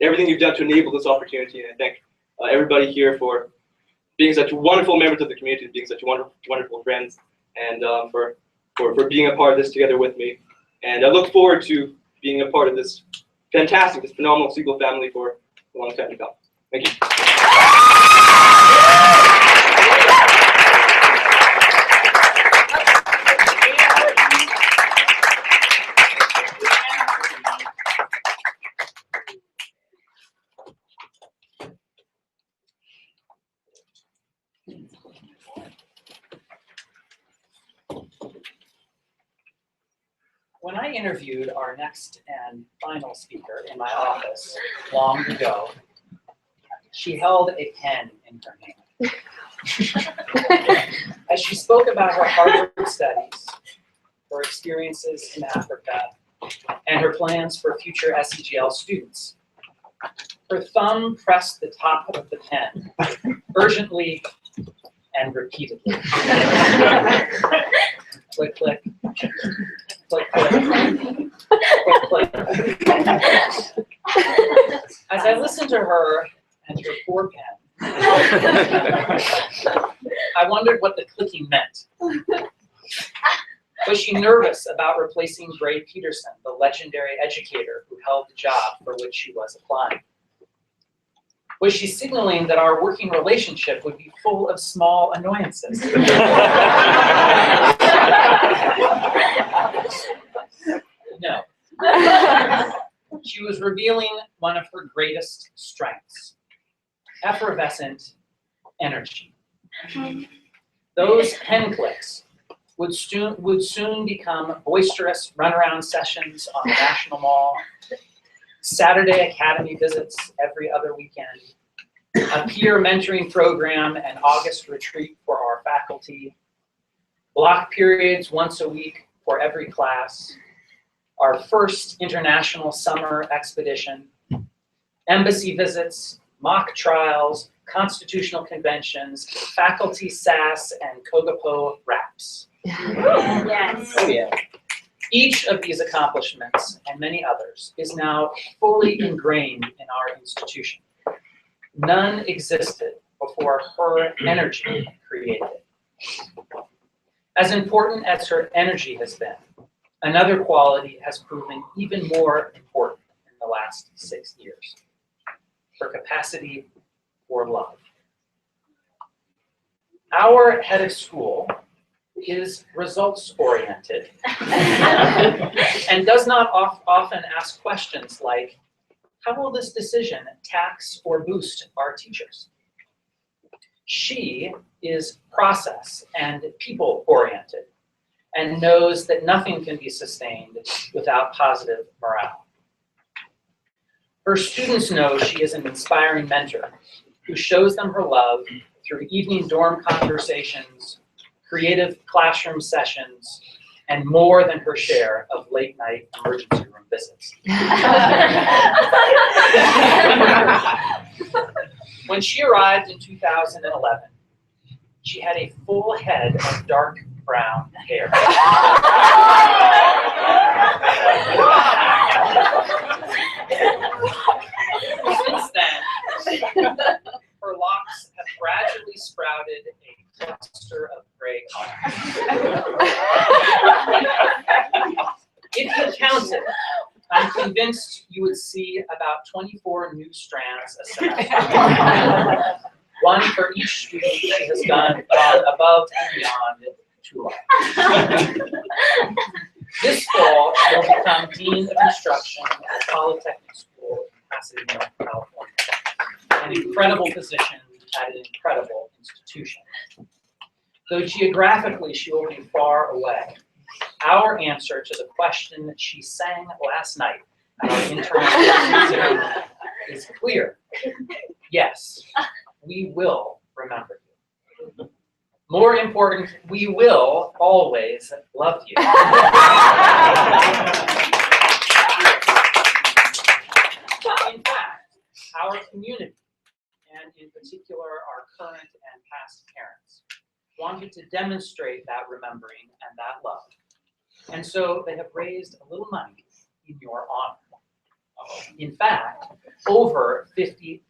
everything you've done to enable this opportunity. And I thank everybody here for being such wonderful members of the community, being such wonderful friends, and for being a part of this together with me. And I look forward to being a part of this fantastic, this phenomenal SEGL family for a long time to come. Thank you. When I interviewed our next and final speaker in my office long ago, she held a pen in her hand. As she spoke about her Harvard studies, her experiences in Africa, and her plans for future SEGL students, her thumb pressed the top of the pen, urgently and repeatedly. Click, click. Click, click. Click, click. As I listened to her and her poor pen, I wondered what the clicking meant. Was she nervous about replacing Gray Peterson, the legendary educator who held the job for which she was applying? Was she signaling that our working relationship would be full of small annoyances? No. She was revealing one of her greatest strengths: effervescent energy. Those pen clicks would soon become boisterous runaround sessions on the National Mall, Saturday Academy visits every other weekend, a peer mentoring program and August retreat for our faculty, block periods once a week for every class, our first international summer expedition, embassy visits, mock trials, constitutional conventions, faculty SAS, and Kogapo raps. Yes. Oh yeah. Each of these accomplishments, and many others, is now fully ingrained in our institution. None existed before her energy created it. As important as her energy has been, another quality has proven even more important in the last 6 years: her capacity for love. Our head of school is results-oriented and does not often ask questions like, how will this decision tax or boost our teachers? She is process and people-oriented and knows that nothing can be sustained without positive morale. Her students know she is an inspiring mentor who shows them her love through evening dorm conversations, creative classroom sessions, and more than her share of late-night emergency room visits. When she arrived in 2011, she had a full head of dark brown hair. Since then, her locks have gradually sprouted a cluster of gray color. If you counted, I'm convinced you would see about 24 new strands a semester. One for each student she has gone above and beyond to life. This fall, she will become Dean of Instruction at Polytechnic School in Pasadena, California. An incredible position at an incredible institution. Though geographically she will be far away, our answer to the question that she sang last night at our internal is clear. Yes, we will remember you. More important, we will always love you. In fact, our community, and in particular our current and past parents, wanted to demonstrate that remembering and that love. And so they have raised a little money in your honor. In fact, over $50,000.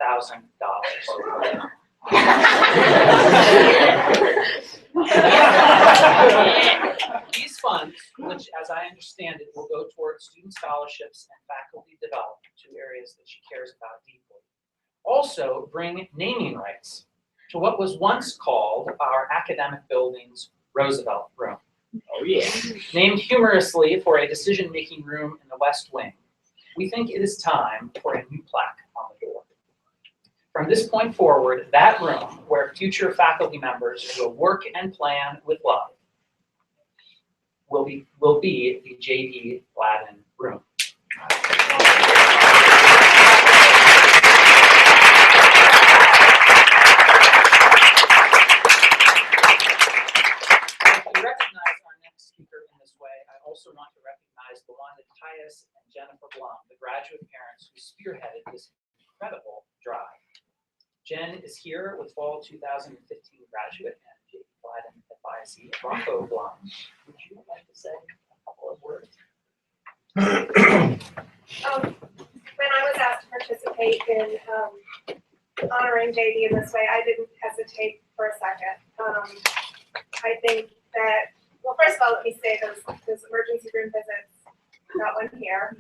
These funds, which as I understand it will go towards student scholarships and faculty development, two areas that she cares about deeply, also bring naming rights to what was once called our academic building's Roosevelt Room. Oh yeah. Named humorously for a decision-making room in the West Wing, we think it is time for a new plaque on the door. From this point forward, that room where future faculty members will work and plan with love will be the JD Gladden Room. To recognize our next speaker in this way, I also want to recognize Luanda Tyus and Jennifer Blum, the graduate parents who spearheaded this incredible drive. Jen is here with fall 2015 graduate and JD Gladden advisee, Rocco Blum. Would you like to say a couple of words? When I was asked to participate in honoring JD in this way, I didn't hesitate for a second. I think that, well, first of all, let me say those emergency room visits, got one here.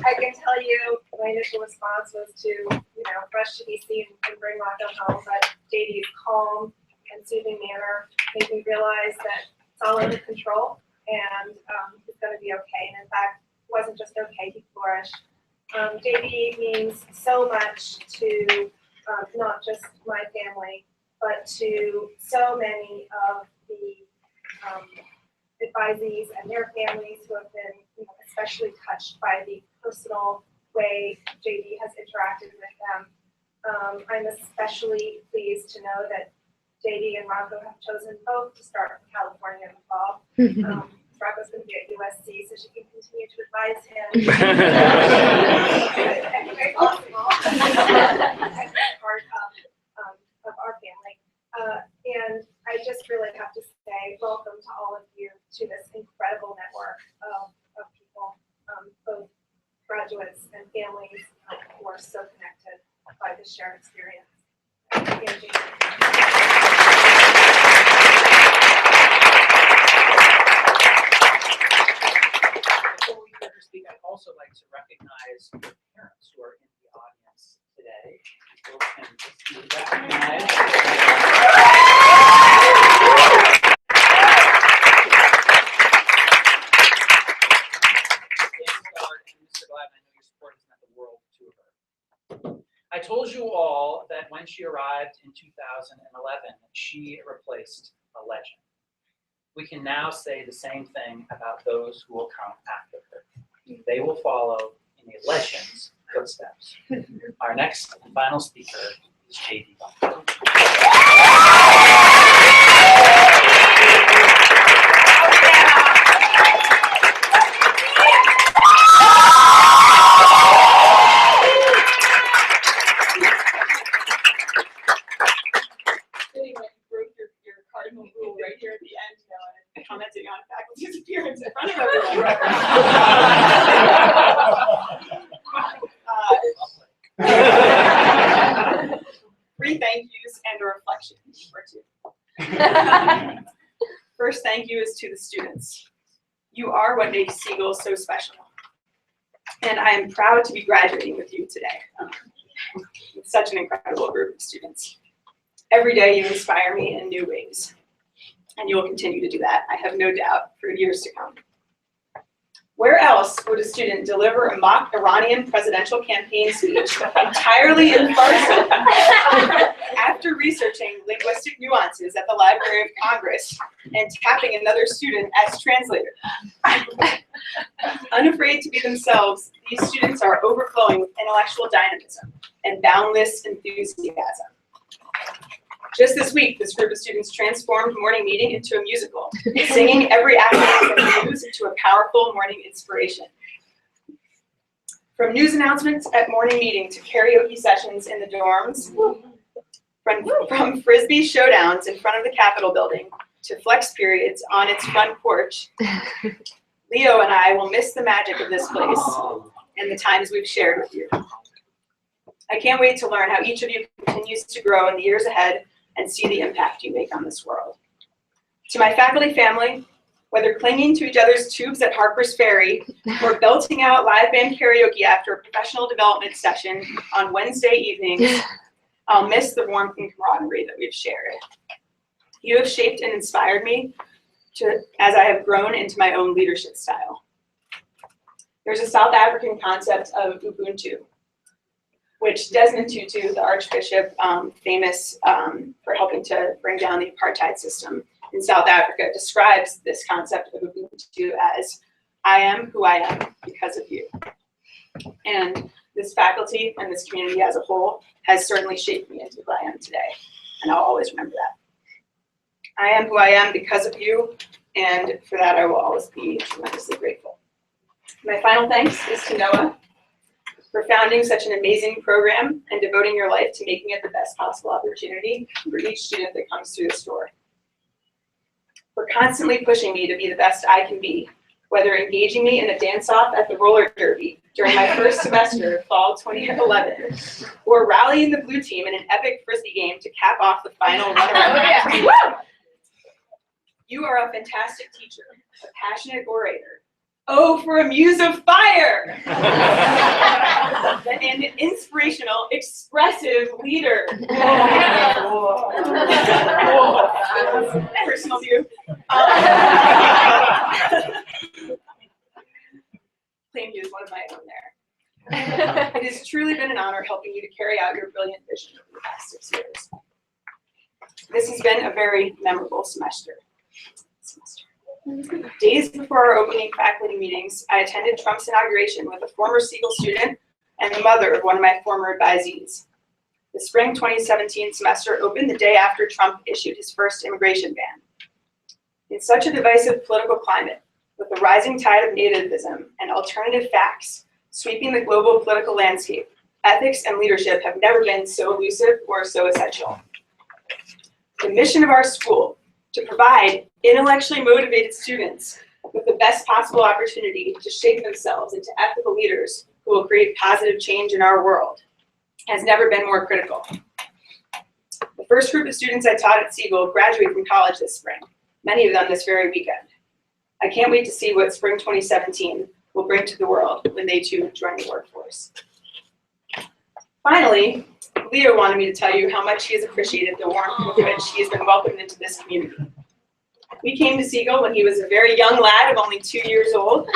I can tell you my initial response was to, rush to DC and bring Rocco home, but JD's calm and soothing manner made me realize that it's all under control and it's going to be okay. And in fact, it wasn't just okay, he flourished. JD means so much to not just my family, but to so many of the advisees and their families who have been especially touched by the personal way JD has interacted with them. I'm especially pleased to know that JD and Rocco have chosen both to start in California in the fall. Rocco's going to be at USC, so she can continue to advise him. Very possible. Part of our family. And I just really have to say welcome to all of you to this incredible network of people, both graduates and families who are so connected by this shared experience. Before we further speak, I'd also like to recognize the parents who are in the audience today. People can just be recognized. Mr. Gladden, I know your support has meant the world to her. I told you all that when she arrived in 2011, she replaced a legend. We can now say the same thing about those who will come after her. They will follow in a legend's footsteps. Our next and final speaker is JD Gladden. Commenting on faculty's appearance in front of everyone. Three thank yous and a reflection or two. First thank you is to the students. You are what makes SEGL so special. And I am proud to be graduating with you today. With such an incredible group of students. Every day you inspire me in new ways. And you will continue to do that, I have no doubt, for years to come. Where else would a student deliver a mock Iranian presidential campaign speech entirely in Farsi after researching linguistic nuances at the Library of Congress and tapping another student as translator? Unafraid to be themselves, these students are overflowing with intellectual dynamism and boundless enthusiasm. Just this week, this group of students transformed morning meeting into a musical, singing every aspect of the news into a powerful morning inspiration. From news announcements at morning meeting to karaoke sessions in the dorms, from Frisbee showdowns in front of the Capitol building to flex periods on its front porch, Leo and I will miss the magic of this place and the times we've shared with you. I can't wait to learn how each of you continues to grow in the years ahead and see the impact you make on this world. To my faculty family, whether clinging to each other's tubes at Harper's Ferry or belting out live band karaoke after a professional development session on Wednesday evenings, I'll miss the warmth and camaraderie that we've shared. You have shaped and inspired me as I have grown into my own leadership style. There's a South African concept of Ubuntu, which Desmond Tutu, the Archbishop, famous for helping to bring down the apartheid system in South Africa, describes this concept of Ubuntu as, I am who I am because of you. And this faculty and this community as a whole has certainly shaped me into who I am today, and I'll always remember that. I am who I am because of you, and for that I will always be tremendously grateful. My final thanks is to Noah for founding such an amazing program and devoting your life to making it the best possible opportunity for each student that comes through this door. For constantly pushing me to be the best I can be, whether engaging me in a dance-off at the roller derby during my first semester of fall 2011, or rallying the blue team in an epic frisbee game to cap off the final run-around. You are a fantastic teacher, a passionate orator. Oh, for a muse of fire! And an inspirational, expressive leader. Personal view. Claim you as one of my own there. It has truly been an honor helping you to carry out your brilliant vision over the past 6 years. This has been a very memorable semester. Days before our opening faculty meetings, I attended Trump's inauguration with a former SEGL student and the mother of one of my former advisees. The spring 2017 semester opened the day after Trump issued his first immigration ban. In such a divisive political climate, with the rising tide of nativism and alternative facts sweeping the global political landscape, ethics and leadership have never been so elusive or so essential. The mission of our school, to provide intellectually motivated students with the best possible opportunity to shape themselves into ethical leaders who will create positive change in our world, has never been more critical. The first group of students I taught at SEGL graduate from college this spring, many of them this very weekend. I can't wait to see what spring 2017 will bring to the world when they too join the workforce. Finally, Leo wanted me to tell you how much he has appreciated the warmth with which he has been welcomed into this community. We came to SEGL when he was a very young lad of only 2 years old,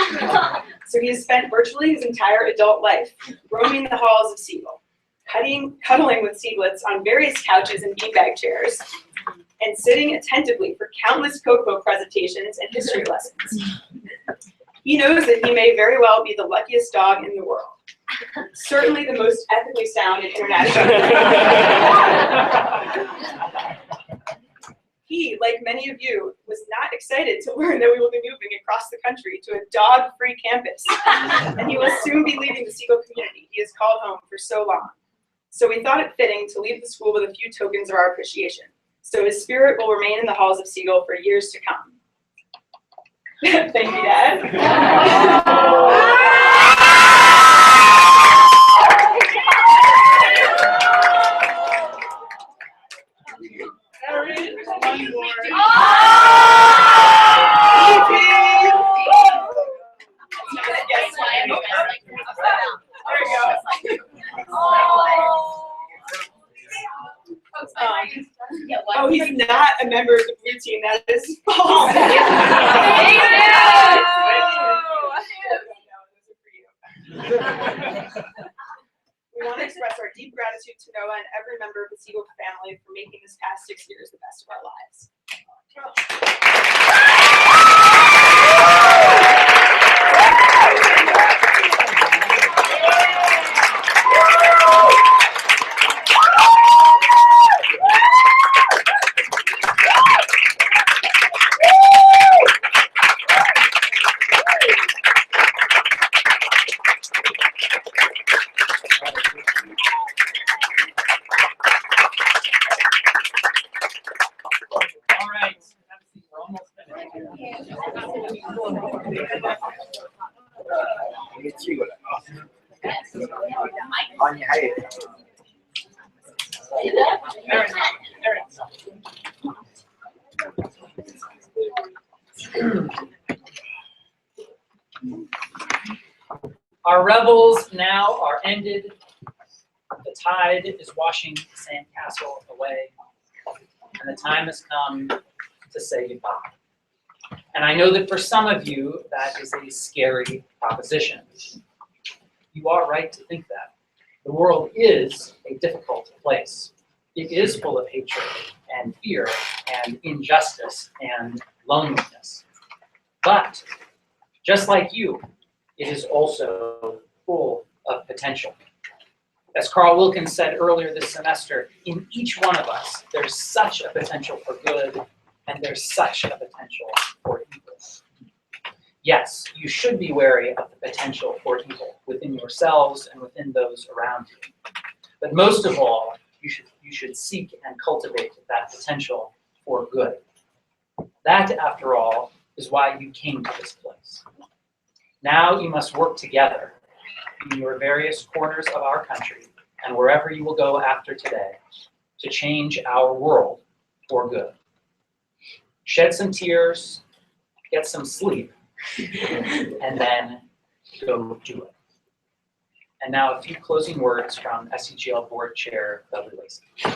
so he has spent virtually his entire adult life roaming the halls of SEGL, cuddling with Seaglets on various couches and beanbag chairs, and sitting attentively for countless cocoa presentations and history lessons. He knows that he may very well be the luckiest dog in the world. Certainly the most ethically sound and international. He, like many of you, was not excited to learn that we will be moving across the country to a dog-free campus, and he will soon be leaving the SEGL community he has called home for so long. So we thought it fitting to leave the school with a few tokens of our appreciation, so his spirit will remain in the halls of SEGL for years to come. Thank you, Dad. Oh, he's not a member of the blue team. That is false. We want to express our deep gratitude to Noah and every member of the SEGL family for making this past 6 years the best of our lives. Our revels now are ended. The tide is washing the sandcastle away, and the time has come to say goodbye. And I know that for some of you, that is a scary proposition. You are right to think that. The world is a difficult place. It is full of hatred and fear and injustice and loneliness. But just like you, it is also full of potential. As Carl Wilkins said earlier this semester, in each one of us, there's such a potential for good and there's such a potential for evil. Yes, you should be wary of the potential for evil within yourselves and within those around you. But most of all, you should seek and cultivate that potential for good. That, after all, is why you came to this place. Now you must work together in your various corners of our country and wherever you will go after today to change our world for good. Shed some tears, get some sleep, and then go do it. And now a few closing words from SEGL Board Chair Dudley Lacey. I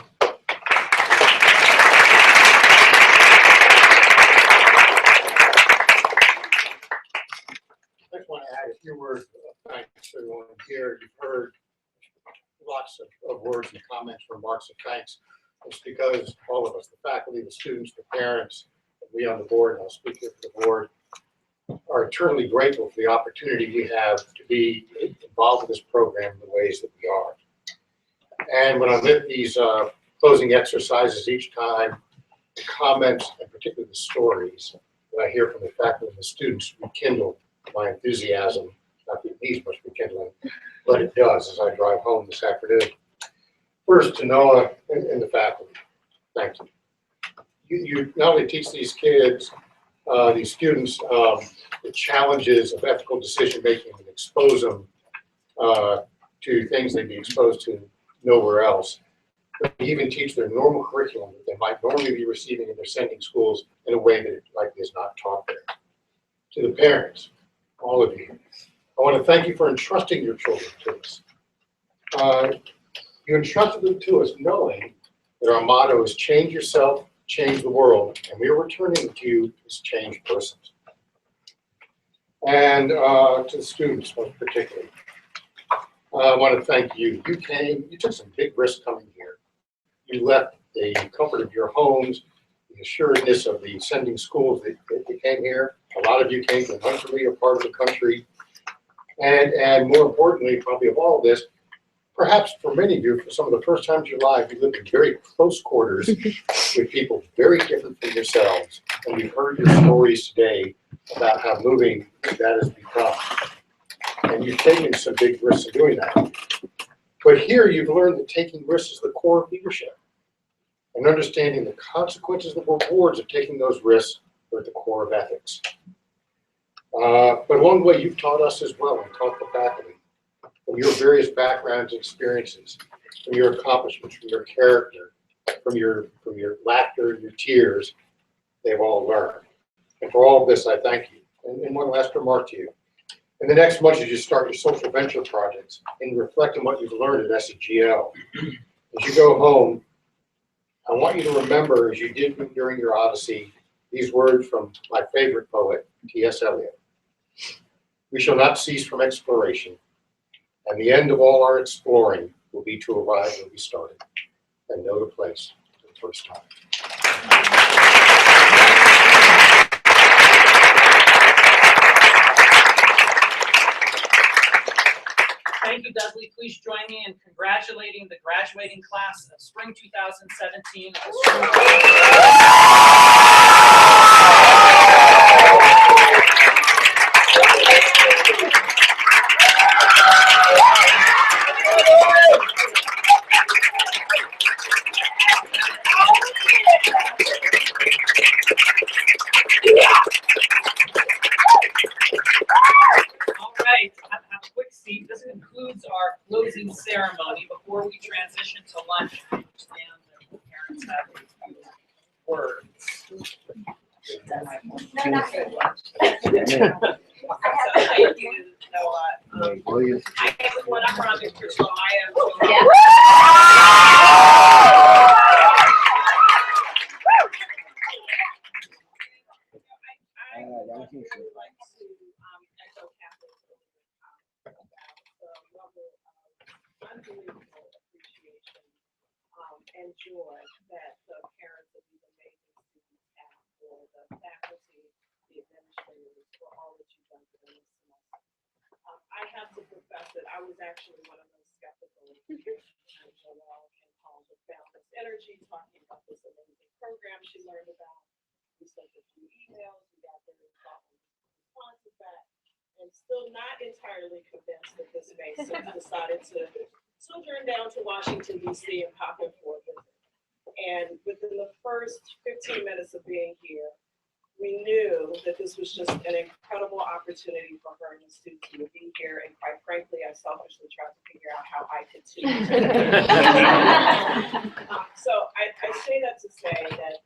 just want to add a few words of thanks to everyone here. You've heard lots of words and comments, remarks of thanks. It's because all of us, the faculty, the students, the parents, we on the board, and I'll speak here for the board, are eternally grateful for the opportunity we have to be involved in this program in the ways that we are. And when I'm at these closing exercises each time, the comments, and particularly the stories that I hear from the faculty and the students rekindle my enthusiasm. Not that it needs much rekindling, but it does as I drive home this afternoon. First, to Noah and the faculty, thank you. You not only teach these kids, these students, the challenges of ethical decision making and expose them to things they'd be exposed to nowhere else, but you even teach their normal curriculum that they might normally be receiving in their sending schools in a way that it likely is not taught there. To the parents, all of you, I want to thank you for entrusting your children to us. You entrusted them to us knowing that our motto is change yourself, change the world, and we are returning to you as changed persons. And to the students, most particularly, I want to thank you. You came, you took some big risks coming here. You left the comfort of your homes, the assuredness of the sending schools that you came here. A lot of you came from an unfamiliar part of the country. And more importantly, probably of all of this, perhaps for many of you, for some of the first times in your life, you lived in very close quarters with people very different from yourselves. And we've heard your stories today about how moving that has become. And you've taken some big risks in doing that. But here you've learned that taking risks is the core of leadership. And understanding the consequences, the rewards of taking those risks are at the core of ethics. But along the way, you've taught us as well and taught the faculty from your various backgrounds and experiences, from your accomplishments, from your character, from your laughter and your tears, they've all learned. And for all of this, I thank you. And one last remark to you. In the next month, as you start your social venture projects and reflect on what you've learned at SEGL, as you go home, I want you to remember, as you did during your Odyssey, these words from my favorite poet, T.S. Eliot. We shall not cease from exploration, and the end of all our exploring will be to arrive where we started and know the place for the first time. Thank you, Dudley. Please join me in congratulating the graduating class of spring 2017. All right, have a quick seat. This concludes our closing ceremony. Before we transition to lunch, I understand that the parents have a few words. No, not good. I am what I'm from Mr. So I am. I have to confess that I was actually one of those skeptical. And Joelle and Paul have found this energy talking about this amazing program she learned about. We sent a few emails, we got very thoughtful responses back, and still not entirely convinced that this Mason decided to sojourn down to Washington, D.C. and pop in for a visit. And within the first 15 minutes of being here, we knew that this was just an incredible opportunity for her and the students to be here. And quite frankly, I selfishly tried to figure out how I could too. So I say that to say that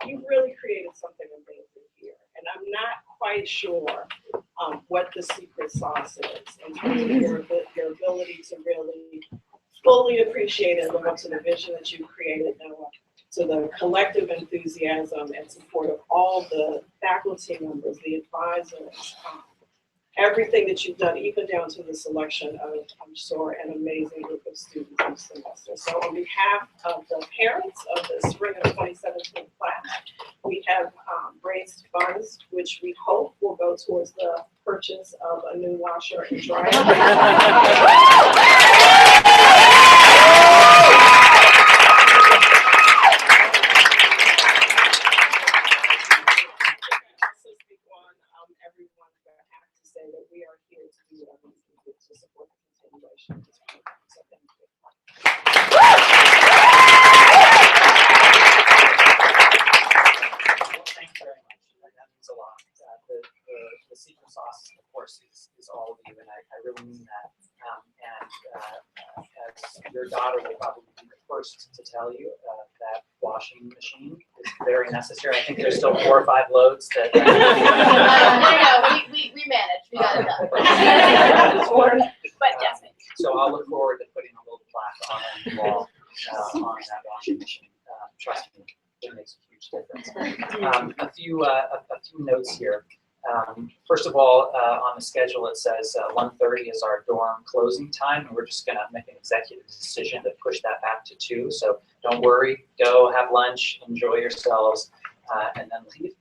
you've really created something amazing here. And I'm not quite sure what the secret sauce is in terms of your ability to really fully appreciate and live up to the vision that you've created, Noah, to the collective enthusiasm and support of all the faculty members, the advisors, everything that you've done, even down to the selection of, I'm sure, an amazing group of students this semester. So on behalf of the parents of the spring of 2017 class, we have raised funds, which we hope will go towards the purchase of a new washer and dryer. That we are here to do what we can do to support the continuation of this program. So thank you. Well, thank you very much. That means a lot. The secret sauce, of course, is all of you, and I really mean that. As your daughter will probably be the first to tell you, that washing machine is very necessary. I think there's still 4 or 5 loads that. No, we managed. We got it done. But yes. So I'll look forward to putting a little plaque on the wall on that washing machine. Trust me, it makes a huge difference. A few notes here. First of all, on the schedule it says 1:30 is our dorm closing time, and we're just going to make an executive decision to push that back to 2. So don't worry, go have lunch, enjoy yourselves, and then leave.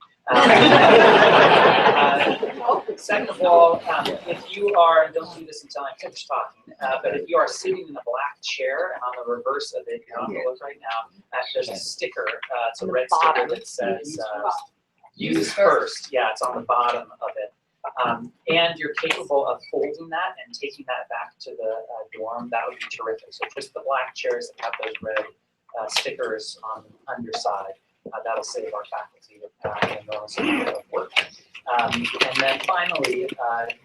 Second of all, if you are, and don't do this until I'm finished talking, but if you are sitting in a black chair, and on the reverse of it, you're on the look right now, there's a sticker, it's a red sticker that says, use first. Yeah, it's on the bottom of it. And you're capable of folding that and taking that back to the dorm, that would be terrific. So just the black chairs that have those red stickers on the underside, that'll save our faculty an enormous amount of work. And then finally,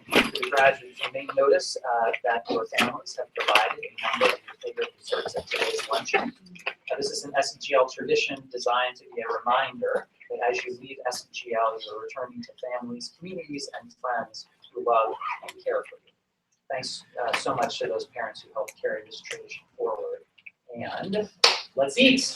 the graduates, you may notice that your families have provided a number of your favorite desserts at today's luncheon. This is an SEGL tradition designed to be a reminder that as you leave SEGL, you're returning to families, communities, and friends who love and care for you. Thanks so much to those parents who helped carry this tradition forward. And let's eat.